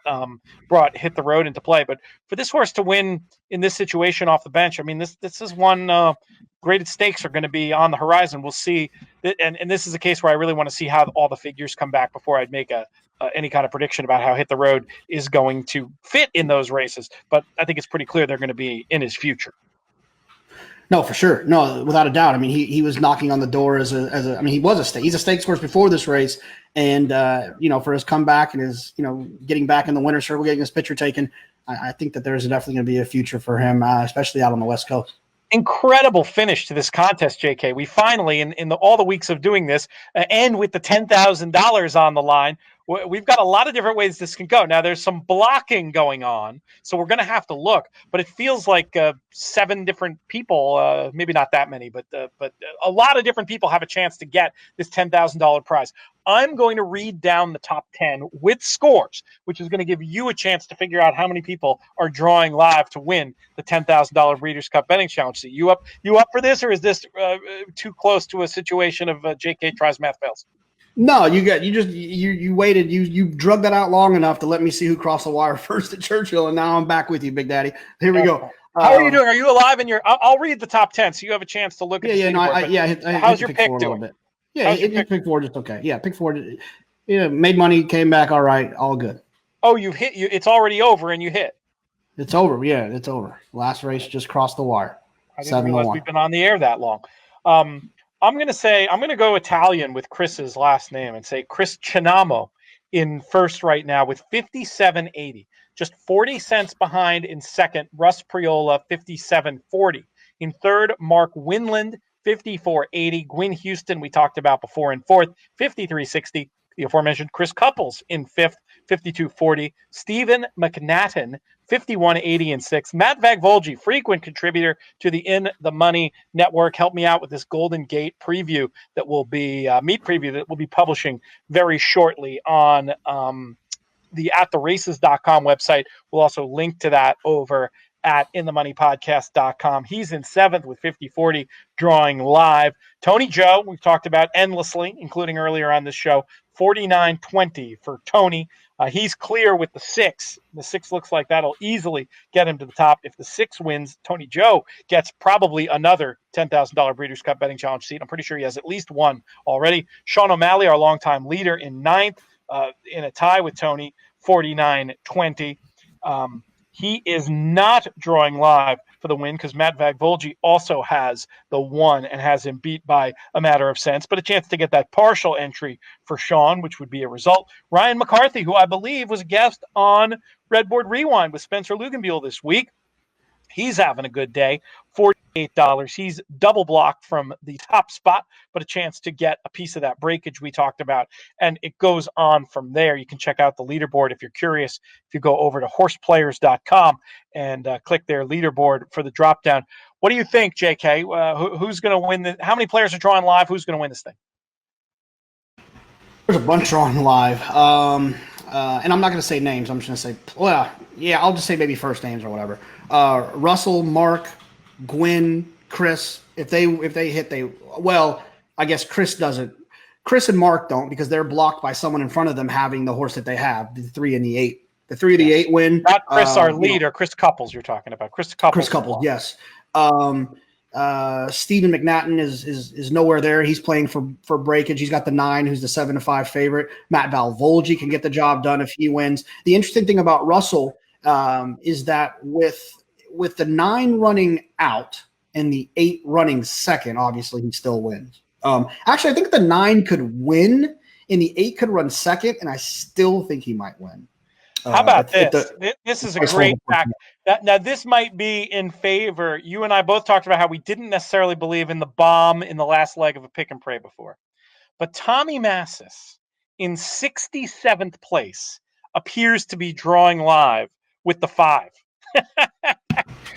A: Hit the Road into play. But for this horse to win in this situation off the bench, I mean, this is one graded stakes are going to be on the horizon. We'll see. And this is a case where I really want to see how all the figures come back before I'd make any kind of prediction about how Hit the Road is going to fit in those races. But I think it's pretty clear they're going to be in his future.
B: No, for sure. No, without a doubt. I mean, he was knocking on the door he's a stakes horse before this race. And, for his comeback and his, getting back in the winner's circle, getting his picture taken, I think that there's definitely going to be a future for him, especially out on the West Coast.
A: Incredible finish to this contest, JK. We finally, in all the weeks of doing this, and with the $10,000 on the line, we've got a lot of different ways this can go. Now, there's some blocking going on, so we're going to have to look. But it feels like 7 different people, maybe not that many, but a lot of different people have a chance to get this $10,000 prize. I'm going to read down the top 10 with scores, which is going to give you a chance to figure out how many people are drawing live to win the $10,000 Breeders' Cup Betting Challenge. So you up for this, or is this too close to a situation of JK tries math fails?
B: No, you waited. You drug that out long enough to let me see who crossed the wire first at Churchill, and now I'm back with you, Big Daddy. Here we go.
A: How are you doing? Are you alive? I'll read the top 10, so you have a chance to look at the leaderboard.
B: I hit your pick doing? A little bit. Yeah, hit pick four just okay. Yeah, pick four. Yeah, made money, came back. All right, all good.
A: Oh, you hit. It's already over, and you hit.
B: It's over. Yeah, it's over. Last race just crossed the wire.
A: I didn't realize we've been on the air that long. I'm going to go Italian with Chris's last name and say Chris Chinamo in first right now with 57.80. Just 40 cents behind in second, Russ Priola, 57.40. In third, Mark Winland, 54.80. Gwyn Houston, we talked about before, in fourth, 53.60. The aforementioned Chris Couples in fifth, 52.40. Stephen McNathan, 51.80 in sixth. Matt Vagvolgi, frequent contributor to the In the Money Network, helped me out with this Golden Gate preview that will be meet preview that we'll be publishing very shortly on the attheraces.com website. We'll also link to that over at inthemoneypodcast.com. He's in seventh with 50-40, drawing live. Tony Joe, we've talked about endlessly, including earlier on this show, 49.20 for Tony. He's clear with the six. The six looks like that'll easily get him to the top. If the six wins, Tony Joe gets probably another $10,000 Breeders' Cup Betting Challenge seat. I'm pretty sure he has at least one already. Sean O'Malley, our longtime leader, in ninth, in a tie with Tony, 49.20. He is not drawing live for the win because Matt Vagvolgi also has the one and has him beat by a matter of cents, but a chance to get that partial entry for Sean, which would be a result. Ryan McCarthy, who I believe was a guest on Redboard Rewind with Spencer Luganbuehl this week, he's having a good day. $48. He's double blocked from the top spot, but a chance to get a piece of that breakage we talked about. And it goes on from there. You can check out the leaderboard if you're curious. If you go over to horseplayers.com and click their leaderboard for the drop down. What do you think, JK? Who's going to win? How many players are drawing live? Who's going to win this thing?
B: There's a bunch drawing live. And I'm not going to say names. I'm just going to say, well, yeah, I'll just say maybe first names or whatever. Russell, Mark, Gwyn, Chris. If they hit, I guess Chris doesn't. Chris and Mark don't because they're blocked by someone in front of them having the horse that they have, the 3 and the 8. The 3 and the 8 win.
A: Not Chris, our leader. Chris Couples, you're talking about. Chris Couples,
B: yes. Stephen McNathan is nowhere there. He's playing for breakage. He's got the 9, who's the 7-5 favorite. Matt Vagvolgi can get the job done if he wins. The interesting thing about Russell is that with the 9 running out and the 8 running second, obviously he still wins. Actually, I think the 9 could win and the 8 could run second, and I still think he might win.
A: How about this? This is a great fact. Now, this might be in favor. You and I both talked about how we didn't necessarily believe in the bomb in the last leg of a pick and pray before. But Tommy Massis, in 67th place, appears to be drawing live with the 5.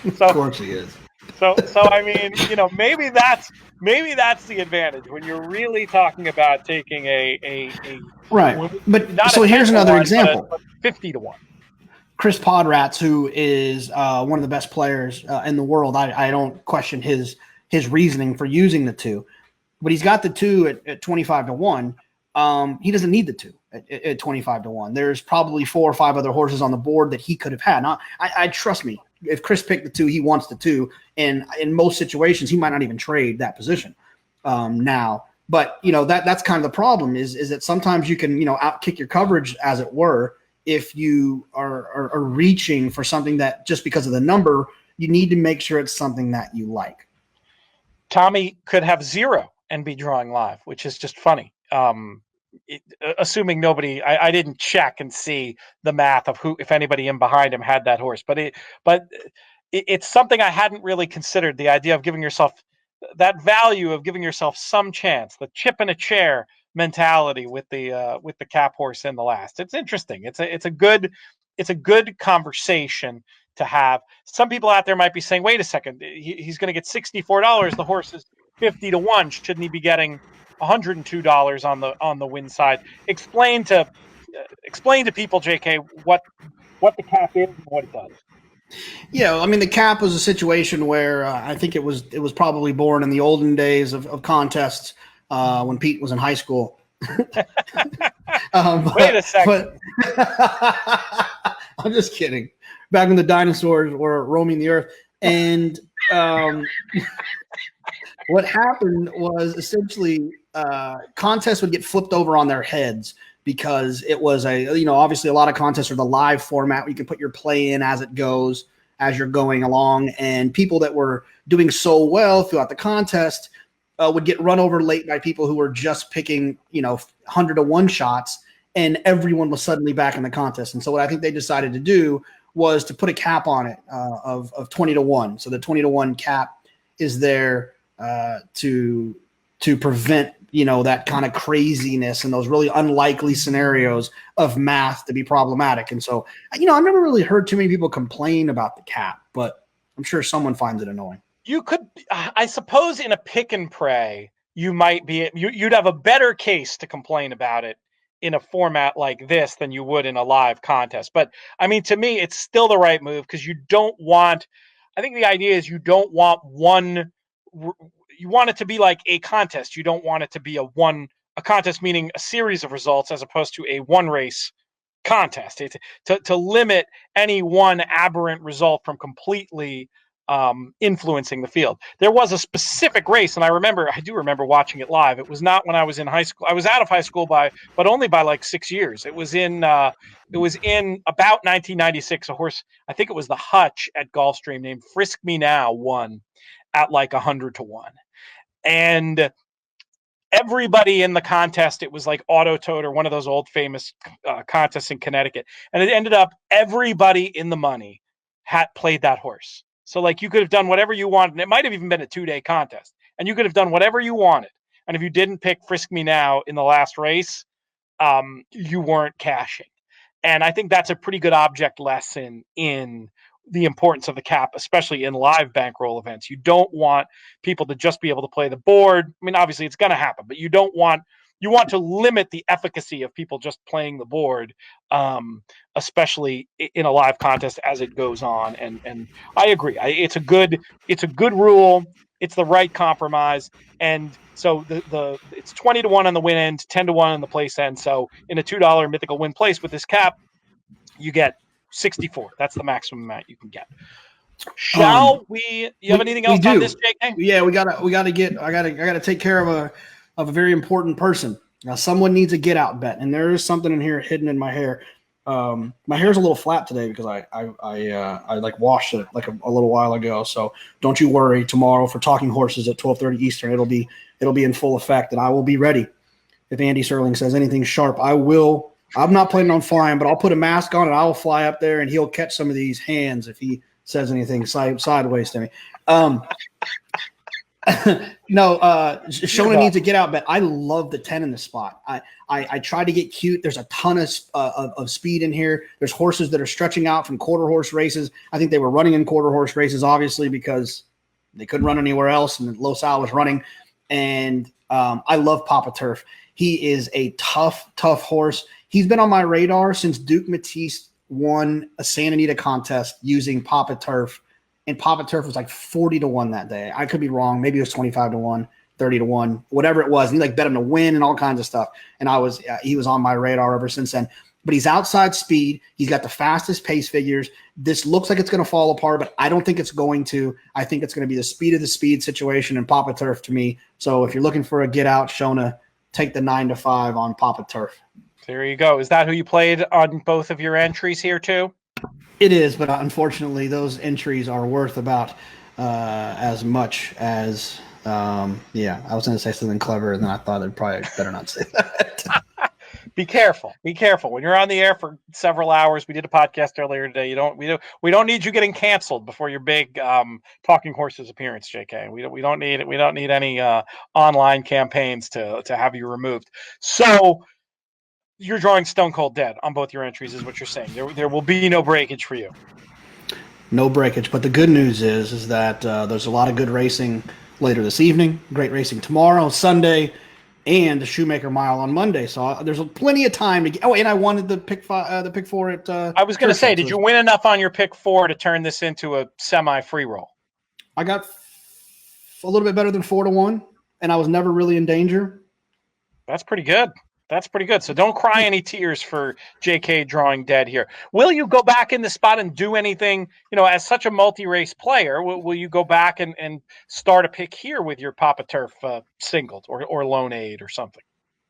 B: Of course he is.
A: So I mean, maybe that's the advantage when you're really talking about taking a
B: right. But so here's another example:
A: 50-1.
B: Chris Podrats, who is one of the best players in the world. I don't question his reasoning for using the 2, but he's got the 2 at 25-1. He doesn't need the 2 at 25-1. There's probably 4 or 5 other horses on the board that he could have had. Now, I trust me. If Chris picked the 2, he wants the 2, and in most situations, he might not even trade that position now. But that's kind of the problem is that sometimes you can outkick your coverage, as it were, if you are reaching for something that just because of the number, you need to make sure it's something that you like.
A: Tommy could have 0 and be drawing live, which is just funny. Assuming nobody, I didn't check and see the math of who, if anybody in behind him had that horse, but it's something I hadn't really considered. The idea of giving yourself that value of giving yourself some chance, the chip in a chair mentality with the cap horse in the last. It's interesting. It's a good conversation to have. Some people out there might be saying, wait a second, he's going to get $64. The horse is 50-1. Shouldn't he be getting $102 on the win side? Explain to people, JK, what the cap is and what it does.
B: Yeah, I mean, the cap was a situation where I think it was probably born in the olden days of contests when Pete was in high school.
A: Wait a second.
B: I'm just kidding. Back when the dinosaurs were roaming the earth. And what happened was essentially contests would get flipped over on their heads because it was obviously a lot of contests are the live format where you can put your play in as it goes, as you're going along. And people that were doing so well throughout the contest would get run over late by people who were just picking, 100 to 1 shots, and everyone was suddenly back in the contest. And so what I think they decided to do was to put a cap on it of 20 to 1. So the 20 to 1 cap is there to prevent, that kind of craziness and those really unlikely scenarios of math to be problematic. And so, I've never really heard too many people complain about the cap, but I'm sure someone finds it annoying.
A: You could, I suppose, in a pick and pray, you'd have a better case to complain about it in a format like this than you would in a live contest. But I mean, to me, it's still the right move because you don't want, I think the idea is you don't want you want it to be like a contest. You don't want it to be a contest, meaning a series of results as opposed to a one race contest. To limit any one aberrant result from completely influencing the field. There was a specific race, and I do remember watching it live. It was not when I was in high school. I was out of high school but only by like 6 years. It was in about 1996. A horse, I think it was the Hutch at Gulfstream, named Frisk Me Now, won at like 100 to 1. And everybody in the contest, it was like Auto Tote or one of those old famous contests in Connecticut. And it ended up everybody in the money had played that horse. So like you could have done whatever you wanted. And it might have even been a 2-day contest. And you could have done whatever you wanted. And if you didn't pick Frisk Me Now in the last race, you weren't cashing. And I think that's a pretty good object lesson in the importance of the cap, especially in live bankroll events. You don't want people to just be able to play the board. I mean, obviously it's going to happen, but you want to limit the efficacy of people just playing the board, especially in a live contest as it goes on. And I agree. It's a good rule. It's the right compromise. And so it's 20 to 1 on the win end, 10 to 1 on the place end. So in a $2 mythical win place with this cap, you get 64. That's the maximum amount you can get. You have anything else on this, JK?
B: Yeah, I gotta take care of a very important person. Now, someone needs a get out bet, and there is something in here hidden in my hair. My hair's a little flat today because I like washed it like a little while ago. So don't you worry. Tomorrow for Talking Horses at 12:30 Eastern, it'll be in full effect, and I will be ready. If Andy Serling says anything sharp, I will. I'm not planning on flying, but I'll put a mask on and I'll fly up there and he'll catch some of these hands if he says anything sideways to me. No, Shona needs a get out bet. I love the 10 in the spot. I try to get cute. There's a ton of speed in here. There's horses that are stretching out from quarter horse races. I think they were running in quarter horse races, obviously, because they couldn't run anywhere else and Los Al was running. And I love Papa Turf. He is a tough horse. He's been on my radar since Duke Matisse won a Santa Anita contest using Papa Turf, and Papa Turf was like 40 to 1 that day. I could be wrong. Maybe it was 25 to 1, 30 to 1, whatever it was. And he bet him to win and all kinds of stuff. And he was on my radar ever since then. But he's outside speed. He's got the fastest pace figures. This looks like it's going to fall apart, but I don't think it's going to. I think it's going to be the speed of the speed situation and Papa Turf to me. So if you're looking for a get out, Shona, take the 9 to 5 on Papa Turf.
A: There you go. Is that who you played on both of your entries here too?
B: It is, but unfortunately, those entries are worth about as much as I was going to say something clever, and then I thought I'd probably better not say that.
A: Be careful. Be careful. When you're on the air for several hours, we did a podcast earlier today. We don't need you getting canceled before your big Talking Horses appearance, JK. We don't need it. We don't need any online campaigns to have you removed. So you're drawing stone cold dead on both your entries, is what you're saying. There will be no breakage for you.
B: No breakage. But the good news is that there's a lot of good racing later this evening. Great racing tomorrow, Sunday, and the Shoemaker Mile on Monday. So there's plenty of time to get. Oh, and I wanted the pick 4 at.
A: I was going to say, did you win enough on your pick 4 to turn this into a semi free roll?
B: I got a little bit better than 4 to 1, and I was never really in danger.
A: That's pretty good. That's pretty good. So don't cry any tears for JK drawing dead here. Will you go back in the spot and do anything, as such a multi-race player, will you go back and start a pick here with your Papa Turf singled or lone aid or something?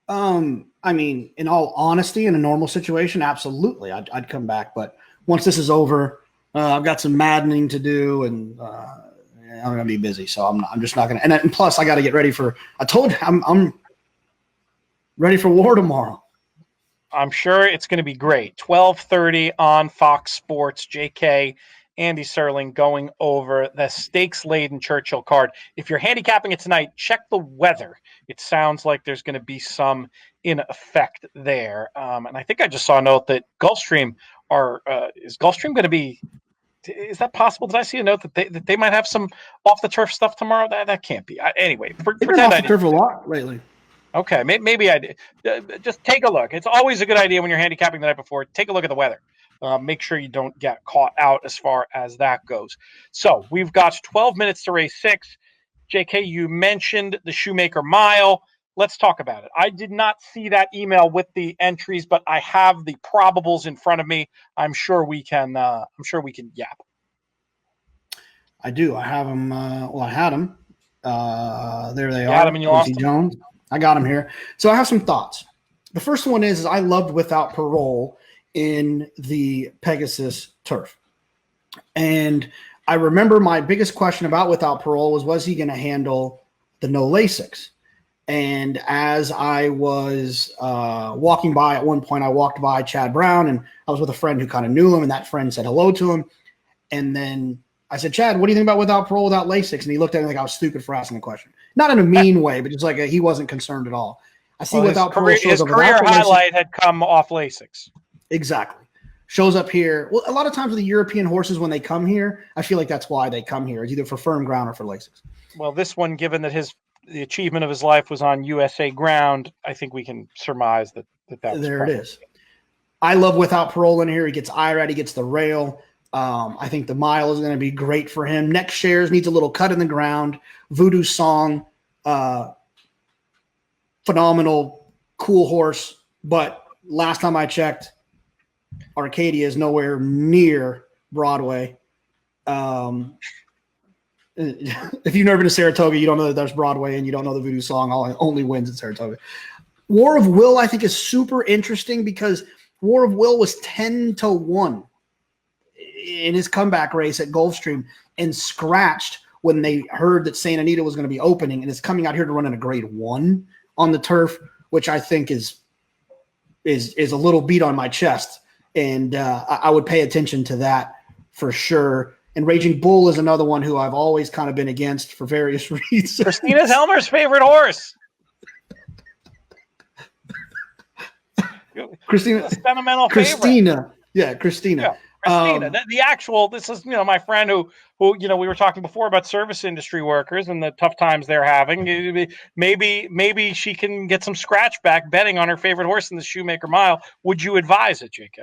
B: I mean, in all honesty, in a normal situation, absolutely, I'd come back. But once this is over, I've got some maddening to do, and I'm gonna be busy, so I'm just not gonna. And plus, I got to get ready for. I told you, I'm ready for war tomorrow.
A: I'm sure it's going to be great. 12:30 on Fox Sports. JK, Andy Serling going over the stakes-laden Churchill card. If you're handicapping it tonight, check the weather. It sounds like there's going to be some in effect there. And I think I just saw a note that Gulfstream is Gulfstream going to be? Is that possible? Did I see a note that they might have some off the turf stuff tomorrow? That can't be. Anyway,
B: They've been off the turf a lot lately.
A: Okay, maybe I did. Just take a look. It's always a good idea when you're handicapping the night before. Take a look at the weather. Make sure you don't get caught out as far as that goes. So we've got 12 minutes to race 6. JK, you mentioned the Shoemaker Mile. Let's talk about it. I did not see that email with the entries, but I have the probables in front of me. I'm sure we can. Yap.
B: I do. I have them. I had them. There they are.
A: Got them and you lost them.
B: Jones. I got them here. So I have some thoughts. The first one is I loved Without Parole in the Pegasus turf. And I remember my biggest question about Without Parole was he going to handle the no Lasix? And as I was walking by at one point, I walked by Chad Brown, and I was with a friend who kind of knew him, and that friend said hello to him. And then I said, Chad, what do you think about Without Parole, without Lasix? And he looked at me like I was stupid for asking the question. Not in a mean way, but just like he wasn't concerned at all. I see Without Parole shows up.
A: His career highlight had come off Lasix.
B: Exactly. Shows up here. Well, a lot of times with the European horses, when they come here, I feel like that's why they come here. It's either for firm ground or for Lasix.
A: Well, this one, given that the achievement of his life was on USA ground, I think we can surmise that was
B: there. It is. I love Without Parole in here. He gets IRAD, he gets the rail. I think the mile is going to be great for him. Next Shares needs a little cut in the ground. Voodoo Song, phenomenal, cool horse. But last time I checked, Arcadia is nowhere near Broadway. If you've never been to Saratoga, you don't know that there's Broadway, and you don't know the Voodoo Song only wins at Saratoga. War of Will, I think, is super interesting because War of Will was 10-1 in his comeback race at Gulfstream and scratched when they heard that Santa Anita was going to be opening, and is coming out here to run in a grade 1 on the turf, which I think is a little beat on my chest. And I would pay attention to that for sure. And Raging Bull is another one who I've always kind of been against for various reasons.
A: Christina Helmer's favorite horse.
B: Christina.
A: Sentimental
B: Christina.
A: favorite.
B: Yeah, Christina.
A: Yeah. Christina, the actual, this is, my friend who, we were talking before about service industry workers and the tough times they're having. Maybe she can get some scratch back betting on her favorite horse in the Shoemaker Mile. Would you advise it, JK?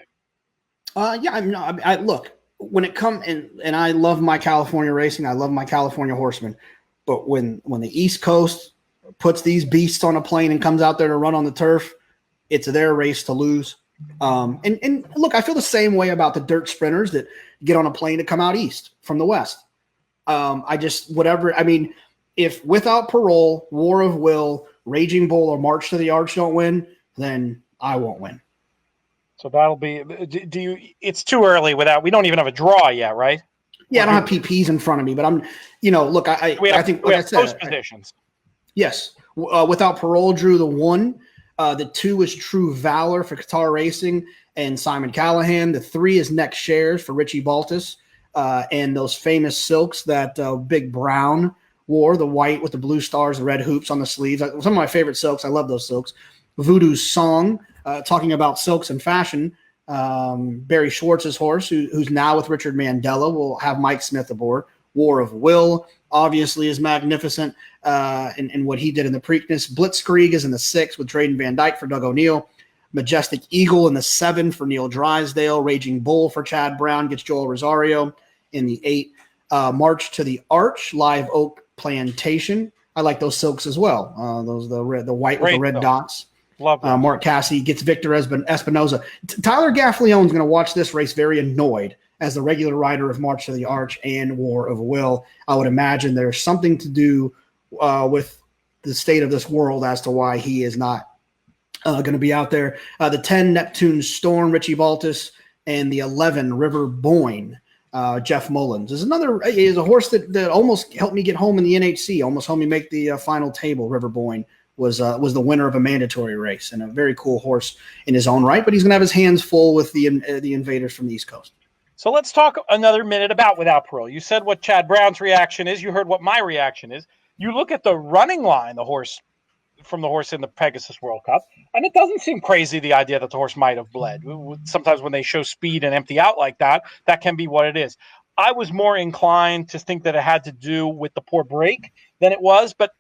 B: Yeah, I look, when it comes, and I love my California racing, I love my California horsemen, but when the East Coast puts these beasts on a plane and comes out there to run on the turf, it's their race to lose. And look, I feel the same way about the dirt sprinters that get on a plane to come out east from the west. If Without Parole, War of Will, Raging Bull, or March to the Arch don't win, then I won't win.
A: So that'll be. It's too early we don't even have a draw yet, right?
B: Yeah, I don't have PPs in front of me, but I'm. Look, I think
A: we have post positions.
B: Yes, Without Parole drew the 1. The 2 is True Valor for Qatar Racing and Simon Callahan. The 3 is Next Shares for Richie Baltus, and those famous silks that Big Brown wore, the white with the blue stars, the red hoops on the sleeves. Some of my favorite silks. I love those silks. Voodoo Song, talking about silks and fashion. Barry Schwartz's horse, who's now with Richard Mandela, will have Mike Smith aboard. War of Will, obviously, is magnificent in what he did in the Preakness. Blitzkrieg is in the 6 with Drayden Van Dyke for Doug O'Neill. Majestic Eagle in the 7 for Neil Drysdale. Raging Bull for Chad Brown gets Joel Rosario in the 8. March to the Arch, Live Oak Plantation. I like those silks as well. The white with the red dots.
A: Love this.
B: Mark Cassidy gets Victor Espinoza. Tyler Gaffleone's going to watch this race very annoyed as the regular rider of March to the Arch and War of Will. I would imagine there's something to do with the state of this world as to why he is not going to be out there. The 10 Neptune Storm, Richie Baltus, and the 11 River Boyne, Jeff Mullins. Is a horse that almost helped me get home in the NHC, almost helped me make the final table. River Boyne was the winner of a mandatory race and a very cool horse in his own right, but he's going to have his hands full with the invaders from the East Coast.
A: So let's talk another minute about Without Parole. You said what Chad Brown's reaction is. You heard what my reaction is. You look at the running line, the horse in the Pegasus World Cup, and it doesn't seem crazy, the idea that the horse might have bled. Sometimes when they show speed and empty out like that, that can be what it is. I was more inclined to think that it had to do with the poor break than it was, but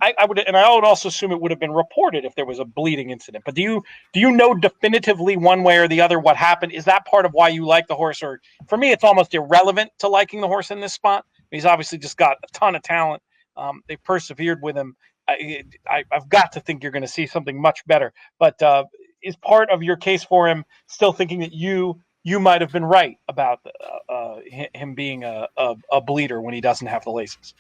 A: I would also assume it would have been reported if there was a bleeding incident. But do you know definitively one way or the other what happened? Is that part of why you like the horse? Or for me, it's almost irrelevant to liking the horse in this spot. He's obviously just got a ton of talent. They persevered with him. I've got to think you're going to see something much better. But is part of your case for him still thinking that you might have been right about him being a bleeder when he doesn't have the laces?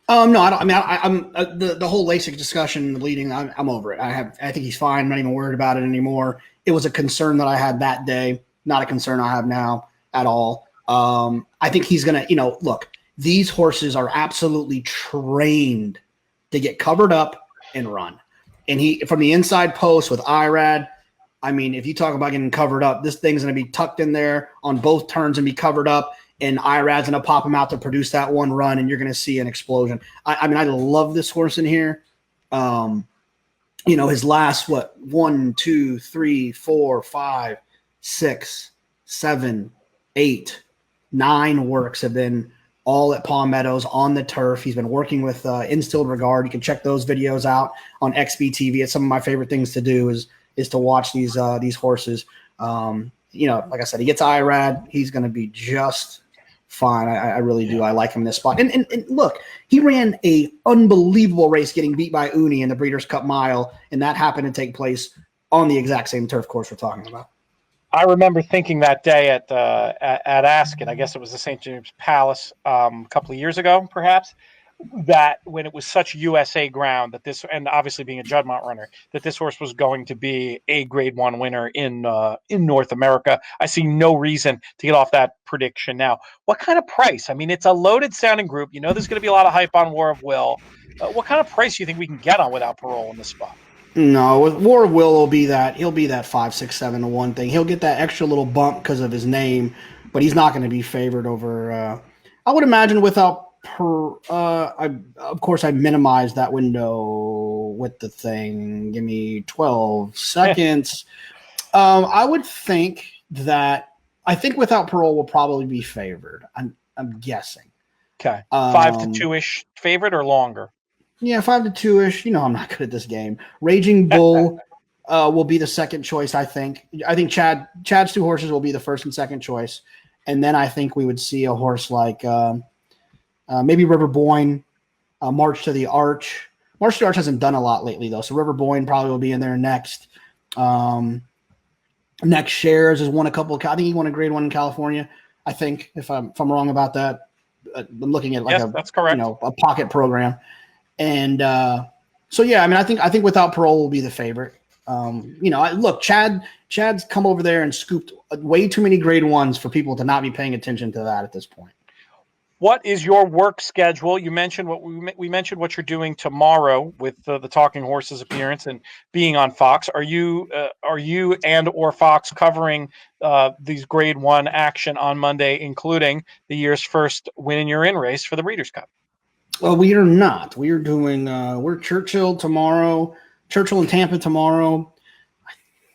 B: No, I don't. I mean, I'm the whole LASIK discussion, the bleeding. I'm over it. I think he's fine. I'm not even worried about it anymore. It was a concern that I had that day, not a concern I have now at all. I think he's gonna. Look, these horses are absolutely trained to get covered up and run. And he, from the inside post with IRAD, I mean, if you talk about getting covered up, this thing's going to be tucked in there on both turns and be covered up. And IRAD's going to pop him out to produce that one run, and you're going to see an explosion. I mean, I love this horse in here. His last, 1, 2, 3, 4, 5, 6, 7, 8, 9 works have been all at Palm Meadows on the turf. He's been working with Instilled Regard. You can check those videos out on XBTV. It's some of my favorite things to do is to watch these horses. Like I said, he gets IRAD. He's going to be just fine. I really do. I like him in this spot. And look, he ran a unbelievable race getting beat by Uni in the Breeders' Cup Mile, and that happened to take place on the exact same turf course we're talking about.
A: I remember thinking that day at Ascot, I guess it was the St. James Palace a couple of years ago, perhaps, that when it was such USA ground that this, and obviously being a Juddmonte runner, that this horse was going to be a Grade 1 winner in North America. I see no reason to get off that prediction now. What kind of price? I mean, it's a loaded sounding group. There's going to be a lot of hype on War of Will. What kind of price do you think we can get on Without Parole in this spot?
B: No, with War of Will, he'll be that 5, 6, 7 to 1 thing. He'll get that extra little bump because of his name, but he's not going to be favored over. I would imagine without. Of course, I minimized that window with the thing. Give me 12 seconds. I would think Without Parole will probably be favored. I'm guessing.
A: Okay, 5 to 2-ish favorite or longer.
B: Yeah, 5 to 2-ish. I'm not good at this game. Raging Bull will be the second choice, I think. I think Chad's 2 horses will be the first and second choice. And then I think we would see a horse like maybe River Boyne, March to the Arch. March to the Arch hasn't done a lot lately, though. So River Boyne probably will be in there next. Next Shares has won a couple. I think he won a Grade 1 in California. I think if I'm wrong about that, I'm looking at
A: that's correct.
B: A pocket program. And so yeah, I mean, I think Without Parole will be the favorite. Look, Chad's come over there and scooped way too many Grade 1s for people to not be paying attention to that at this point.
A: What is your work schedule? You mentioned we mentioned what you're doing tomorrow with the Talking Horses appearance and being on Fox. Are you and or Fox covering these Grade 1 action on Monday, including the year's first win in your in race for the Breeders' Cup?
B: Well, we are not. We are doing we're Churchill tomorrow, Churchill and Tampa tomorrow. I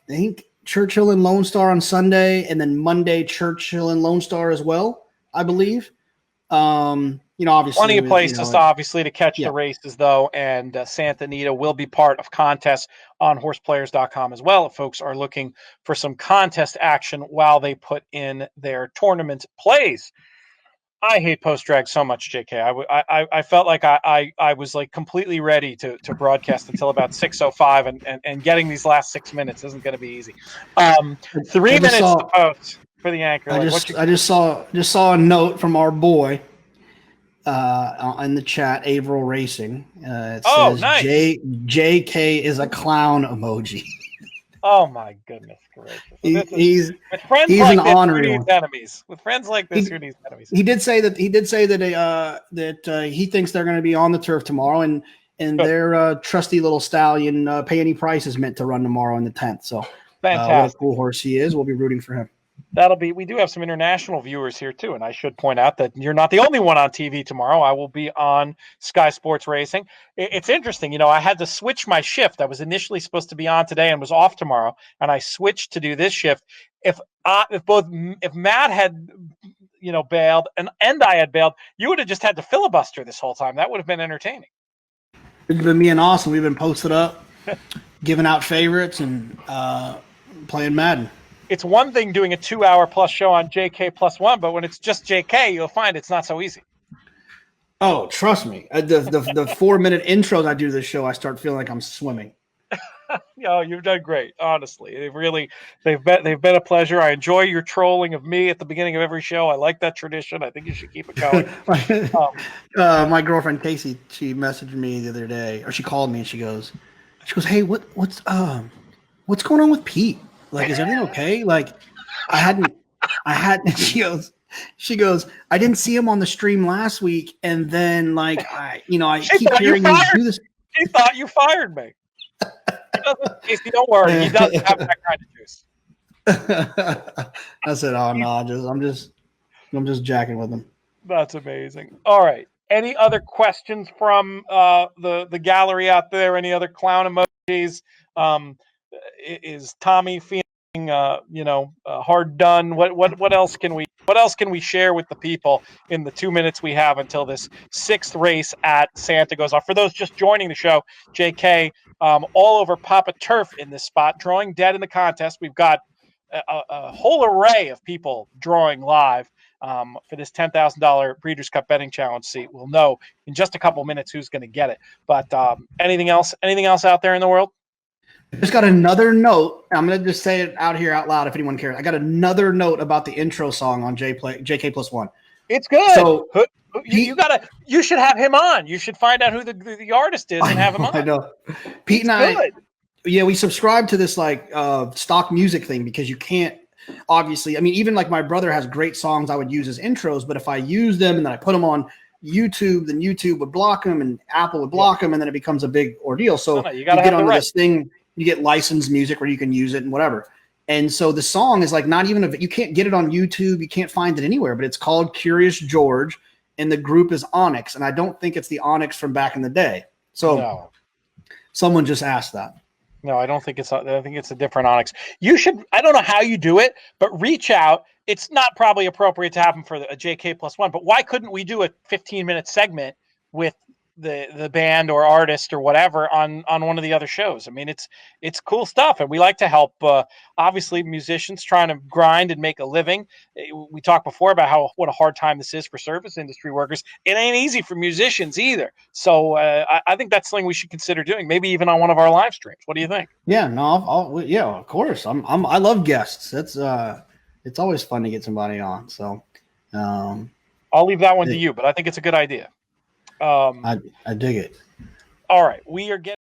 B: think Churchill and Lone Star on Sunday, and then Monday Churchill and Lone Star as well, I believe. Obviously
A: plenty of places obviously to catch the races though, and Santa Anita will be part of contests on horseplayers.com as well if folks are looking for some contest action while they put in their tournament plays. I hate post drag so much, JK. I felt like I was like completely ready to broadcast until about 6:05, and getting these last 6 minutes isn't going to be easy.
B: I
A: Three
B: just
A: minutes to
B: saw
A: post for the anchor.
B: I
A: Like what
B: just
A: you
B: I just saw a note from our boy in the chat, Averill Racing. It
A: Oh,
B: says
A: nice.
B: JK is a clown emoji.
A: Oh my goodness gracious. So
B: he,
A: this is
B: he's
A: with friends
B: he's an
A: like this, who
B: honorary
A: needs
B: one.
A: enemies? With friends like this, who needs enemies?
B: He did say that he thinks they're going to be on the turf tomorrow, and
A: Good.
B: their trusty little stallion Pay Any Price is meant to run tomorrow in the 10th. So what a
A: Fantastic.
B: cool horse he is. We'll be rooting for him.
A: We do have some international viewers here too. And I should point out that you're not the only one on TV tomorrow. I will be on Sky Sports Racing. It's interesting. You know, I had to switch my shift. I was initially supposed to be on today and was off tomorrow. And I switched to do this shift. If Matt had, bailed and I had bailed, you would have just had to filibuster this whole time. That would have been entertaining.
B: It's been me and Austin. We've been posted up, giving out favorites and playing Madden.
A: It's one thing doing a 2-hour plus show on JK plus one, but when it's just JK, you'll find it's not so easy.
B: Oh, trust me. The 4-minute intros I do to this show, I start feeling like I'm swimming.
A: You've done great. Honestly, they've been a pleasure. I enjoy your trolling of me at the beginning of every show. I like that tradition. I think you should keep it going.
B: My girlfriend Casey, she messaged me the other day, or she called me, and she goes, "Hey, what's going on with Pete? Like, is everything okay? Like, I hadn't." She goes, I didn't see him on the stream last week, and then I keep hearing you do this.
A: She thought you fired me. Casey, don't worry, he doesn't have that kind of juice.
B: I said, "Oh no, I'm just jacking with him."
A: That's amazing. All right. Any other questions from the gallery out there? Any other clown emojis? Is Tommy feeling hard done? What else can we share with the people in the 2 minutes we have until this 6th race at Santa goes off? For those just joining the show, JK, all over Papa Turf in this spot, drawing dead in the contest. We've got a whole array of people drawing live for this $10,000 Breeders' Cup betting challenge seat. We'll know in just a couple minutes who's going to get it. But anything else out there in the world?
B: I just got another note. I'm going to just say it out here out loud if anyone cares. I got another note about the intro song on JK plus one.
A: It's good. So you should have him on. You should find out who the artist is and have him on.
B: I know. Pete and I, we subscribe to this stock music thing because you can't, obviously, I mean, even like my brother has great songs I would use as intros, but if I use them and then I put them on YouTube, then YouTube would block them and Apple would block them, and then it becomes a big ordeal. So you get onto this thing, you get licensed music where you can use it and whatever. And so the song is like not even you can't get it on YouTube, you can't find it anywhere, but it's called Curious George, and the group is Onyx, and I don't think it's the Onyx from back in the day. So someone just asked that.
A: No, I don't think it's. I think it's a different Onyx. You should. I don't know how you do it, but reach out. It's not probably appropriate to have them for a JK plus one, but why couldn't we do a 15-minute segment with the band or artist or whatever on one of the other shows? I mean, it's cool stuff, and we like to help. Obviously, musicians trying to grind and make a living. We talked before about what a hard time this is for service industry workers. It ain't easy for musicians either. So I think that's something we should consider doing. Maybe even on one of our live streams. What do you think?
B: Yeah, no, yeah, of course. I love guests. It's always fun to get somebody on. So
A: I'll leave that one to you, but I think it's a good idea.
B: I dig it.
A: All right, we are getting.